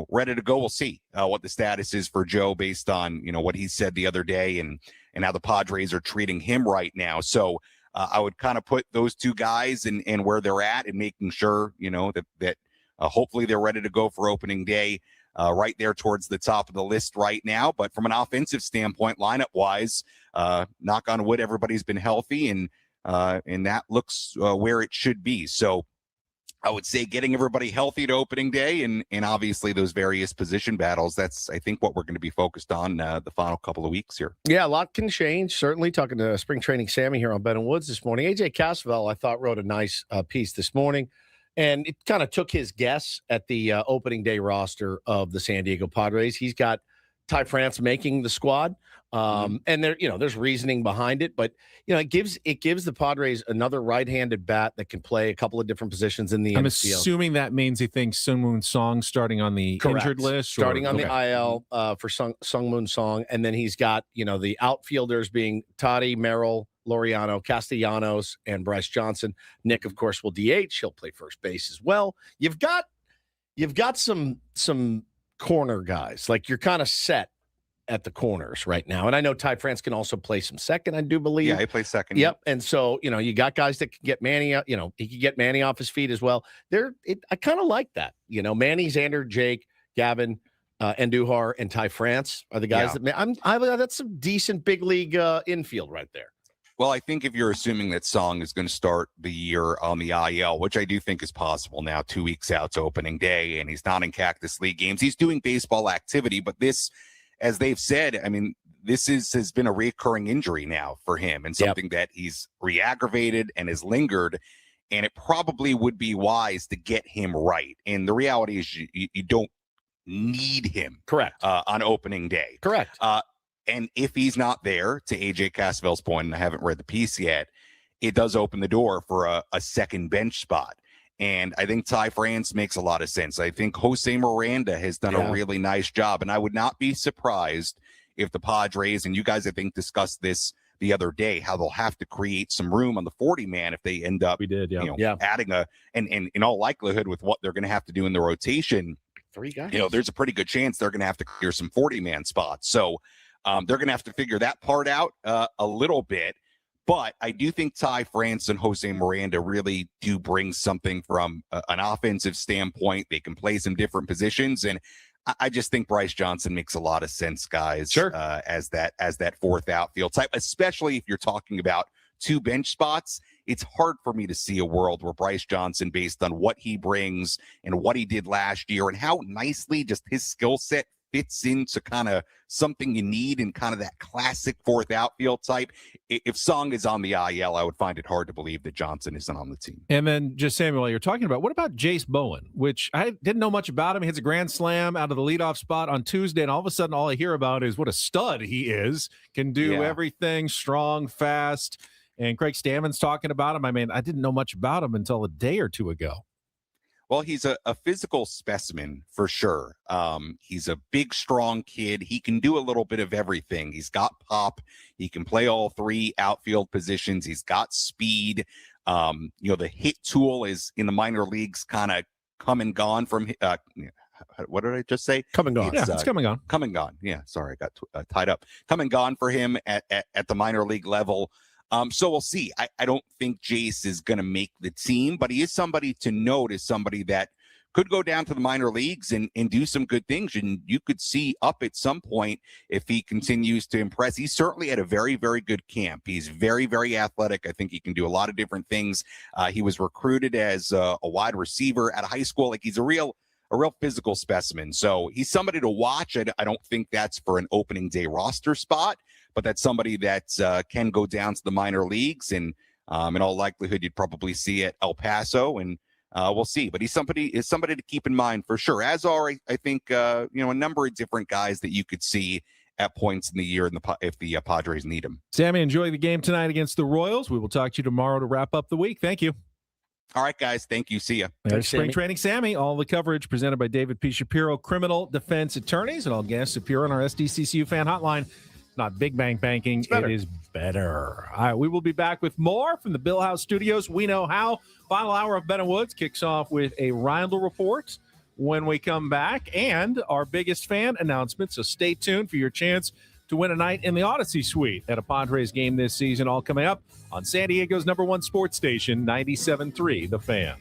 N: ready to go. We'll see what the status is for Joe based on, what he said the other day and how the Padres are treating him right now. So I would kind of put those two guys and where they're at and making sure, that hopefully they're ready to go for opening day. Right there towards the top of the list right now. But from an offensive standpoint, lineup-wise, knock on wood, everybody's been healthy, and that looks where it should be. So I would say getting everybody healthy to opening day and obviously those various position battles, that's, I think, what we're going to be focused on the final couple of weeks here.
A: Yeah, a lot can change. Certainly talking to Spring Training Sammy here on Ben and Woods this morning. AJ Casvell, I thought, wrote a nice piece this morning. And it kind of took his guess at the opening day roster of the San Diego Padres. He's got Ty France making the squad, and there's reasoning behind it. But it gives the Padres another right-handed bat that can play a couple of different positions in the
B: I'm
A: infield.
B: assuming that means he thinks Sung-Moon Song starting on the injured list,
A: starting on the IL for Sung-Moon Song, and then he's got the outfielders being Toddy, Merrill, Laureano, Castellanos, and Bryce Johnson. Nick, of course, will DH. He'll play first base as well. You've got some corner guys. Like, you're kind of set at the corners right now. And I know Ty France can also play some second, I do believe.
N: Yeah, he plays second.
A: Yep. And so, you got guys that can get Manny, he can get Manny off his feet as well. I kind of like that. Manny, Xander, Jake, Gavin, Andujar, and Ty France are the guys that's some decent big league infield right there.
N: Well, I think if you're assuming that Song is going to start the year on the IL, which I do think is possible now, 2 weeks out to opening day, and he's not in Cactus League games, he's doing baseball activity. But this, as they've said, this has been a recurring injury now for him, and something that he's re-aggravated and has lingered. And it probably would be wise to get him right. And the reality is you don't need him on opening day.
A: Correct.
N: And if he's not there, to AJ Casvell's point, and I haven't read the piece yet, it does open the door for a second bench spot. And I think Ty France makes a lot of sense. I think Jose Miranda has done a really nice job. And I would not be surprised if the Padres, and you guys, I think, discussed this the other day, how they'll have to create some room on the 40-man if they end up adding and in all likelihood with what they're going to have to do in the rotation,
A: 3 guys.
N: There's a pretty good chance they're going to have to clear some 40-man spots. So they're going to have to figure that part out a little bit. But I do think Ty France and Jose Miranda really do bring something from an offensive standpoint. They can play some different positions. And I just think Bryce Johnson makes a lot of sense, guys, as that fourth outfield type, especially if you're talking about 2 bench spots. It's hard for me to see a world where Bryce Johnson, based on what he brings and what he did last year and how nicely just his skill set fits into kind of something you need in kind of that classic fourth outfield type. If Song is on the IL, I would find it hard to believe that Johnson isn't on the team.
B: And then, just Samuel, you're talking about, what about Jace Bowen, which I didn't know much about him. He hits a grand slam out of the leadoff spot on Tuesday, and all of a sudden all I hear about is what a stud he is, can do everything, strong, fast. And Craig Stammen's talking about him. I didn't know much about him until a day or two ago.
N: Well, he's a physical specimen for sure. He's a big, strong kid. He can do a little bit of everything. He's got pop. He can play all 3 outfield positions. He's got speed. The hit tool is in the minor leagues kind of come and gone from what did I just say?
B: Come and gone. It's come and gone.
N: Come and gone. Yeah, sorry, I got tied up. Come and gone for him at the minor league level. So we'll see. I don't think Jace is going to make the team, but he is somebody to note as somebody that could go down to the minor leagues and do some good things. And you could see up at some point if he continues to impress. He's certainly at a very, very good camp. He's very, very athletic. I think he can do a lot of different things. He was recruited as a wide receiver at a high school. Like, he's a real physical specimen. So he's somebody to watch. I don't think that's for an opening day roster spot, but that's somebody that can go down to the minor leagues. And in all likelihood, you'd probably see at El Paso, and we'll see. But he's somebody to keep in mind for sure, as are, I think, a number of different guys that you could see at points in the year if the Padres need him.
B: Sammy, enjoy the game tonight against the Royals. We will talk to you tomorrow to wrap up the week. Thank you.
N: All right, guys. Thank you. See ya.
B: There's Spring Training Sammy. All the coverage presented by David P. Shapiro, criminal defense attorneys, and all guests appear on our SDCCU fan hotline. Not Big Bang Banking. It is better. All right, we will be back with more from the Bill House Studios. We know how. Final hour of Ben and Woods kicks off with a Rindle report when we come back and our biggest fan announcement. So stay tuned for your chance to win a night in the Odyssey Suite at a Padres game this season. All coming up on San Diego's #1 sports station, 97.3 The Fan.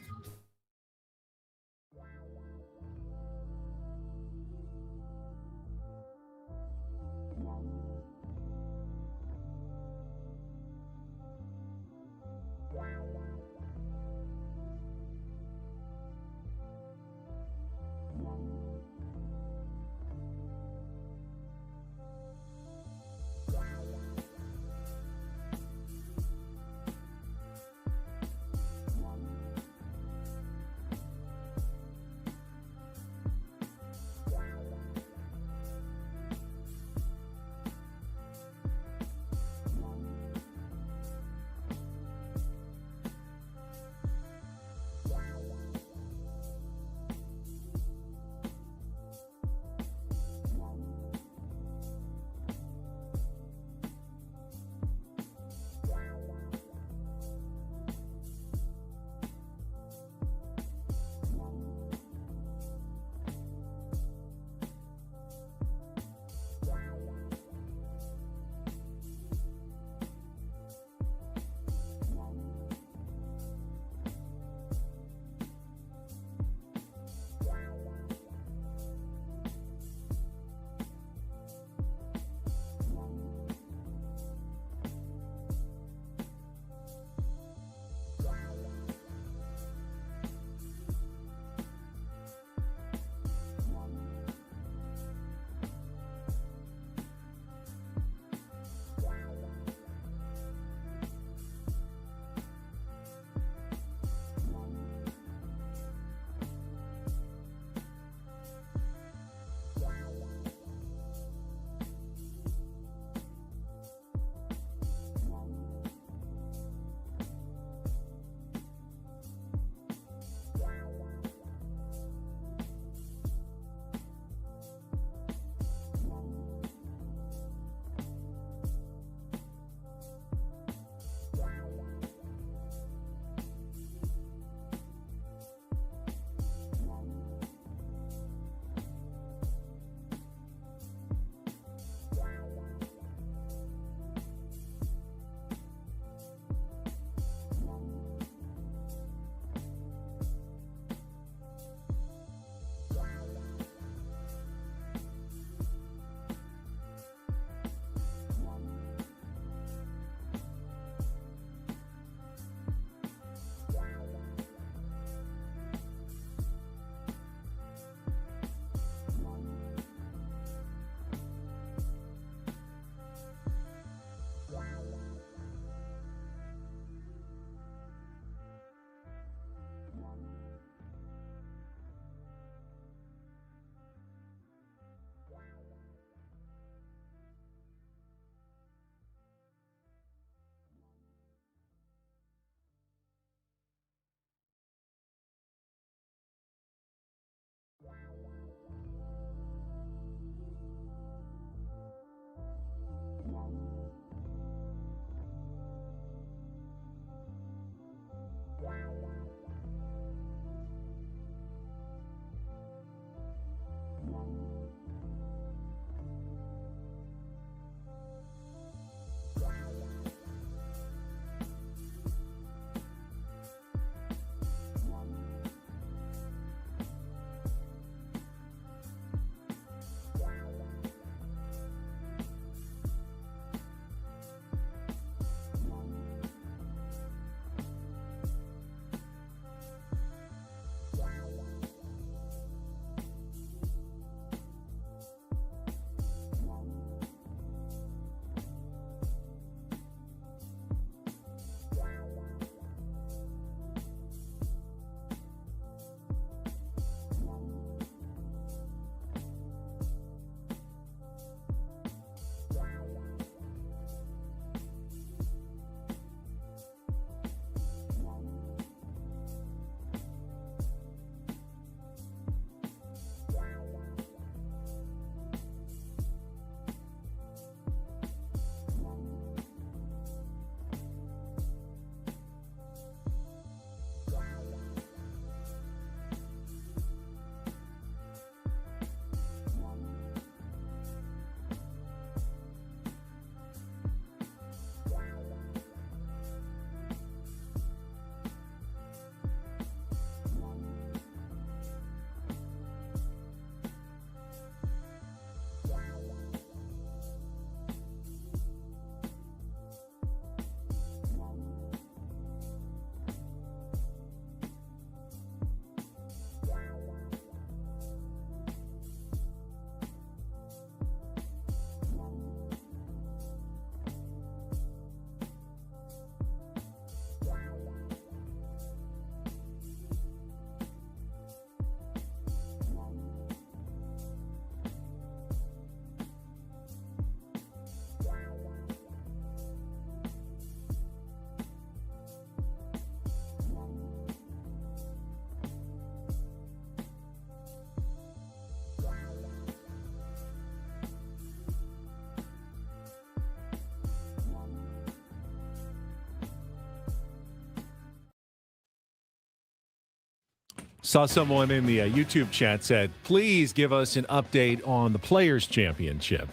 B: Saw someone in the YouTube chat said, please give us an update on the Players' Championship.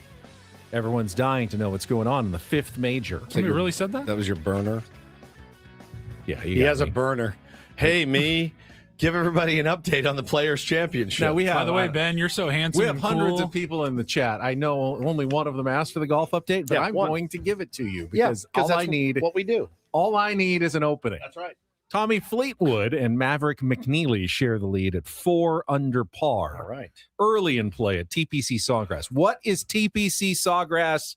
B: Everyone's dying to know what's going on in the 5th major.
C: Somebody really said that?
A: That was your burner?
B: Yeah,
A: he has a burner. Hey, me, give everybody an update on the Players' Championship.
B: Now, we have,
C: by the way, Ben, you're so handsome.
B: We have
C: and
B: hundreds
C: cool.
B: of people in the chat. I know only one of them asked for the golf update, but I'm going to give it to you because all I need,
A: what we do.
B: All I need is an opening.
A: That's right.
B: Tommy Fleetwood and Maverick McNeely share the lead at 4 under par.
A: All right.
B: Early in play at TPC Sawgrass. What is TPC Sawgrass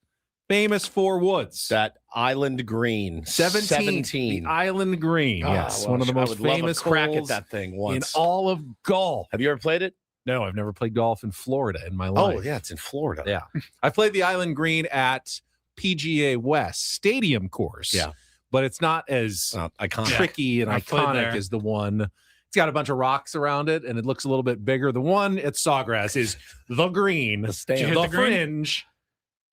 B: famous for, Woods?
A: That island green.
B: 17. The island green. Yes. One of the most famous
A: crack at
B: holes
A: that thing once.
B: in all of golf.
A: Have you ever played it?
B: No, I've never played golf in Florida in my life.
A: Oh, yeah, it's in Florida.
B: Yeah. I played the island green at PGA West Stadium course.
A: Yeah.
B: But it's not as
A: iconic.
B: tricky and iconic as the one. It's got a bunch of rocks around it, and it looks a little bit bigger. The one at Sawgrass is the green, the fringe.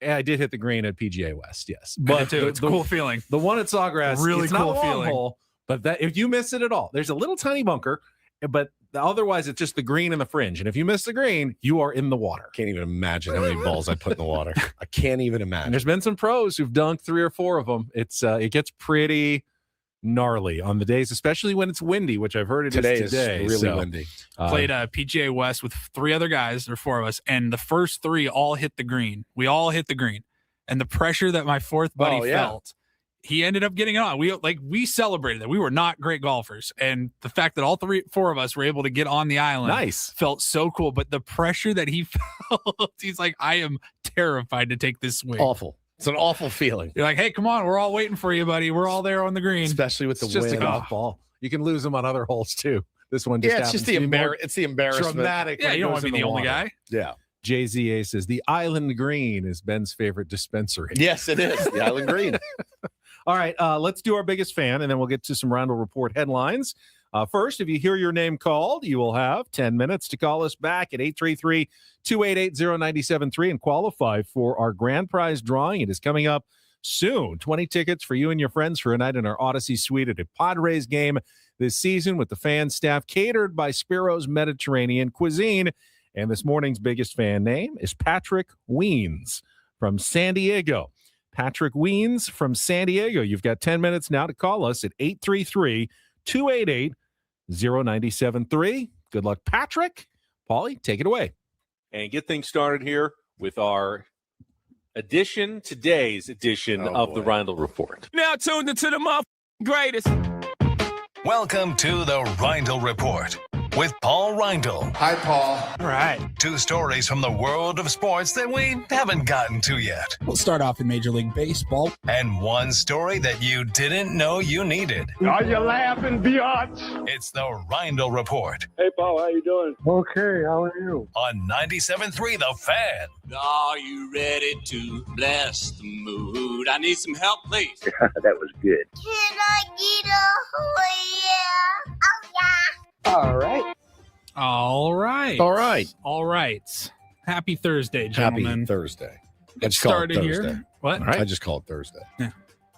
B: Yeah, I did hit the green at PGA West, yes. But
C: it's a cool feeling.
B: The one at Sawgrass,
C: Really
B: it's
C: cool
B: not a long
C: feeling.
B: hole, but that if you miss it at all, there's a little tiny bunker, but otherwise it's just the green and the fringe. And if you miss the green, you are in the water.
A: Can't even imagine how many balls I put in the water. I can't even imagine.
B: And there's been some pros who've dunked 3 or 4 of them. It gets pretty gnarly on the days, especially when it's windy, which I've heard
A: Today
B: is today.
A: is really windy.
C: Played PGA West with 3 other guys, or 4 of us, and the first 3 all hit the green. We all hit the green. And the pressure that my 4th buddy felt, he ended up getting on. We celebrated that. We were not great golfers. And the fact that all 4 of us were able to get on the island felt so cool. But the pressure that he felt, he's like, I am terrified to take this swing.
A: Awful. It's an awful feeling.
C: You're like, hey, come on. We're all waiting for you, buddy. We're all there on the green.
A: Especially with the
B: It's just
A: wind.
B: a golf ball. You can lose them on other holes too. This one just
A: it's just the
B: it's
A: the embarrassment.
B: Traumatic.
C: Yeah, you don't want to be the only guy.
A: Yeah.
B: JZA says the Island Green is Ben's favorite dispensary.
A: Yes, it is. The Island Green.
B: All right, let's do our biggest fan, and then we'll get to some Roundel Report headlines. First, if you hear your name called, you will have 10 minutes to call us back at 833-288-0973 and qualify for our grand prize drawing. It is coming up soon. 20 tickets for you and your friends for a night in our Odyssey Suite at a Padres game this season with the fan staff catered by Spiro's Mediterranean Cuisine. And this morning's biggest fan name is Patrick Weens from San Diego. Patrick Weens from San Diego. You've got 10 minutes now to call us at 833-288-0973. Good luck, Patrick. Paulie, take it away. And get things started here with our today's edition of the Roundel Report.
O: Now tuned into the greatest.
I: Welcome to the Roundel Report with Paul Reindl.
P: Hi, Paul.
C: All right.
I: 2 stories from the world of sports that we haven't gotten to yet.
Q: We'll start off in Major League Baseball.
I: And 1 story that you didn't know you needed.
P: Are you laughing, biatch?
I: It's the Reindl Report
R: Hey, Paul, how you doing?
P: Okay, how are you?
I: on 97.3 The Fan.
S: Are you ready to bless the mood? I need some help, please.
T: That was good.
D: Can I get a yeah? Oh, yeah.
Q: All right.
C: All right.
A: All right.
C: All right. Happy Thursday, gentlemen.
A: Happy Thursday.
C: Get started here. What?
A: All right. I just call it Thursday.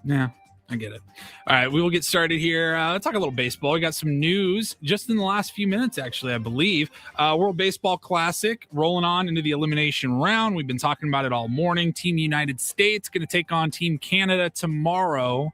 C: Yeah, I get it. All right, we will get started here. Let's talk a little baseball. We got some news just in the last few minutes, actually, I believe. World Baseball Classic rolling on into the elimination round. We've been talking about it all morning. Team United States going to take on Team Canada tomorrow.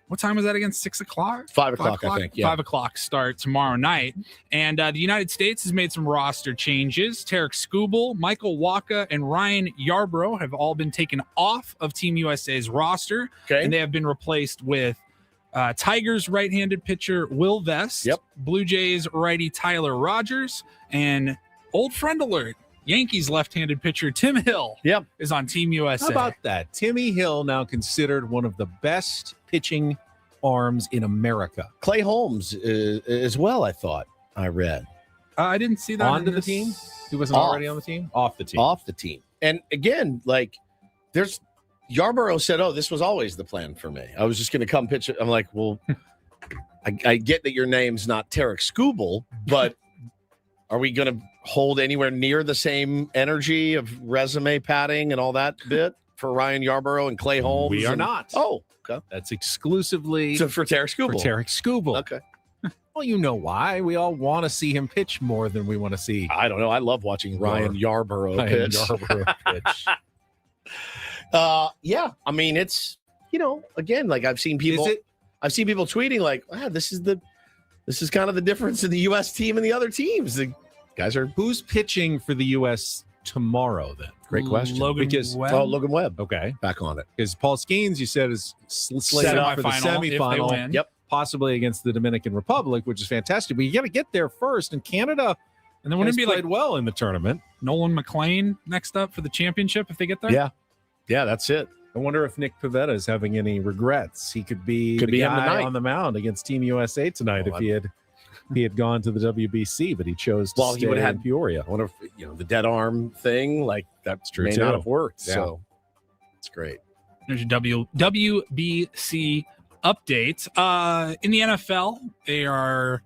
C: What time was that again? 6 o'clock?
A: 5 o'clock, I think. Yeah.
C: 5 o'clock start tomorrow night. And the United States has made some roster changes. Tarek Skubal, Michael Wacha, and Ryan Yarbrough have all been taken off of Team USA's roster.
A: Okay.
C: And they have been replaced with Tigers right-handed pitcher Will Vest, Blue Jays righty Tyler Rogers, and old friend alert, Yankees left-handed pitcher Tim Hill is on Team USA.
B: How about that? Timmy Hill now considered one of the best pitching arms in America.
A: Clay Holmes as well, I thought. I read.
C: I didn't see that.
B: Onto the team? He wasn't already on the team? Off the team.
A: Off the team. And again, there's Yarborough said, this was always the plan for me. I was just going to come pitch it. I'm like, well, I get that your name's not Tarek Skubal, but are we going to hold anywhere near the same energy of resume padding and all that bit for Ryan Yarborough and Clay Holmes?
B: We are not.
A: Oh, okay.
B: That's exclusively
A: for Tarek Skubal.
B: For Tarek Skubal.
A: Okay.
B: Well, you know why. We all want to see him pitch more than we want to see.
A: I don't know. I love watching Ryan Yarborough pitch. Yeah. I mean, it's, again, like I've seen people tweeting like, wow, this is kind of the difference in the U.S. team and the other teams. The guys are.
B: Who's pitching for the U.S. tomorrow then?
A: Great question.
C: Logan
A: Webb.
B: Okay.
A: Back on it.
B: Because Paul Skeens, you said, is slated for the semifinal.
A: Yep.
B: Possibly against the Dominican Republic, which is fantastic. But you got to get there first. And Canada
C: and then wouldn't it be
B: played well in the tournament.
C: Nolan McLean next up for the championship if they get there?
A: Yeah. Yeah, that's it.
B: I wonder if Nick Pivetta is having any regrets. He could be the guy on the mound against Team USA tonight if he had gone to the WBC, but he chose to stay in Peoria.
A: I wonder if the dead arm thing, like that's true, may not have worked. Yeah. So it's great.
C: There's your WBC update. In the NFL, they are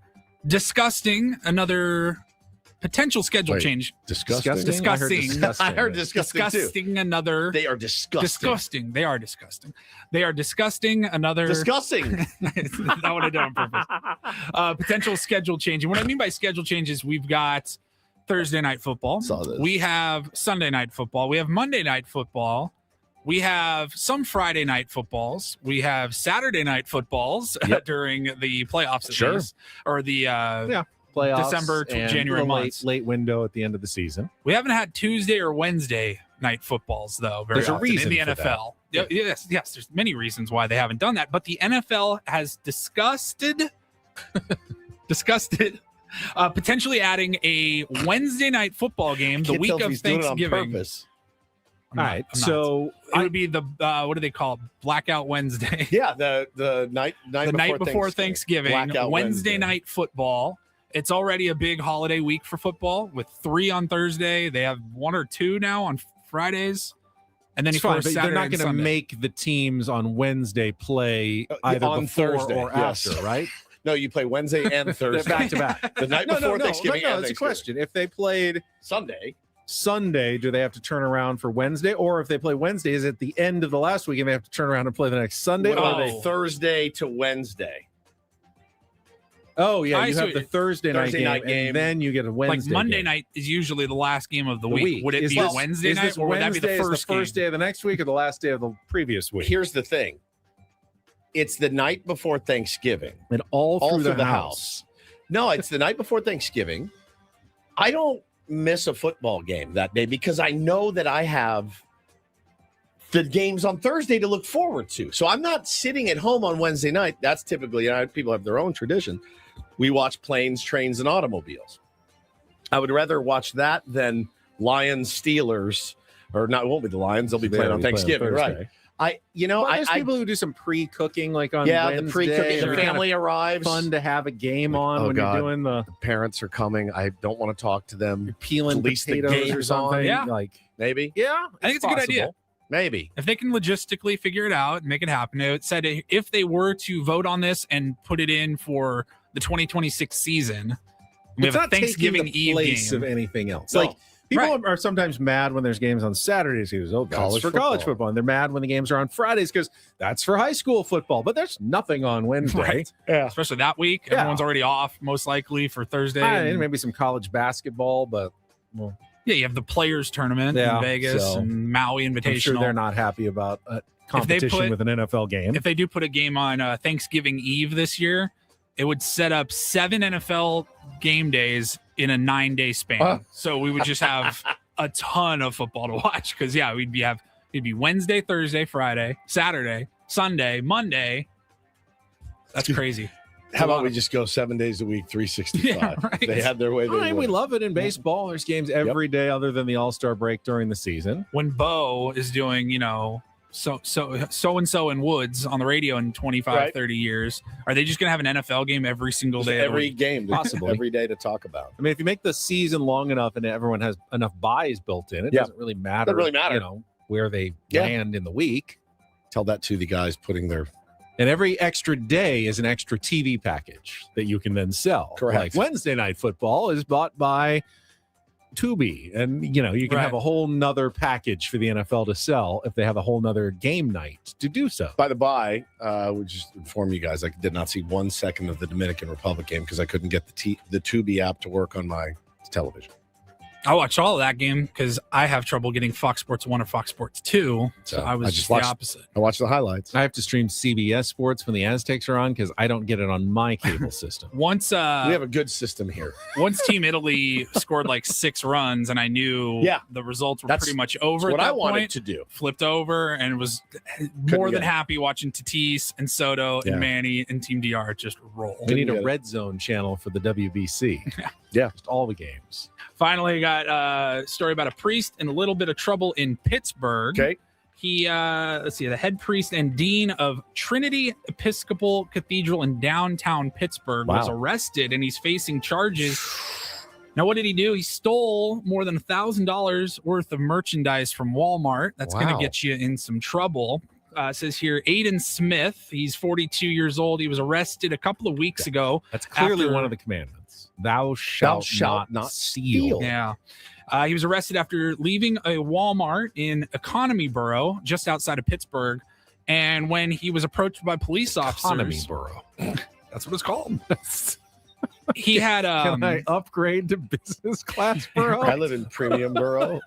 C: discussing another potential schedule change.
A: Disgusting.
C: I heard disgusting too. Another.
A: They are disgusting.
C: Disgusting. They are disgusting. They are disgusting another.
A: Disgusting.
C: That's not what I did on purpose. Potential schedule change. And what I mean by schedule change is we've got Thursday night football.
A: Saw this.
C: We have Sunday night football. We have Monday night football. We have some Friday night footballs. We have Saturday night footballs during the playoffs, at least, or the
B: playoffs,
C: December to January months.
B: Late window at the end of the season.
C: We haven't had Tuesday or Wednesday night footballs though. There's a reason in the NFL. Yes, there's many reasons why they haven't done that, but the NFL has discussed potentially adding a Wednesday night football game the week of Thanksgiving.
B: All right, so
C: it would be the what do they call it? Blackout Wednesday?
A: Yeah, the night
C: before Thanksgiving.
A: Blackout
C: Wednesday night football. It's already a big holiday week for football with 3 on Thursday. They have 1 or 2 now on Fridays, and then
B: Saturday. They're not going to make the teams on Wednesday play either
A: on
B: before
A: Thursday
B: or after, right?
A: No, you play Wednesday and Thursday
B: back to back.
A: The night before Thanksgiving.
B: No, it's a question. If they played
A: Sunday,
B: do they have to turn around for Wednesday? Or if they play Wednesday, is it the end of the last week and they have to turn around and play the next Sunday?
A: Or are they Thursday to Wednesday?
B: Oh, yeah, you have the Thursday night game, and then you get a Wednesday
C: Like Monday
B: game.
C: night is usually the last game of the week. Would it be a Wednesday night, or would that be the first
B: day of the next week or the last day of the previous week?
A: Here's the thing. It's the night before Thanksgiving.
B: And all through the house.
A: No, it's the night before Thanksgiving. I don't miss a football game that day because I know that I have the games on Thursday to look forward to. So I'm not sitting at home on Wednesday night. That's typically, people have their own tradition. We watch planes, trains, and automobiles. I would rather watch that than Lions, Steelers, or not. It won't be the Lions. They'll be playing on Thanksgiving, right?
B: There's people who do some pre-cooking, like on Wednesday.
A: The pre-cooking. The family arrives.
B: Fun to have a game on when you're doing the
A: parents are coming. I don't want to talk to them.
B: You're peeling potatoes or something.
C: Yeah,
A: maybe.
C: Yeah, I think it's a good idea.
A: Maybe
C: if they can logistically figure it out and make it happen. It said if they were to vote on this and put it in for the 2026 season, we have a Thanksgiving Eve
B: place
C: game
B: of anything else.
A: No.
B: Like people are sometimes mad when there's games on Saturdays because college football, and they're mad when the games are on Fridays because that's for high school football. But there's nothing on Wednesday,
C: right?
B: Yeah,
C: especially that week. Yeah. Everyone's already off, most likely for Thursday.
B: And maybe some college basketball, but
C: yeah, you have the Players Tournament in Vegas and Maui Invitational.
B: I'm sure they're not happy about a competition with an NFL game.
C: If they do put a game on Thanksgiving Eve this year, it would set up 7 NFL game days in a 9-day span. So we would just have a ton of football to watch because it'd be Wednesday, Thursday, Friday, Saturday, Sunday, Monday. That's crazy.
A: How about we just go 7 days a week, 365?
C: Yeah, right.
A: They had their way.
B: We love it in baseball. There's games every day other than the All-Star break during the season.
C: When Bo is doing, so and Woods on the radio in 25, 30 years, are they just going to have an NFL game every single day?
A: Every game,
B: possibly.
A: Every day to talk about.
B: I mean, if you make the season long enough and everyone has enough buys built in, it doesn't really matter.
A: Doesn't really matter.
B: Where they land in the week.
A: Tell that to the guys putting their...
B: And every extra day is an extra TV package that you can then sell.
A: Correct.
B: Like Wednesday Night Football is bought by Tubi, and you can have a whole nother package for the NFL to sell if they have a whole nother game night to do so.
A: By the by, we'll just inform you guys, I did not see 1 second of the Dominican Republic game because I couldn't get the Tubi app to work on my television.
C: I watched all of that game because I have trouble getting Fox Sports 1 or Fox Sports 2. So I was just the opposite.
A: I watched the highlights.
B: I have to stream CBS Sports when the Aztecs are on because I don't get it on my cable system.
C: Once
A: we have a good system here.
C: Once Team Italy scored like 6 runs and I knew the results were pretty much over.
A: That's what I wanted
C: point,
A: to do.
C: Flipped over and was more than happy watching Tatis and Soto and Manny and Team DR just roll.
B: We need a red zone channel for the WBC.
A: Yeah.
B: Just all the games.
C: Finally, got a story about a priest in a little bit of trouble in Pittsburgh.
A: Okay.
C: He, let's see, the head priest and dean of Trinity Episcopal Cathedral in downtown Pittsburgh was arrested, and he's facing charges. Now, what did he do? He stole more than $1,000 worth of merchandise from Walmart. That's going to get you in some trouble. It says here, Aiden Smith, he's 42 years old. He was arrested a couple of weeks ago.
B: That's clearly one of the commandments. Thou shalt not steal.
C: Yeah. He was arrested after leaving a Walmart in Economy Borough, just outside of Pittsburgh. And when he was approached by police officers.
B: Economy Borough.
C: That's what it's called. He had.
B: Can I upgrade to business class borough?
A: I live in Premium Borough.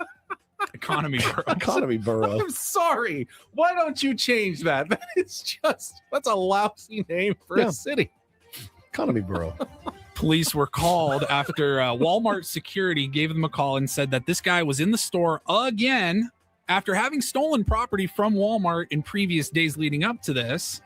C: Economy Borough.
A: Economy Borough.
B: I'm sorry. Why don't you change that? That's a lousy name for a city.
A: Economy Borough.
C: Police were called after Walmart security gave them a call and said that this guy was in the store again after having stolen property from Walmart in previous days leading up to this.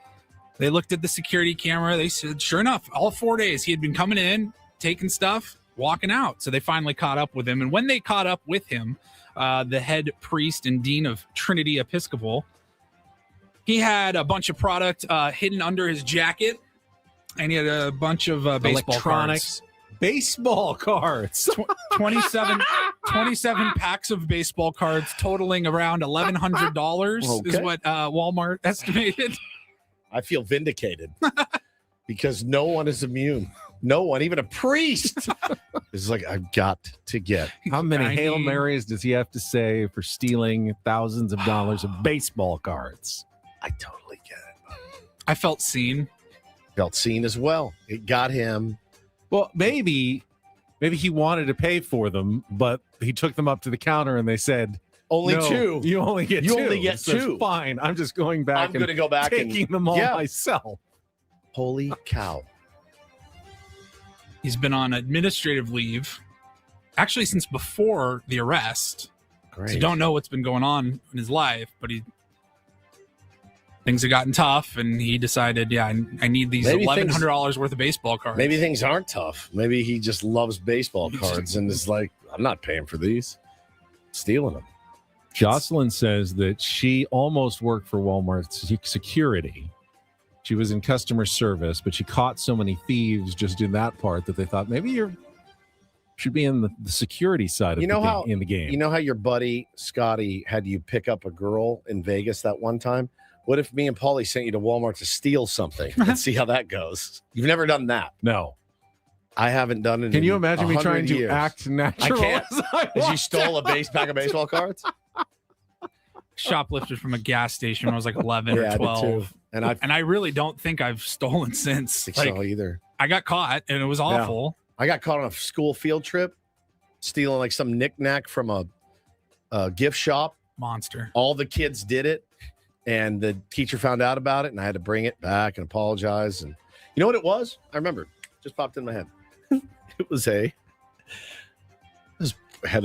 C: They looked at the security camera. They said, sure enough, all 4 days he had been coming in, taking stuff, walking out. So they finally caught up with him. And when they caught up with him, the head priest and dean of Trinity Episcopal, he had a bunch of product hidden under his jacket. And he had a bunch of baseball cards.
B: Baseball cards.
C: 27 packs of baseball cards totaling around $1,100 is what Walmart estimated.
A: I feel vindicated because no one is immune. No one, even a priest, is like, I've got to get.
B: How many Hail Marys does he have to say for stealing thousands of dollars of baseball cards?
A: I totally get it.
C: I felt seen.
A: Felt seen as well. It got him.
B: Well, maybe he wanted to pay for them, but he took them up to the counter and they said,
A: only
B: no,
A: two.
B: You only get two.
A: You only get
B: So
A: two.
B: Fine. I'm just going back.
A: I'm going to go back
B: taking them all myself.
A: Holy cow.
C: He's been on administrative leave actually since before the arrest.
A: Great.
C: So don't know what's been going on in his life, but things have gotten tough, and he decided, I need these $1,100 worth of baseball cards.
A: Maybe things aren't tough. Maybe he just loves baseball cards and is like, I'm not paying for these. Stealing them.
B: Jocelyn says that she almost worked for Walmart security. She was in customer service, but she caught so many thieves just in that part that they thought maybe you should be in the security side of in the game.
A: You know how your buddy Scotty had you pick up a girl in Vegas that one time? What if me and Paulie sent you to Walmart to steal something? Let's see how that goes. You've never done that.
B: No.
A: I haven't done it.
B: Can you imagine me trying
A: years.
B: to act natural?
A: I can't. As you stole a pack of baseball cards?
C: Shoplifted from a gas station when I was like 11 or 12. And I really don't think I've stolen since.
A: I think so either.
C: I got caught and it was awful.
A: Yeah. I got caught on a school field trip stealing like some knickknack from a gift shop.
C: Monster.
A: All the kids did it. And the teacher found out about it, and I had to bring it back and apologize. And you know what it was? I remember. It just popped in my head. It was ahead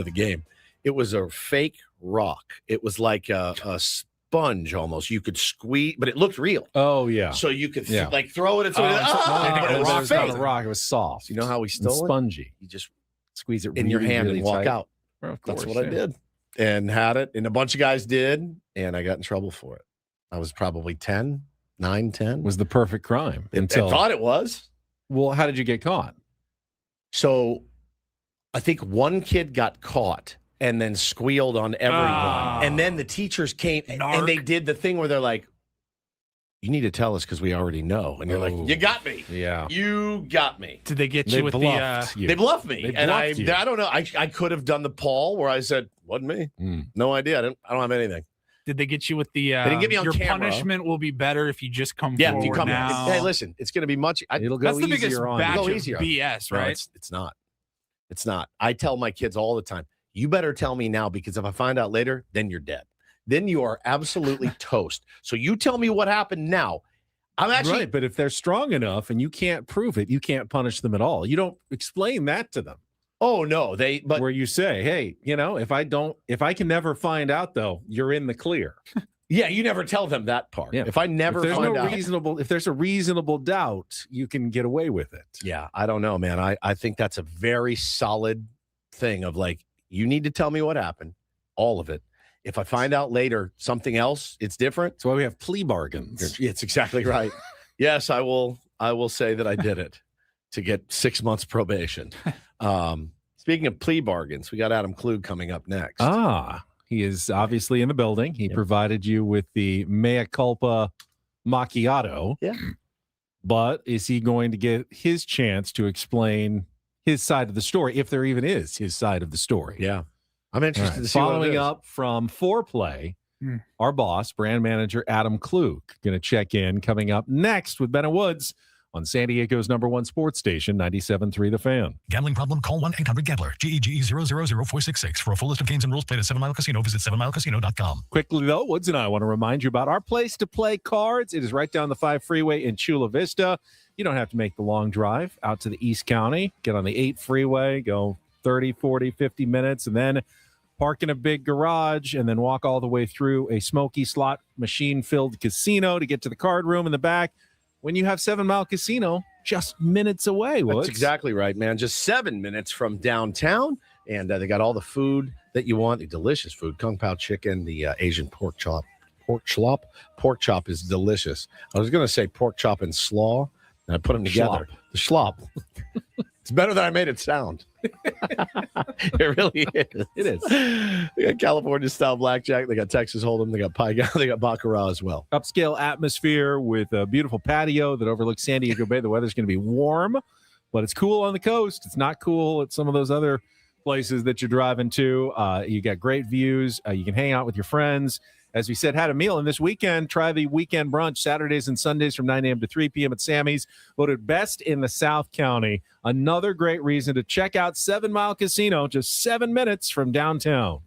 A: of the game. It was a fake rock. It was like a sponge almost. You could squeeze, but it looked real.
B: Oh, yeah.
A: So you could throw it. It was
B: not a rock. It was soft.
A: You know how we stole it?
B: Spongy.
A: You just
B: squeeze it
A: in your hand and walk out.
B: Well, of course,
A: that's what I did. And had it. And a bunch of guys did. And I got in trouble for it. I was probably 10. Was
B: the perfect crime.
A: I thought it was.
B: Well, how did you get caught?
A: So I think one kid got caught and then squealed on everyone. And then the teachers came and they did the thing where they're like, you need to tell us because we already know. And you're like, you got me.
B: Yeah.
A: You got me.
C: Did they get you with
B: bluffed
C: the?
A: They bluffed me.
B: They
A: and
B: bluffed you.
A: I don't know. I could have done the Paul where I said, wasn't me. No idea. I don't have anything.
C: Did they get you with the?
A: They didn't get me on
C: your
A: camera.
C: Punishment will be better if you just come
A: Yeah,
C: forward
A: if you come
C: now.
A: Hey, listen, it's going to be much.
B: It'll go
C: That's the biggest
B: easier on
C: batch
B: you.
C: of
A: easier.
C: BS,
A: No,
C: right?
A: it's not. It's not. I tell my kids all the time, you better tell me now because if I find out later, then you're dead. Then you are absolutely toast. So you tell me what happened now. I'm actually
B: right, but if they're strong enough and you can't prove it, you can't punish them at all. You don't explain that to them.
A: Oh no, but
B: where you say, hey, if I can never find out though, you're in the clear.
A: Yeah, you never tell them that part. Yeah. If I never find out,
B: if there's a reasonable doubt, you can get away with it.
A: Yeah, I don't know, man. I think that's a very solid thing of like, you need to tell me what happened, all of it. If I find out later something else, it's different.
B: That's why we have plea bargains.
A: It's exactly right. Yes, I will say that I did it to get 6 months probation. Speaking of plea bargains, we got Adam Klug coming up next.
B: He is obviously in the building. He provided you with the mea culpa macchiato.
A: Yeah.
B: But is he going to get his chance to explain his side of the story, if there even is his side of the story?
A: Yeah. I'm interested to see
B: Following up from Foreplay, our boss, brand manager Adam Klug, going to check in coming up next with Ben and Woods on San Diego's #1 sports station, 97.3 The Fan.
M: Gambling problem? Call 1-800-GAMBLER. GEGE 000-466. For a full list of games and rules, play at 7 Mile Casino. Visit 7milecasino.com.
B: Quickly, though, Woods and I want to remind you about our place to play cards. It is right down the 5 freeway in Chula Vista. You don't have to make the long drive out to the East County. Get on the 8 freeway, go 30, 40, 50 minutes, and then park in a big garage, and then walk all the way through a smoky slot machine-filled casino to get to the card room in the back. When you have 7 Mile Casino, just minutes away, Woods.
A: That's exactly right, man. Just 7 minutes from downtown, and they got all the food that you want. The delicious food, Kung Pao chicken, the Asian pork chop. Pork chop is delicious. I was going to say pork chop and slaw, and I put them together. The schlop. It's better than I made it sound. It really is.
B: It is.
A: They got California style blackjack. They got Texas Hold'em. They got pie. They got baccarat as well.
B: Upscale atmosphere with a beautiful patio that overlooks San Diego Bay. The weather's going to be warm, but it's cool on the coast. It's not cool at some of those other places that you're driving to. You got great views. You can hang out with your friends. As we said, had a meal. And this weekend, try the weekend brunch, Saturdays and Sundays from 9 a.m. to 3 p.m. at Sammy's. Voted best in the South County. Another great reason to check out 7 Mile Casino, just 7 minutes from downtown.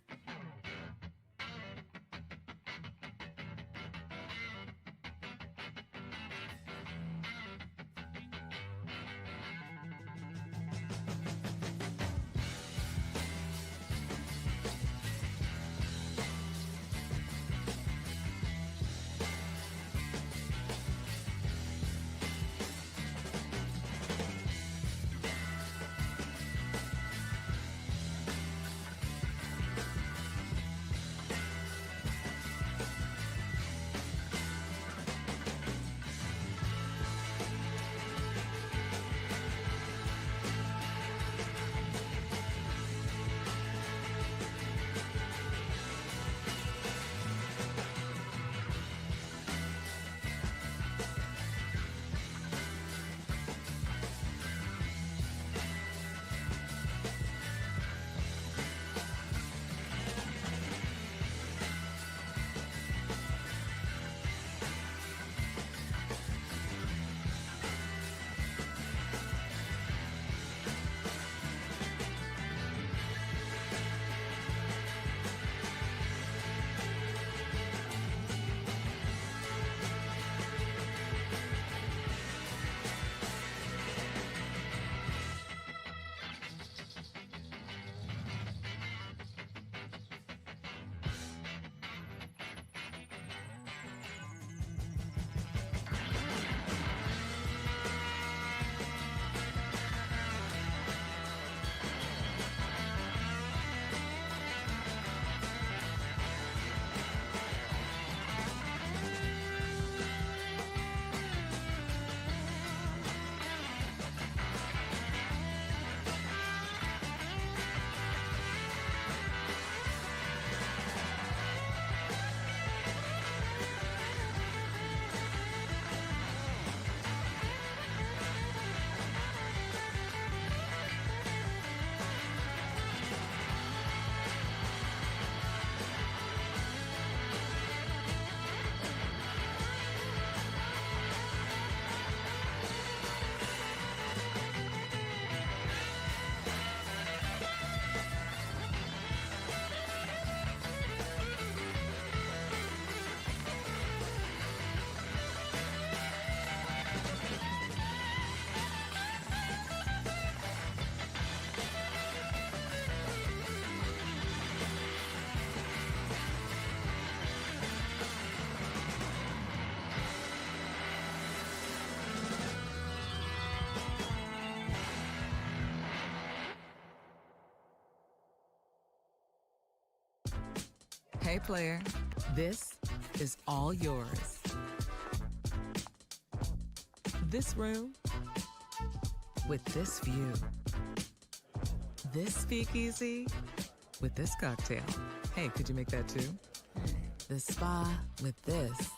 H: Okay, player. This is all yours. This room with this view. This speakeasy with this cocktail. Hey, could you make that too? The spa with this.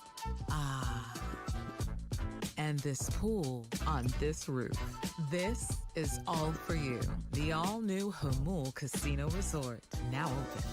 H: Ah. And this pool on this roof. This is all for you. The all-new Hamul Casino Resort, now open.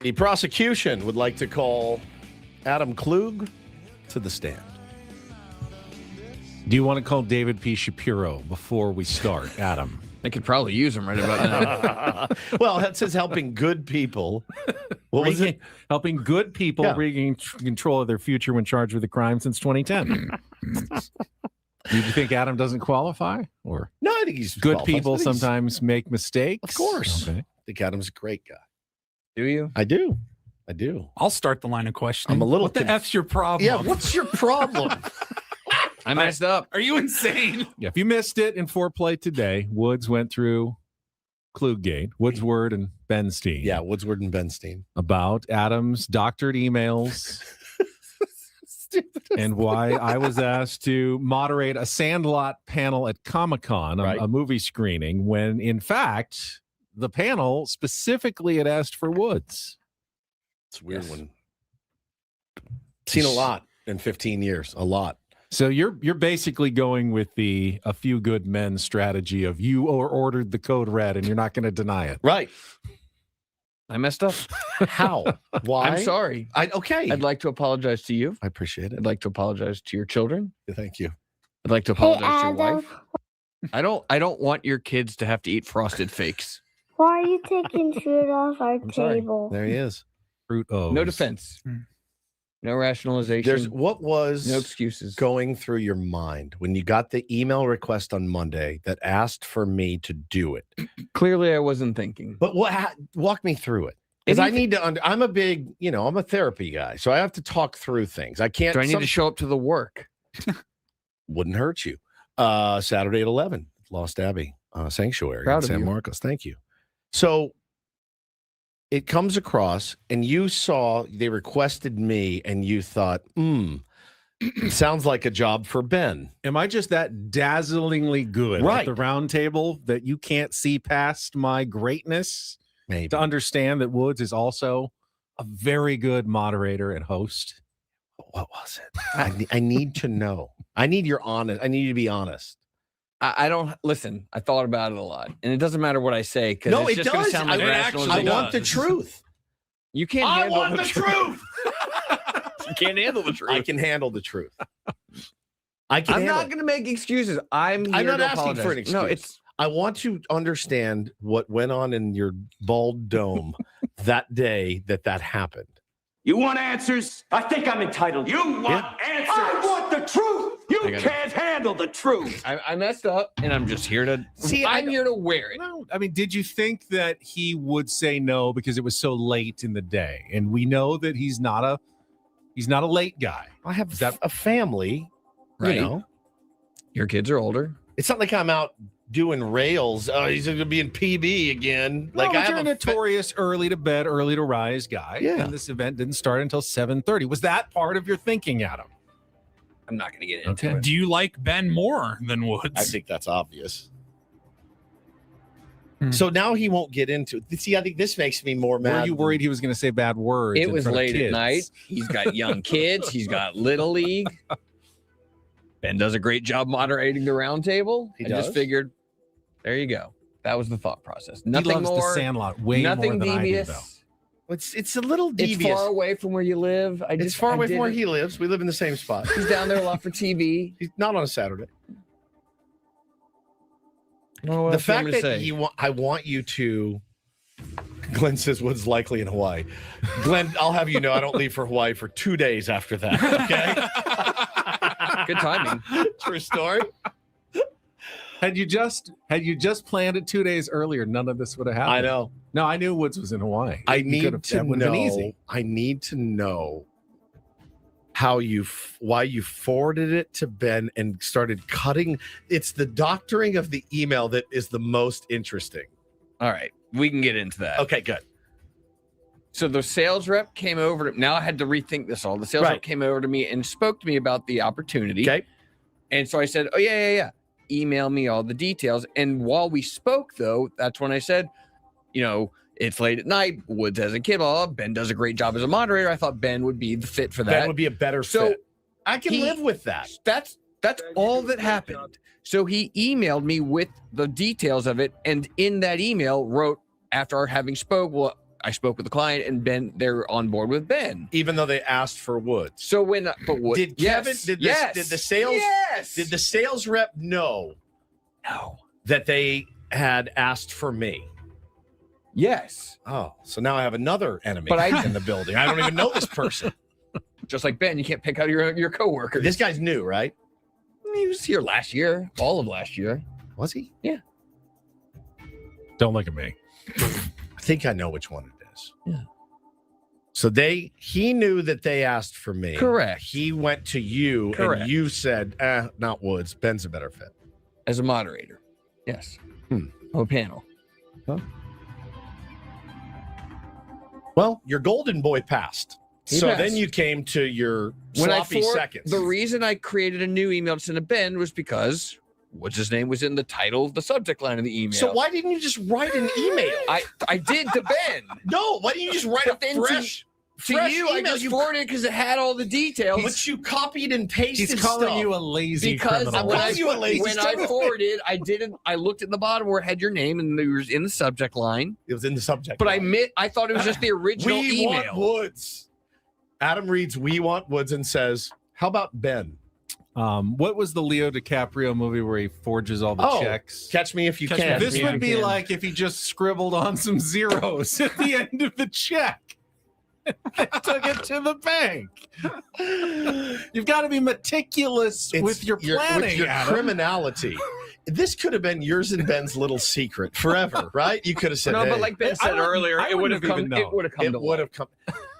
A: The prosecution would like to call Adam Klug to the stand.
B: Do you want to call David P. Shapiro before we start, Adam?
R: I could probably use him right about now.
A: Well, that says helping good people. What was it?
B: Helping good people regain control of their future when charged with a crime since 2010. Do you think Adam doesn't qualify? Or
A: no, I think he's
B: good
A: qualified.
B: people sometimes make mistakes.
A: Of course.
B: Okay.
A: I think Adam's a great guy.
R: Do you?
A: I do.
C: I'll start the line of questioning.
A: I'm a little
C: What the F's your problem?
A: Yeah, what's your problem?
R: I messed up.
C: Are you insane?
B: Yeah, if you missed it in foreplay today, Woods went through Cluggate, Woodsward and Benstein.
A: Yeah, Woodsward and Benstein.
B: About Adam's doctored emails and why I was asked to moderate a Sandlot panel at Comic-Con, a movie screening, when in fact the panel specifically had asked for Woods.
A: It's a weird one. Seen a lot in 15 years, a lot.
B: So you're basically going with the a few good men strategy of you ordered the code red and you're not going to deny it.
A: Right.
R: I messed up.
A: How? Why?
R: I'm sorry.
A: Okay.
R: I'd like to apologize to you.
A: I appreciate it.
R: I'd like to apologize to your children.
A: Thank you.
R: I'd like to apologize to your
D: Adam.
R: wife. I don't want your kids to have to eat Frosted Fakes.
D: Why are you taking food off our table?
A: There he is.
B: Fruit O's.
R: No defense. No rationalization.
A: There's what was
R: no excuses
A: going through your mind when you got the email request on Monday that asked for me to do it.
R: Clearly, I wasn't thinking.
A: But walk me through it. Because I need to. I'm a big, I'm a therapy guy, so I have to talk through things. I can't.
R: Do I need to show up to the work?
A: Wouldn't hurt you. Saturday at 11, Lost Abbey Sanctuary in San Marcos. Thank you. So it comes across, and you saw they requested me, and you thought, sounds like a job for Ben.
B: Am I just that dazzlingly good at the round table that you can't see past my greatness?
A: Maybe.
B: To understand that Woods is also a very good moderator and host.
A: What was it? I need to know. I need your honest. I need you to be honest.
R: I don't listen. I thought about it a lot, and it doesn't matter what I say because
A: No,
R: it's
A: it
R: just going to
A: does.
R: sound like
A: I want the truth.
R: You can't.
A: I
R: handle
A: want the truth.
R: You can't handle the truth.
A: I can handle the truth.
R: I'm not going to make excuses. I'm
A: not asking for an excuse.
R: No, it's.
A: I want to understand what went on in your bald dome that day that happened.
T: You want answers? I think I'm entitled. You want answers? I want the truth. You can't handle the truth.
R: I messed up, and I'm just here to see. I'm here to wear it.
B: No, I mean, did you think that he would say no because it was so late in the day? And we know that he's not a late guy.
A: I have a family,
R: right?
A: You know,
R: your kids are older.
A: It's not like I'm out doing rails. Oh, he's going to be in PB again.
B: No,
A: like
B: you're a notorious early to bed, early to rise guy.
A: Yeah.
B: And this event didn't start until 7:30. Was that part of your thinking, Adam?
R: I'm not going to get into it.
C: Do you like Ben more than Woods?
A: I think that's obvious. So now he won't get into it. See, I think this makes me more mad.
B: Were you worried he was going to say bad words?
R: It was late at night. He's got young kids. He's got Little League. Ben does a great job moderating the round table. I just figured, there you go. That was the thought process. Nothing
B: he loves
R: more.
B: The Sandlot way
R: nothing
B: more than
R: devious.
B: I do, though.
A: It's a little devious.
R: It's far away from where you live.
A: It's far away from where he lives. We live in the same spot.
R: He's down there a lot for TV.
A: He's not on a Saturday.
R: No,
A: the fact that I want you to. Glenn says Woods likely in Hawaii. Glenn, I'll have you know I don't leave for Hawaii for 2 days after that. Okay.
R: Good timing.
A: True story.
B: Had you just planned it 2 days earlier, none of this would have happened.
A: I know.
B: No, I knew Woods was in Hawaii.
A: I need to know why you forwarded it to Ben and started cutting. It's the doctoring of the email that is the most interesting.
R: All right, we can get into that.
A: Okay, good.
R: So the sales rep came over to, now I had to rethink this all. The sales rep came over to me and spoke to me about the opportunity.
A: Okay.
R: And so I said, oh, yeah. Email me all the details. And while we spoke, though, that's when I said, it's late at night. Woods has a kid. Blah, blah. Ben does a great job as a moderator. I thought Ben would be the fit for that.
A: Ben would be a better fit. I can live with that.
R: That's all that happened. So he emailed me with the details of it. And in that email wrote, after having I spoke with the client and Ben, they're on board with Ben.
A: Even though they asked for Woods.
R: So
A: did Kevin, did the sales rep know that they had asked for me?
R: Yes.
A: Oh, so now I have another enemy in the building. I don't even know this person.
R: Just like Ben, you can't pick out your coworker.
A: This guy's new, right?
R: He was here last year, all of last year.
A: Was he?
R: Yeah.
B: Don't look at me.
A: I think I know which one it is.
R: Yeah.
A: So he knew that they asked for me.
R: Correct.
A: He went to you and you said, not Woods. Ben's a better fit.
R: As a moderator. Yes. A panel.
A: Huh? Well, your golden boy passed. Then you came to your sloppy seconds.
R: The reason I created a new email to send to Ben was because what's his name was in the title, the subject line of the email.
A: So why didn't you just write an email?
R: I did to Ben.
A: No, why didn't you just write a fresh
R: to you?
A: Email?
R: I just forwarded it because it had all the details.
A: But you copied and pasted.
B: He's calling you a lazy criminal.
R: When I forwarded, I looked at the bottom where it had your name and it was in the subject line.
A: It was in the subject.
R: But I thought it was just the original email.
A: We want Woods. Adam reads "We want Woods" and says, "How about Ben?"
B: What was the Leo DiCaprio movie where he forges all the checks?
A: Catch Me If You Can.
B: This would be like if he just scribbled on some zeros at the end of the check. Took it to the bank. You've got to be meticulous with your planning,
A: with your criminality. This could have been yours and Ben's little secret forever, right? You could have said,
R: but like Ben said earlier, it would have come. It would have come.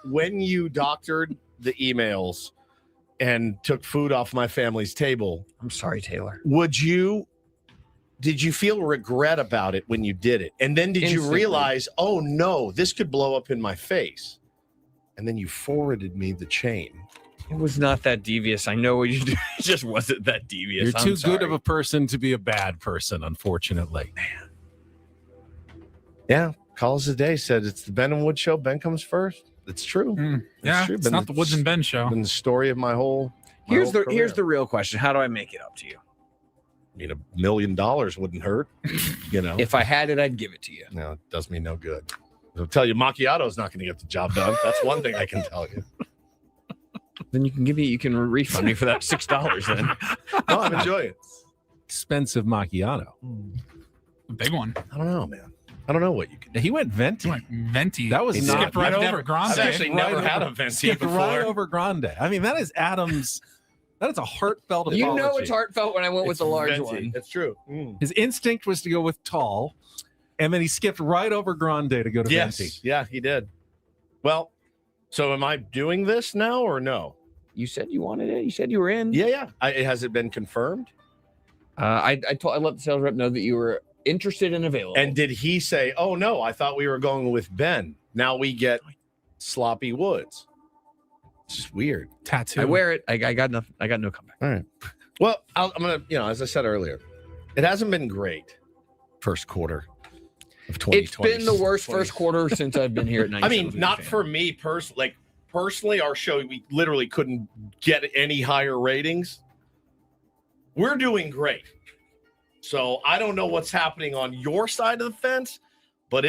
A: When you doctored the emails and took food off my family's table.
R: I'm sorry, Taylor.
A: Did you feel regret about it when you did it? And then did you realize, oh no, this could blow up in my face? And then you forwarded me the chain.
R: It was not that devious. I know what you do. It just wasn't that devious.
B: You're too good of a person to be a bad person, unfortunately.
A: Man. Yeah. Calls the day said it's the Ben and Wood show. Ben comes first. It's true.
C: True. It's not the Woods and Ben show.
A: Been the story of my whole.
R: Here's the real question. How do I make it up to you?
A: mean, $1 million wouldn't hurt, you know.
R: If I had it, I'd give it to you.
A: No, it does me no good. I'll tell you, macchiato's not going to get the job done. That's one thing I can tell you.
R: Then you can refund me for that $6 then.
A: No, I'm enjoying it.
B: Expensive macchiato.
C: A big one.
A: I don't know, man. I don't know what you can do.
B: He went venti.
C: Venti.
B: That was not
C: skipped right over Grande.
A: I've actually never had a venti before.
B: Right over Grande. I mean, that is Adam's. That is a heartfelt apology.
R: You know it's heartfelt when I went with the large
A: venti.
R: one.
A: It's true.
B: His instinct was to go with tall, and then he skipped right over Grande to go to venti.
A: Yeah, he did. Well, so am I doing this now or no?
R: You said you wanted it. You said you were in.
A: Yeah. Has it been confirmed?
R: I let the sales rep know that you were interested and available.
A: And did he say, "Oh no, I thought we were going with Ben. Now we get Sloppy Woods"? It's just weird.
C: Tattoo.
R: I wear it. I got nothing. I got no comeback.
A: All right. Well, I'm gonna, as I said earlier, it hasn't been great first quarter of 2020.
R: It's been the worst first quarter since I've been here at 97.
A: I mean, not for me personally. Like personally, our show, we literally couldn't get any higher ratings. We're doing great. So I don't know what's happening on your side of the fence, but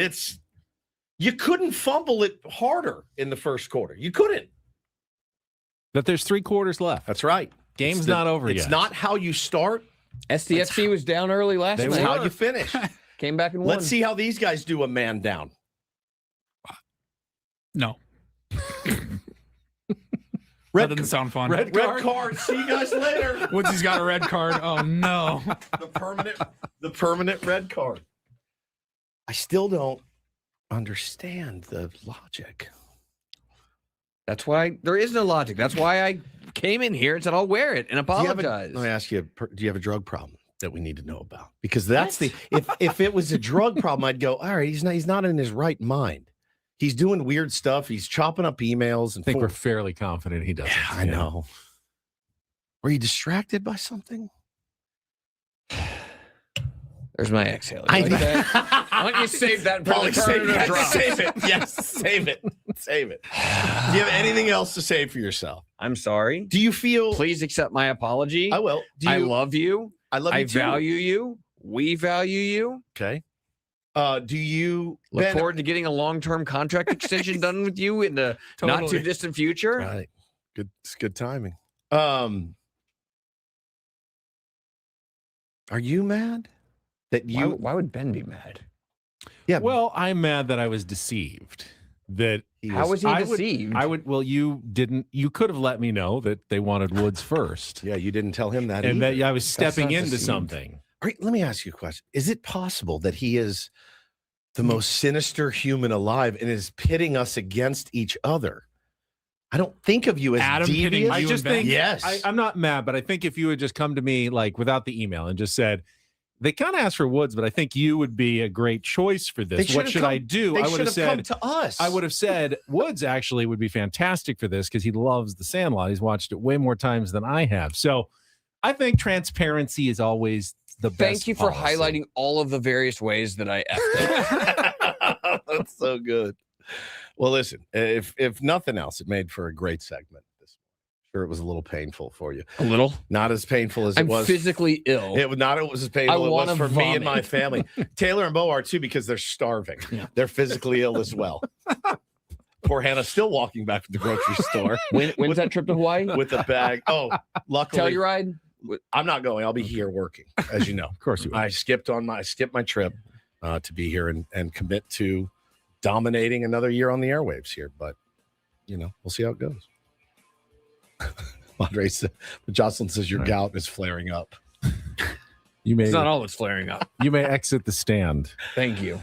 A: you couldn't fumble it harder in the first quarter. You couldn't.
B: But there's 3 quarters left.
A: That's right.
B: Game's not over yet.
A: It's not how you start.
R: SDFC was down early last night.
A: It's how you finish.
R: Came back and won.
A: Let's see how these guys do a man down.
C: No.
A: Red
C: That doesn't sound fun.
A: Red card. See you guys later.
C: Woodsy's got a red card. Oh no.
A: The permanent red card. I still don't understand the logic.
R: That's why there is no logic. That's why I came in here and said I'll wear it and apologize.
A: Let me ask you: do you have a drug problem that we need to know about? Because that's if it was a drug problem, I'd go, all right, he's not in his right mind. He's doing weird stuff. He's chopping up emails. And
B: I think we're fairly confident he doesn't.
A: Yeah, I know. Were you distracted by something?
R: There's my exhale. Why don't you save that and probably
A: save it. Yes, save it. Save it. Do you have anything else to say for yourself?
R: I'm sorry.
A: Do you feel?
R: Please accept my apology.
A: I will.
R: I love you.
A: I love you too.
R: I value you. We value you.
A: Okay. Do you
R: look forward to getting a long-term contract extension done with you in the not too distant future?
A: Right. Good. It's good timing. Are you mad that you?
R: Why would Ben be mad?
B: Yeah. Well, I'm mad that I was deceived.
R: How was he deceived?
B: Well, you didn't. You could have let me know that they wanted Woods first.
A: Yeah, you didn't tell him that.
B: And
A: either.
B: that I was stepping into something.
A: All right, let me ask you a question. Is it possible that he is the most sinister human alive and is pitting us against each other? I don't think of you as
C: Adam
A: devious.
C: pitting
B: I just think,
A: yes.
B: I'm not mad, but I think if you had just come to me like without the email and just said, they kind of asked for Woods, but I think you would be a great choice for this. What should I do? I would have said
A: come to us.
B: I would have said Woods actually would be fantastic for this because he loves The Sandlot. He's watched it way more times than I have. So I think transparency is always the best.
R: Thank you for
B: policy.
R: highlighting all of the various ways that I effed it.
A: That's so good. Well, listen, if nothing else, it made for a great segment. Sure, it was a little painful for you.
R: A little?
A: Not as painful as it was.
R: I'm physically ill.
A: It was as painful as it was for me and my family. Taylor and Bo are too because they're starving. Yeah. They're physically ill as well. Poor Hannah's still walking back from the grocery store.
R: When's that trip to Hawaii?
A: With a bag. Oh, luckily.
R: Telluride?
A: I'm not going. I'll be here working, as you know.
B: Of course you will.
A: I skipped my trip to be here and commit to dominating another year on the airwaves here. But, we'll see how it goes. Jocelyn says your gout is flaring up.
R: It's not all that's flaring up.
B: You may exit the stand.
R: Thank you.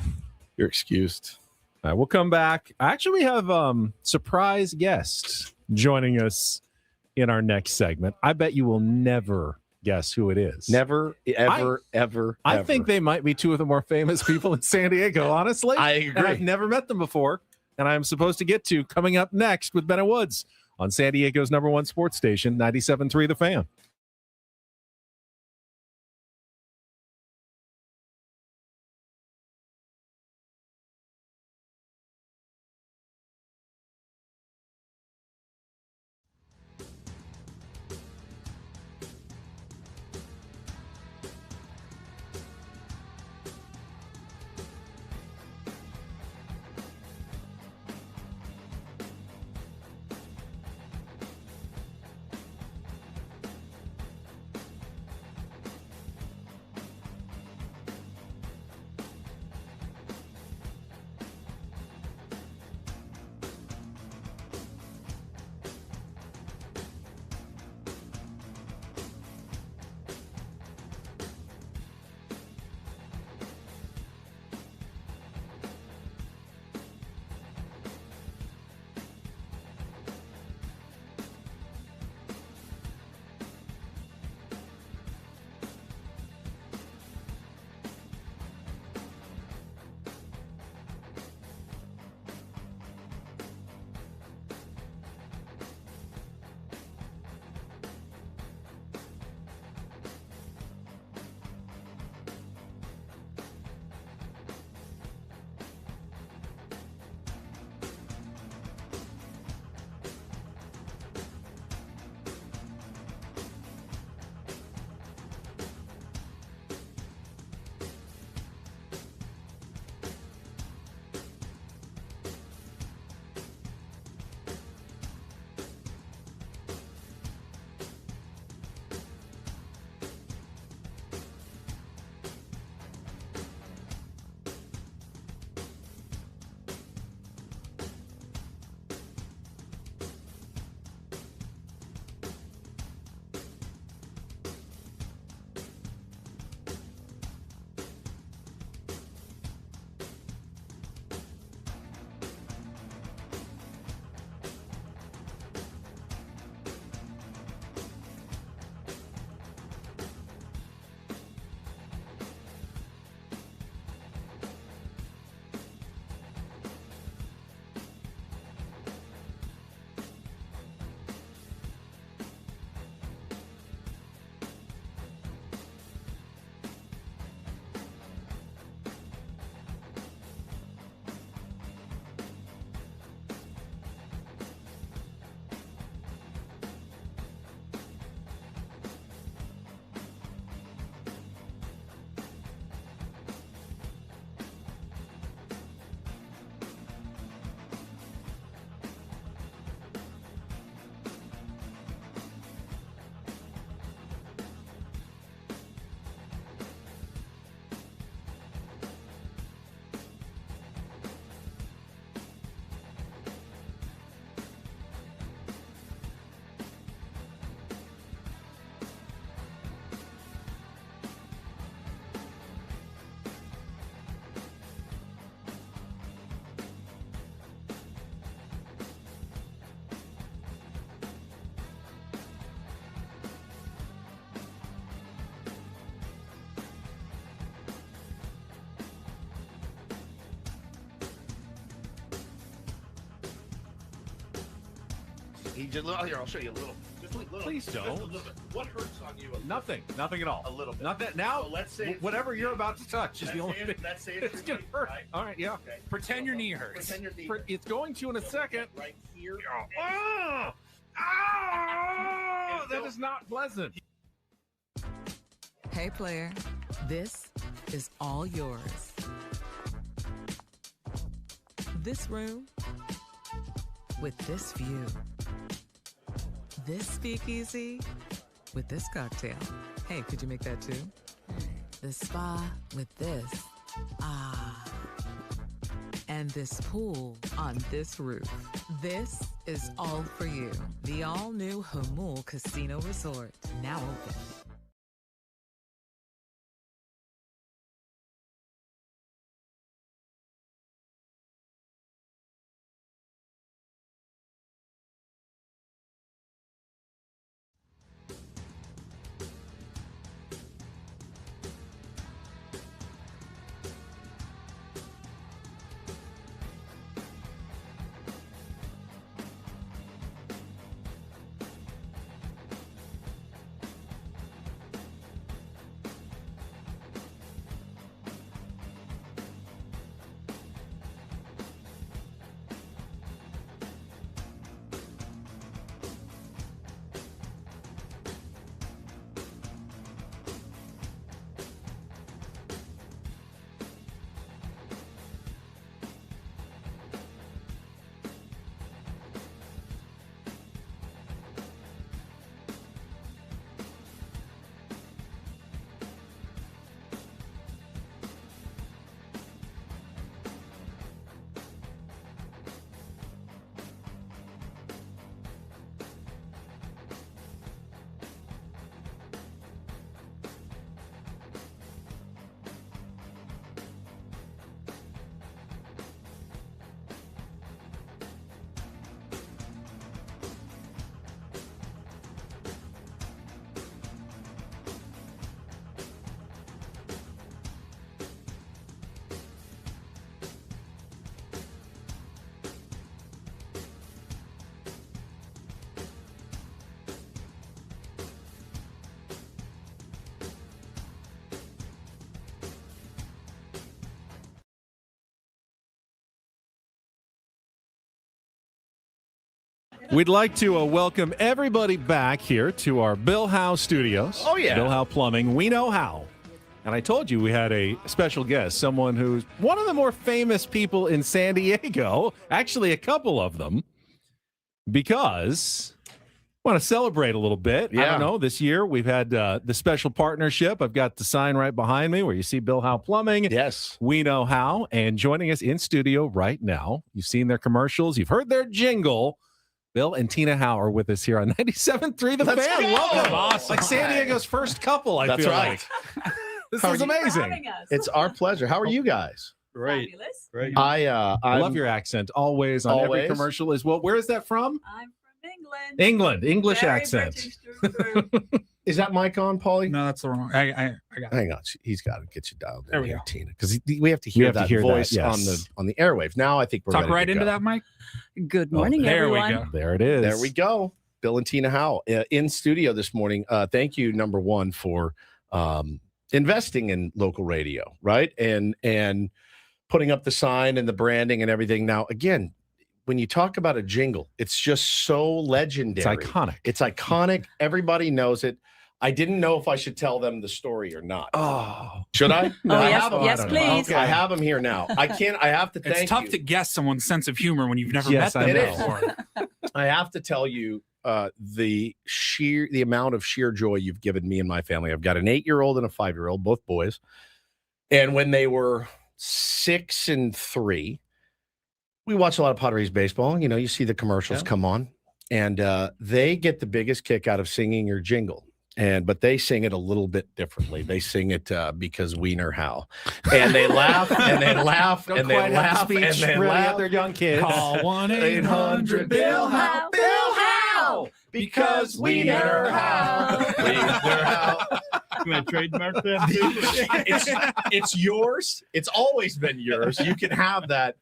A: You're excused.
B: All right, we'll come back. Actually, we have surprise guests joining us in our next segment. I bet you will never guess who it is.
A: Never, ever.
B: I think they might be two of the more famous people in San Diego, honestly.
A: I agree.
B: And I've never met them before, and I'm supposed to get to coming up next with Ben and Woods on San Diego's #1 sports station, 97.3 The Fan.
A: He just here. I'll show you a little. Just a little.
B: Please don't.
A: Just a little bit. What hurts on you?
B: Nothing at all.
A: A little bit.
B: Not that now.
A: So let's say
B: whatever you're about to touch is the only thing.
A: Let's say
B: it's gonna hurt.
A: Right?
B: All right, yeah.
A: Okay.
C: Pretend your knee hurts.
A: Pretend your knee.
B: It's going to in a second.
A: Right here.
B: Oh, that is not pleasant.
H: Hey, player, this is all yours. This room with this view. This speakeasy with this cocktail. Hey, could you make that too? The spa with this. Ah. And this pool on this roof. This is all for you. The all-new Hamul Casino Resort, now open.
B: We'd like to welcome everybody back here to our Bill Howe studios.
A: Oh, yeah.
B: Bill Howe Plumbing. We know how. And I told you we had a special guest, someone who's one of the more famous people in San Diego, actually a couple of them, because I want to celebrate a little bit. I don't know. This year we've had the special partnership. I've got the sign right behind me where you see Bill Howe Plumbing.
A: Yes.
B: We know how. And joining us in studio right now, you've seen their commercials. You've heard their jingle. Bill and Tina Howe are with us here on 97.3 The
A: Let's
B: Fan.
A: go.
B: Welcome.
A: Awesome.
B: Like San Diego's first couple, I
A: That's
B: feel
A: right.
B: like. This is amazing.
A: It's our pleasure. How are you guys?
U: Great. Great.
B: I love your accent always on every commercial as well. Where is that from?
V: I'm from England.
B: England. English
V: Very
B: accent.
V: British through and through.
A: Is that mic on, Paulie?
C: No, that's the wrong. I got it.
A: Hang on. He's got to get you dialed in
C: There we
A: here,
C: go.
A: Tina, because we have to hear that voice on the airwaves. Now I think we're
C: Talk
A: ready
C: right
A: to
C: into
A: go.
C: that mic.
V: Good morning,
C: there
V: everyone.
C: we go.
B: There it is.
A: There we go. Bill and Tina Howe in studio this morning. Thank you, number one, for investing in local radio, right? And putting up the sign and the branding and everything. Now, again, when you talk about a jingle, it's just so legendary.
B: It's iconic.
A: It's iconic. Everybody knows it. I didn't know if I should tell them the story or not.
B: Oh,
A: should I?
V: Oh,
A: I
V: yes,
A: have 'em.
V: yes, please.
A: Okay, I have them here now. I have to thank you.
C: It's tough to guess someone's sense of humor when you've never
B: Yes,
C: met
B: I
C: them
B: know.
C: before.
A: I have to tell you the amount of sheer joy you've given me and my family. I've got an 8-year-old and a 5-year-old, both boys. And when they were 6 and 3, we watch a lot of Padres baseball. You know, you see the commercials come on, and they get the biggest kick out of singing your jingle. But they sing it a little bit differently. They sing it because we know how, and they laugh and they laugh and they laugh and they laugh.
B: Their young kids.
C: Call 1-800 Bill Howe.
A: Bill Howe, because we know how. We know how.
U: Can I trademark that?
A: It's yours. It's always been yours. You can have that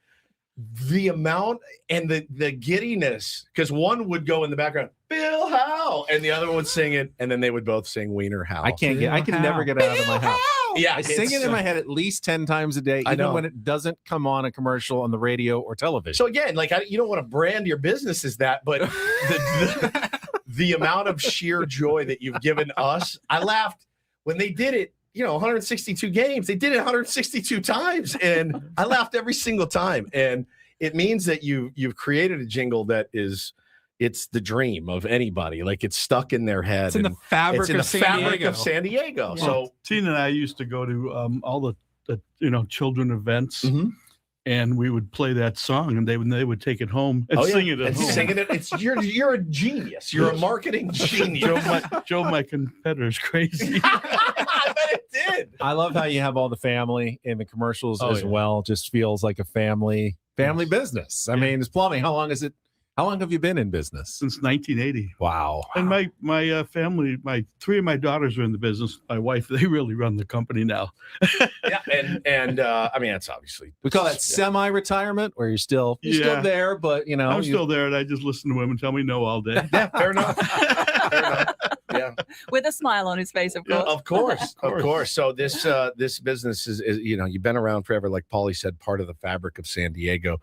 A: the amount and the giddiness, because one would go in the background, Bill Howe, and the other one would sing it, and then they would both sing Wiener Howe.
B: I can never get it out of my house.
A: Yeah,
B: I sing it in my head at least 10 times a day, even when it doesn't come on a commercial on the radio or television.
A: So again, like you don't want to brand your business as that, but the amount of sheer joy that you've given us, I laughed when they did it. 162 games. They did it 162 times, and I laughed every single time. And it means that you've created a jingle that it's the dream of anybody. Like it's stuck in their head.
C: It's in the fabric
A: of San Diego.
U: Well,
A: So
U: Tina and I used to go to all the children events, and we would play that song, and they would take it home and sing it at home.
A: Singing it. It's you're a genius. You're a marketing genius.
U: My competitor's crazy.
A: I bet it did.
B: I love how you have all the family in the commercials as well. Just feels like a family business. I mean, it's plumbing. How long have you been in business?
U: Since 1980.
B: Wow.
U: And my family, three of my daughters are in the business. My wife, they really run the company now.
A: Yeah, and I mean, that's obviously
B: we call that semi-retirement, where you're still there, but
U: I'm still there, and I just listen to women tell me no all day.
A: Yeah, fair enough. Yeah,
V: with a smile on his face, of course.
A: Of course. So this business is you've been around forever, like Paulie said, part of the fabric of San Diego.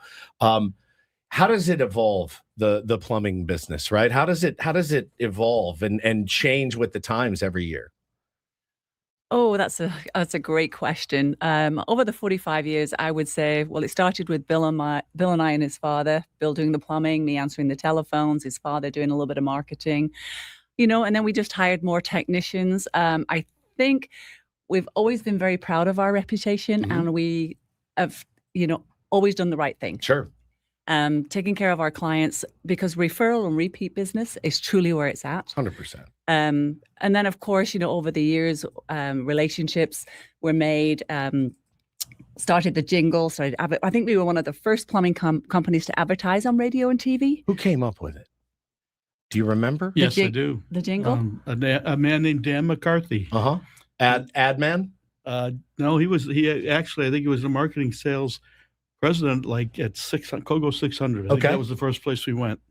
A: How does it evolve, the plumbing business, right? How does it evolve and change with the times every year?
V: Oh, that's a great question. Over the 45 years, I would say, well, it started with Bill and I and his father, Bill doing the plumbing, me answering the telephones, his father doing a little bit of marketing, and then we just hired more technicians. I think we've always been very proud of our reputation, and we have, always done the right thing.
A: Sure.
V: Taking care of our clients, because referral and repeat business is truly where it's at.
A: 100%.
V: And then, of course, over the years, relationships were made, started the jingle. I think we were one of the first plumbing companies to advertise on radio and TV.
A: Who came up with it? Do you remember?
U: Yes, I do.
V: The jingle?
U: A man named Dan McCarthy.
A: Ad man?
U: No, he actually, I think he was the marketing sales president, like at Kogo 600. I think that was the first place we went.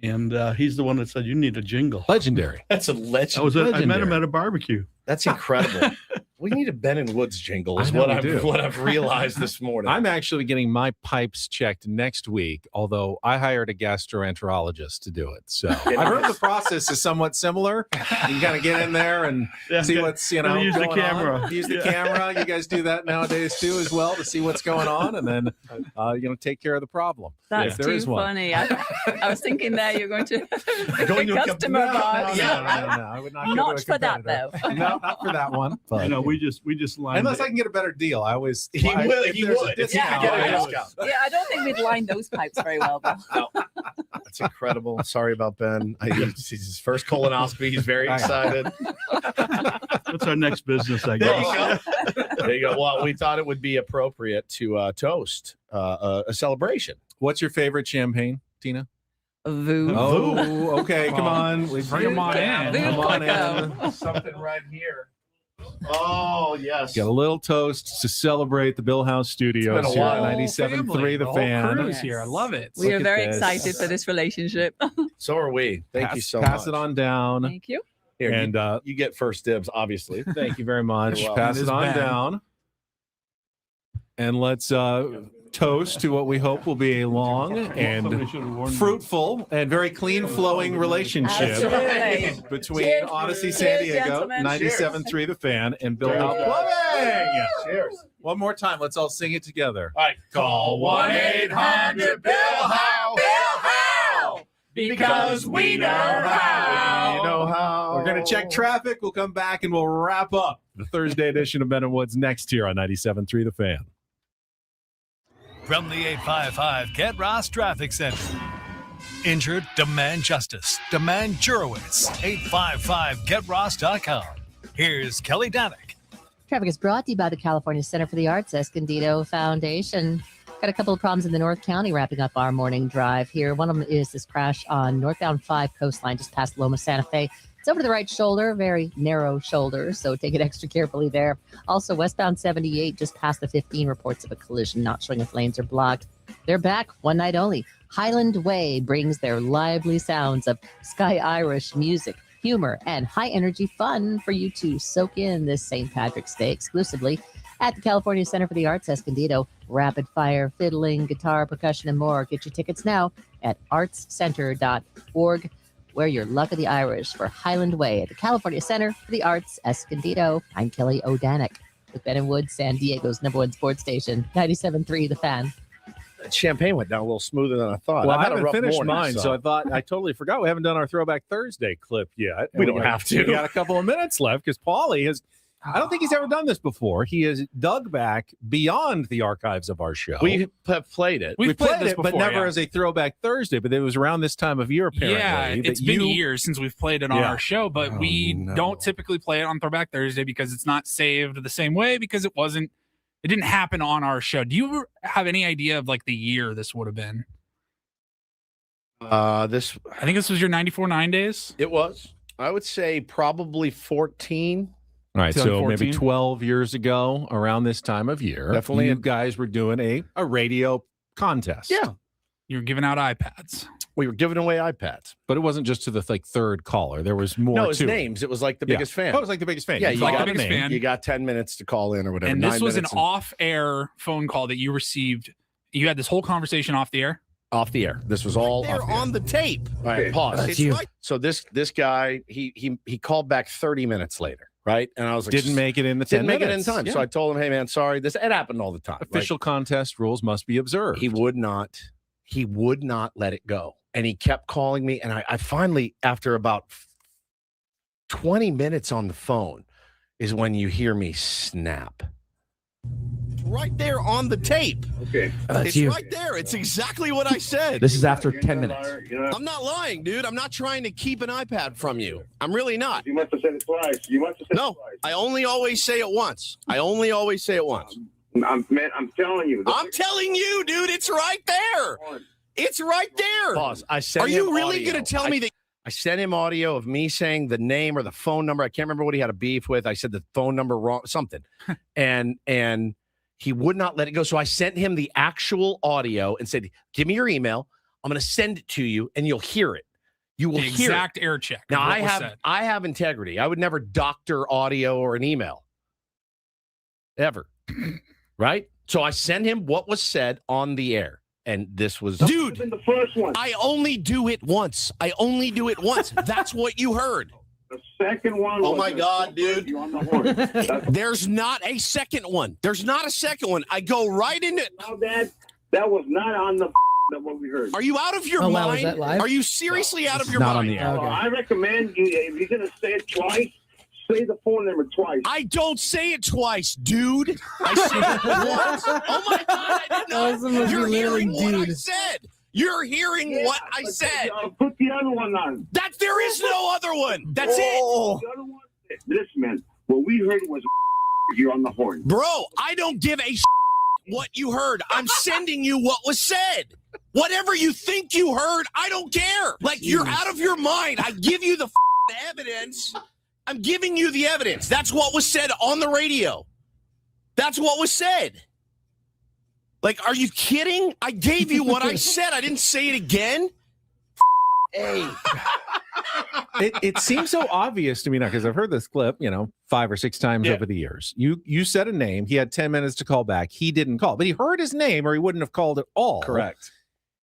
U: And he's the one that said, you need a jingle.
B: Legendary.
A: That's a legend.
U: I met him at a barbecue.
A: That's incredible. We need a Ben and Woods jingle is what I've realized this morning.
B: I'm actually getting my pipes checked next week, although I hired a gastroenterologist to do it. So I've heard the process is somewhat similar. You can kind of get in there and see what's,
U: use the camera.
B: Use the camera. You guys do that nowadays too as well, to see what's going on, and then take care of the problem.
V: That's too funny. I was thinking that you're going to a customer box.
B: No, I would not.
V: Not for that though.
B: No, not for that one. But
U: we just lined
B: unless I can get a better deal. I always
A: he would.
V: Yeah, I don't think we'd line those pipes very well though.
A: No. That's incredible. Sorry about Ben. He's his first colonoscopy. He's very excited.
U: What's our next business, I guess?
A: There you go. Well, we thought it would be appropriate to toast a celebration.
B: What's your favorite champagne, Tina?
V: Voo.
B: Oh, okay. Come on.
C: Bring them on in.
B: Come on in.
A: Something right here. Oh, yes.
B: Got a little toast to celebrate the Bill House Studios here at 97.3 The Fan.
C: Crew's here. I love it.
V: We are very excited for this relationship.
A: So are we. Thank you so much.
B: Pass it on down.
V: Thank you.
A: Here,
B: and
A: you get first dibs, obviously.
B: Thank you very much.
A: You're welcome.
B: Pass it on down. And let's toast to what we hope will be a long and fruitful and very clean flowing relationship between
V: Cheers.
B: Odyssey
V: Cheers,
B: San Diego,
V: gentlemen.
B: 97.3 The Fan, and Bill House Plumbing.
A: Cheers.
B: One more time. Let's all sing it together.
A: All right. Call 1-800-BILL-HOWE. Bill Howe. Because we know how.
B: We know how. We're going to check traffic. We'll come back and we'll wrap up the Thursday edition of Ben and Woods next here on 97.3 The Fan.
M: From the 855 Get Ross Traffic Center. Injured? Demand justice. Demand Jurowitz. 855GetRoss.com. Here's Kelly Danick.
J: Traffic is brought to you by the California Center for the Arts Escondido Foundation. Got a couple of problems in the North County wrapping up our morning drive here. One of them is this crash on northbound 5 coastline just past Loma Santa Fe. It's over to the right shoulder, very narrow shoulder, so take it extra carefully there. Also, westbound 78 just past the 15 reports of a collision, not showing if lanes are blocked. They're back one night only. Highland Way brings their lively sounds of Sky Irish music, humor, and high-energy fun for you to soak in this St. Patrick's Day exclusively at the California Center for the Arts, Escondido. Rapid fire, fiddling, guitar, percussion, and more. Get your tickets now at artscenter.org. Wear your luck of the Irish for Highland Way at the California Center for the Arts, Escondido. I'm Kelly O'Danick with Ben and Wood, San Diego's #1 sports station, 97.3 The Fan.
A: That champagne went down a little smoother than I thought.
B: Well, I
A: had a
B: haven't
A: rough
B: finished
A: morning,
B: mine, so I thought I totally forgot. We haven't done our Throwback Thursday clip yet.
A: We don't have to.
B: We got a couple of minutes left because Paulie has. I don't think he's ever done this before. He has dug back beyond the archives of our show.
A: We have played it.
B: We played
C: this
B: it, but
C: before,
B: never as a Throwback Thursday. But it was around this time of year, apparently.
C: Yeah, it's been years since we've played it on our show, but we don't typically play it on Throwback Thursday because it's not saved the same way because it didn't happen on our show. Do you have any idea of like the year this would have been? I think this was your 94 9 days.
A: It was. I would say probably 14.
B: All right, so maybe 12 years ago, around this time of year,
A: Definitely.
B: you guys were doing a radio contest.
A: Yeah.
C: You were giving out iPads.
A: We were giving away iPads.
B: But it wasn't just to the third caller. There was more
A: No, it was
B: to
A: names. It was like the biggest fan.
B: Oh, it was like the biggest fan.
A: Yeah,
B: You
A: you
B: called
A: got
B: the
A: the
B: name.
A: You got 10 minutes to call in or whatever.
C: And this
A: 9
C: was an
A: minutes and-
C: off-air phone call that you received. You had this whole conversation off the air?
A: Off the air. This was all
C: They're
A: off the air.
C: on
A: the tape. All right, pause.
C: That's
A: It's
C: you.
A: right- So this guy, he called back 30 minutes later, right? And I was like,
B: Didn't make it in the 10
A: didn't make it in
B: minutes.
A: time.
B: Yeah.
A: So I told him, hey man, sorry. It happened all the time.
B: Official contest rules must be observed.
A: He would not let it go. And he kept calling me. And I finally, after about 20 minutes on the phone, is when you hear me snap. Right there on the tape.
T: Okay.
A: It's right there. It's exactly what I said.
T: This is after 10 minutes.
A: I'm not lying, dude. I'm not trying to keep an iPad from you. I'm really not.
T: You must have said it twice.
A: No, I only always say it once.
T: I'm telling you.
A: I'm telling you, dude. It's right there. It's right there. Pause. I sent. Are you really going to tell me that? I sent him audio of me saying the name or the phone number. I can't remember what he had a beef with. I said the phone number wrong, something, and he would not let it go. So I sent him the actual audio and said, "Give me your email. I'm going to send it to you, and you'll hear it. You will
C: The
A: hear it."
C: exact air check.
A: Now
C: of what was said.
A: I have integrity. I would never doctor audio or an email. Ever. Right? So I sent him what was said on the air. And this was dude.
T: The first one.
A: I only do it once. That's what you heard.
T: The second one.
A: Oh my God, dude.
T: You on the horn.
A: There's not a second one. I go right into it.
T: No, Dad, that was not on the what we heard.
A: Are you out of your
T: Oh, wow,
A: mind?
T: was that live?
A: Are you seriously out of your
T: not
A: mind?
T: on the air. I recommend you, if you're going to say it twice, say the phone number twice.
A: I don't say it twice, dude. I say it once. Oh my God, I did not. You're hearing what I said. You're hearing what I said.
T: Put the other one on.
A: There is no other one. That's it.
T: The other one, this man, what we heard was you're on the horn.
A: Bro, I don't give a what you heard. I'm sending you what was said. Whatever you think you heard, I don't care. Like, you're out of your mind. I give you the evidence. I'm giving you the evidence. That's what was said on the radio. That's what was said. Like, are you kidding? I gave you what I said. I didn't say it again. Hey.
B: It seems so obvious to me now because I've heard this clip, 5 or 6 times over the years. You said a name. He had 10 minutes to call back. He didn't call, but he heard his name or he wouldn't have called at all.
A: Correct.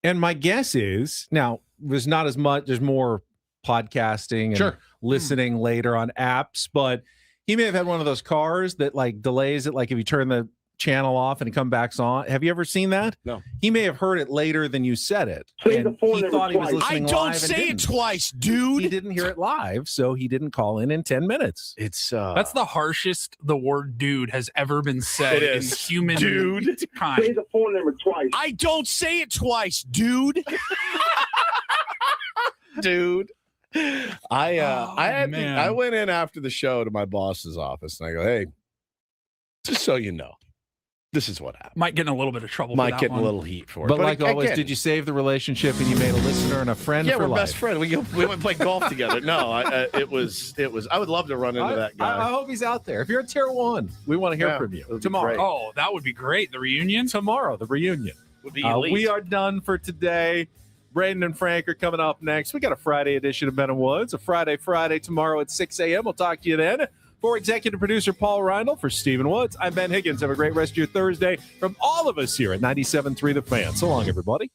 B: And my guess is now there's not as much. There's more podcasting and listening later on apps, but he may have had one of those cars that like delays it. Like if you turn the channel off and it comes back on. Have you ever seen that?
A: No.
B: He may have heard it later than you said it.
T: Say
B: And
T: the phone
B: he
T: number
B: thought he was
T: twice.
B: listening
A: I don't
B: live and
A: say it
B: didn't.
A: twice, dude.
B: He didn't hear it live, so he didn't call in 10 minutes.
A: It's
C: That's the harshest the word dude has ever been said
A: It
C: in
A: is.
C: human
A: Dude.
C: kind.
T: Say the phone number twice.
A: I don't say it twice, dude. Dude. I went in after the show to my boss's office and I go, hey, just so you know, this is what happened.
C: Might get in a little bit of trouble.
A: Might
C: for that
A: get in
C: one.
A: a little heat for it.
B: But like
A: again,
B: always, did you save the relationship and you made a listener and a friend
A: Yeah,
B: for
A: we're
B: life?
A: best friends. We went and played golf together. No, it was. I would love to run into that guy.
B: I hope he's out there. If you're at Tier 1, we want to hear
A: Yeah,
B: from you
A: it'd be
B: tomorrow.
A: great.
C: Oh, that would be great. The reunion?
B: Tomorrow, the reunion.
A: would be elite.
B: We are done for today. Brandon and Frank are coming up next. We got a Friday edition of Ben and Woods, a Friday tomorrow at 6 a.m. We'll talk to you then. For executive producer Paul Reindl, for Stephen Woods, I'm Ben Higgins. Have a great rest of your Thursday from all of us here at 97.3 The Fan. So long, everybody.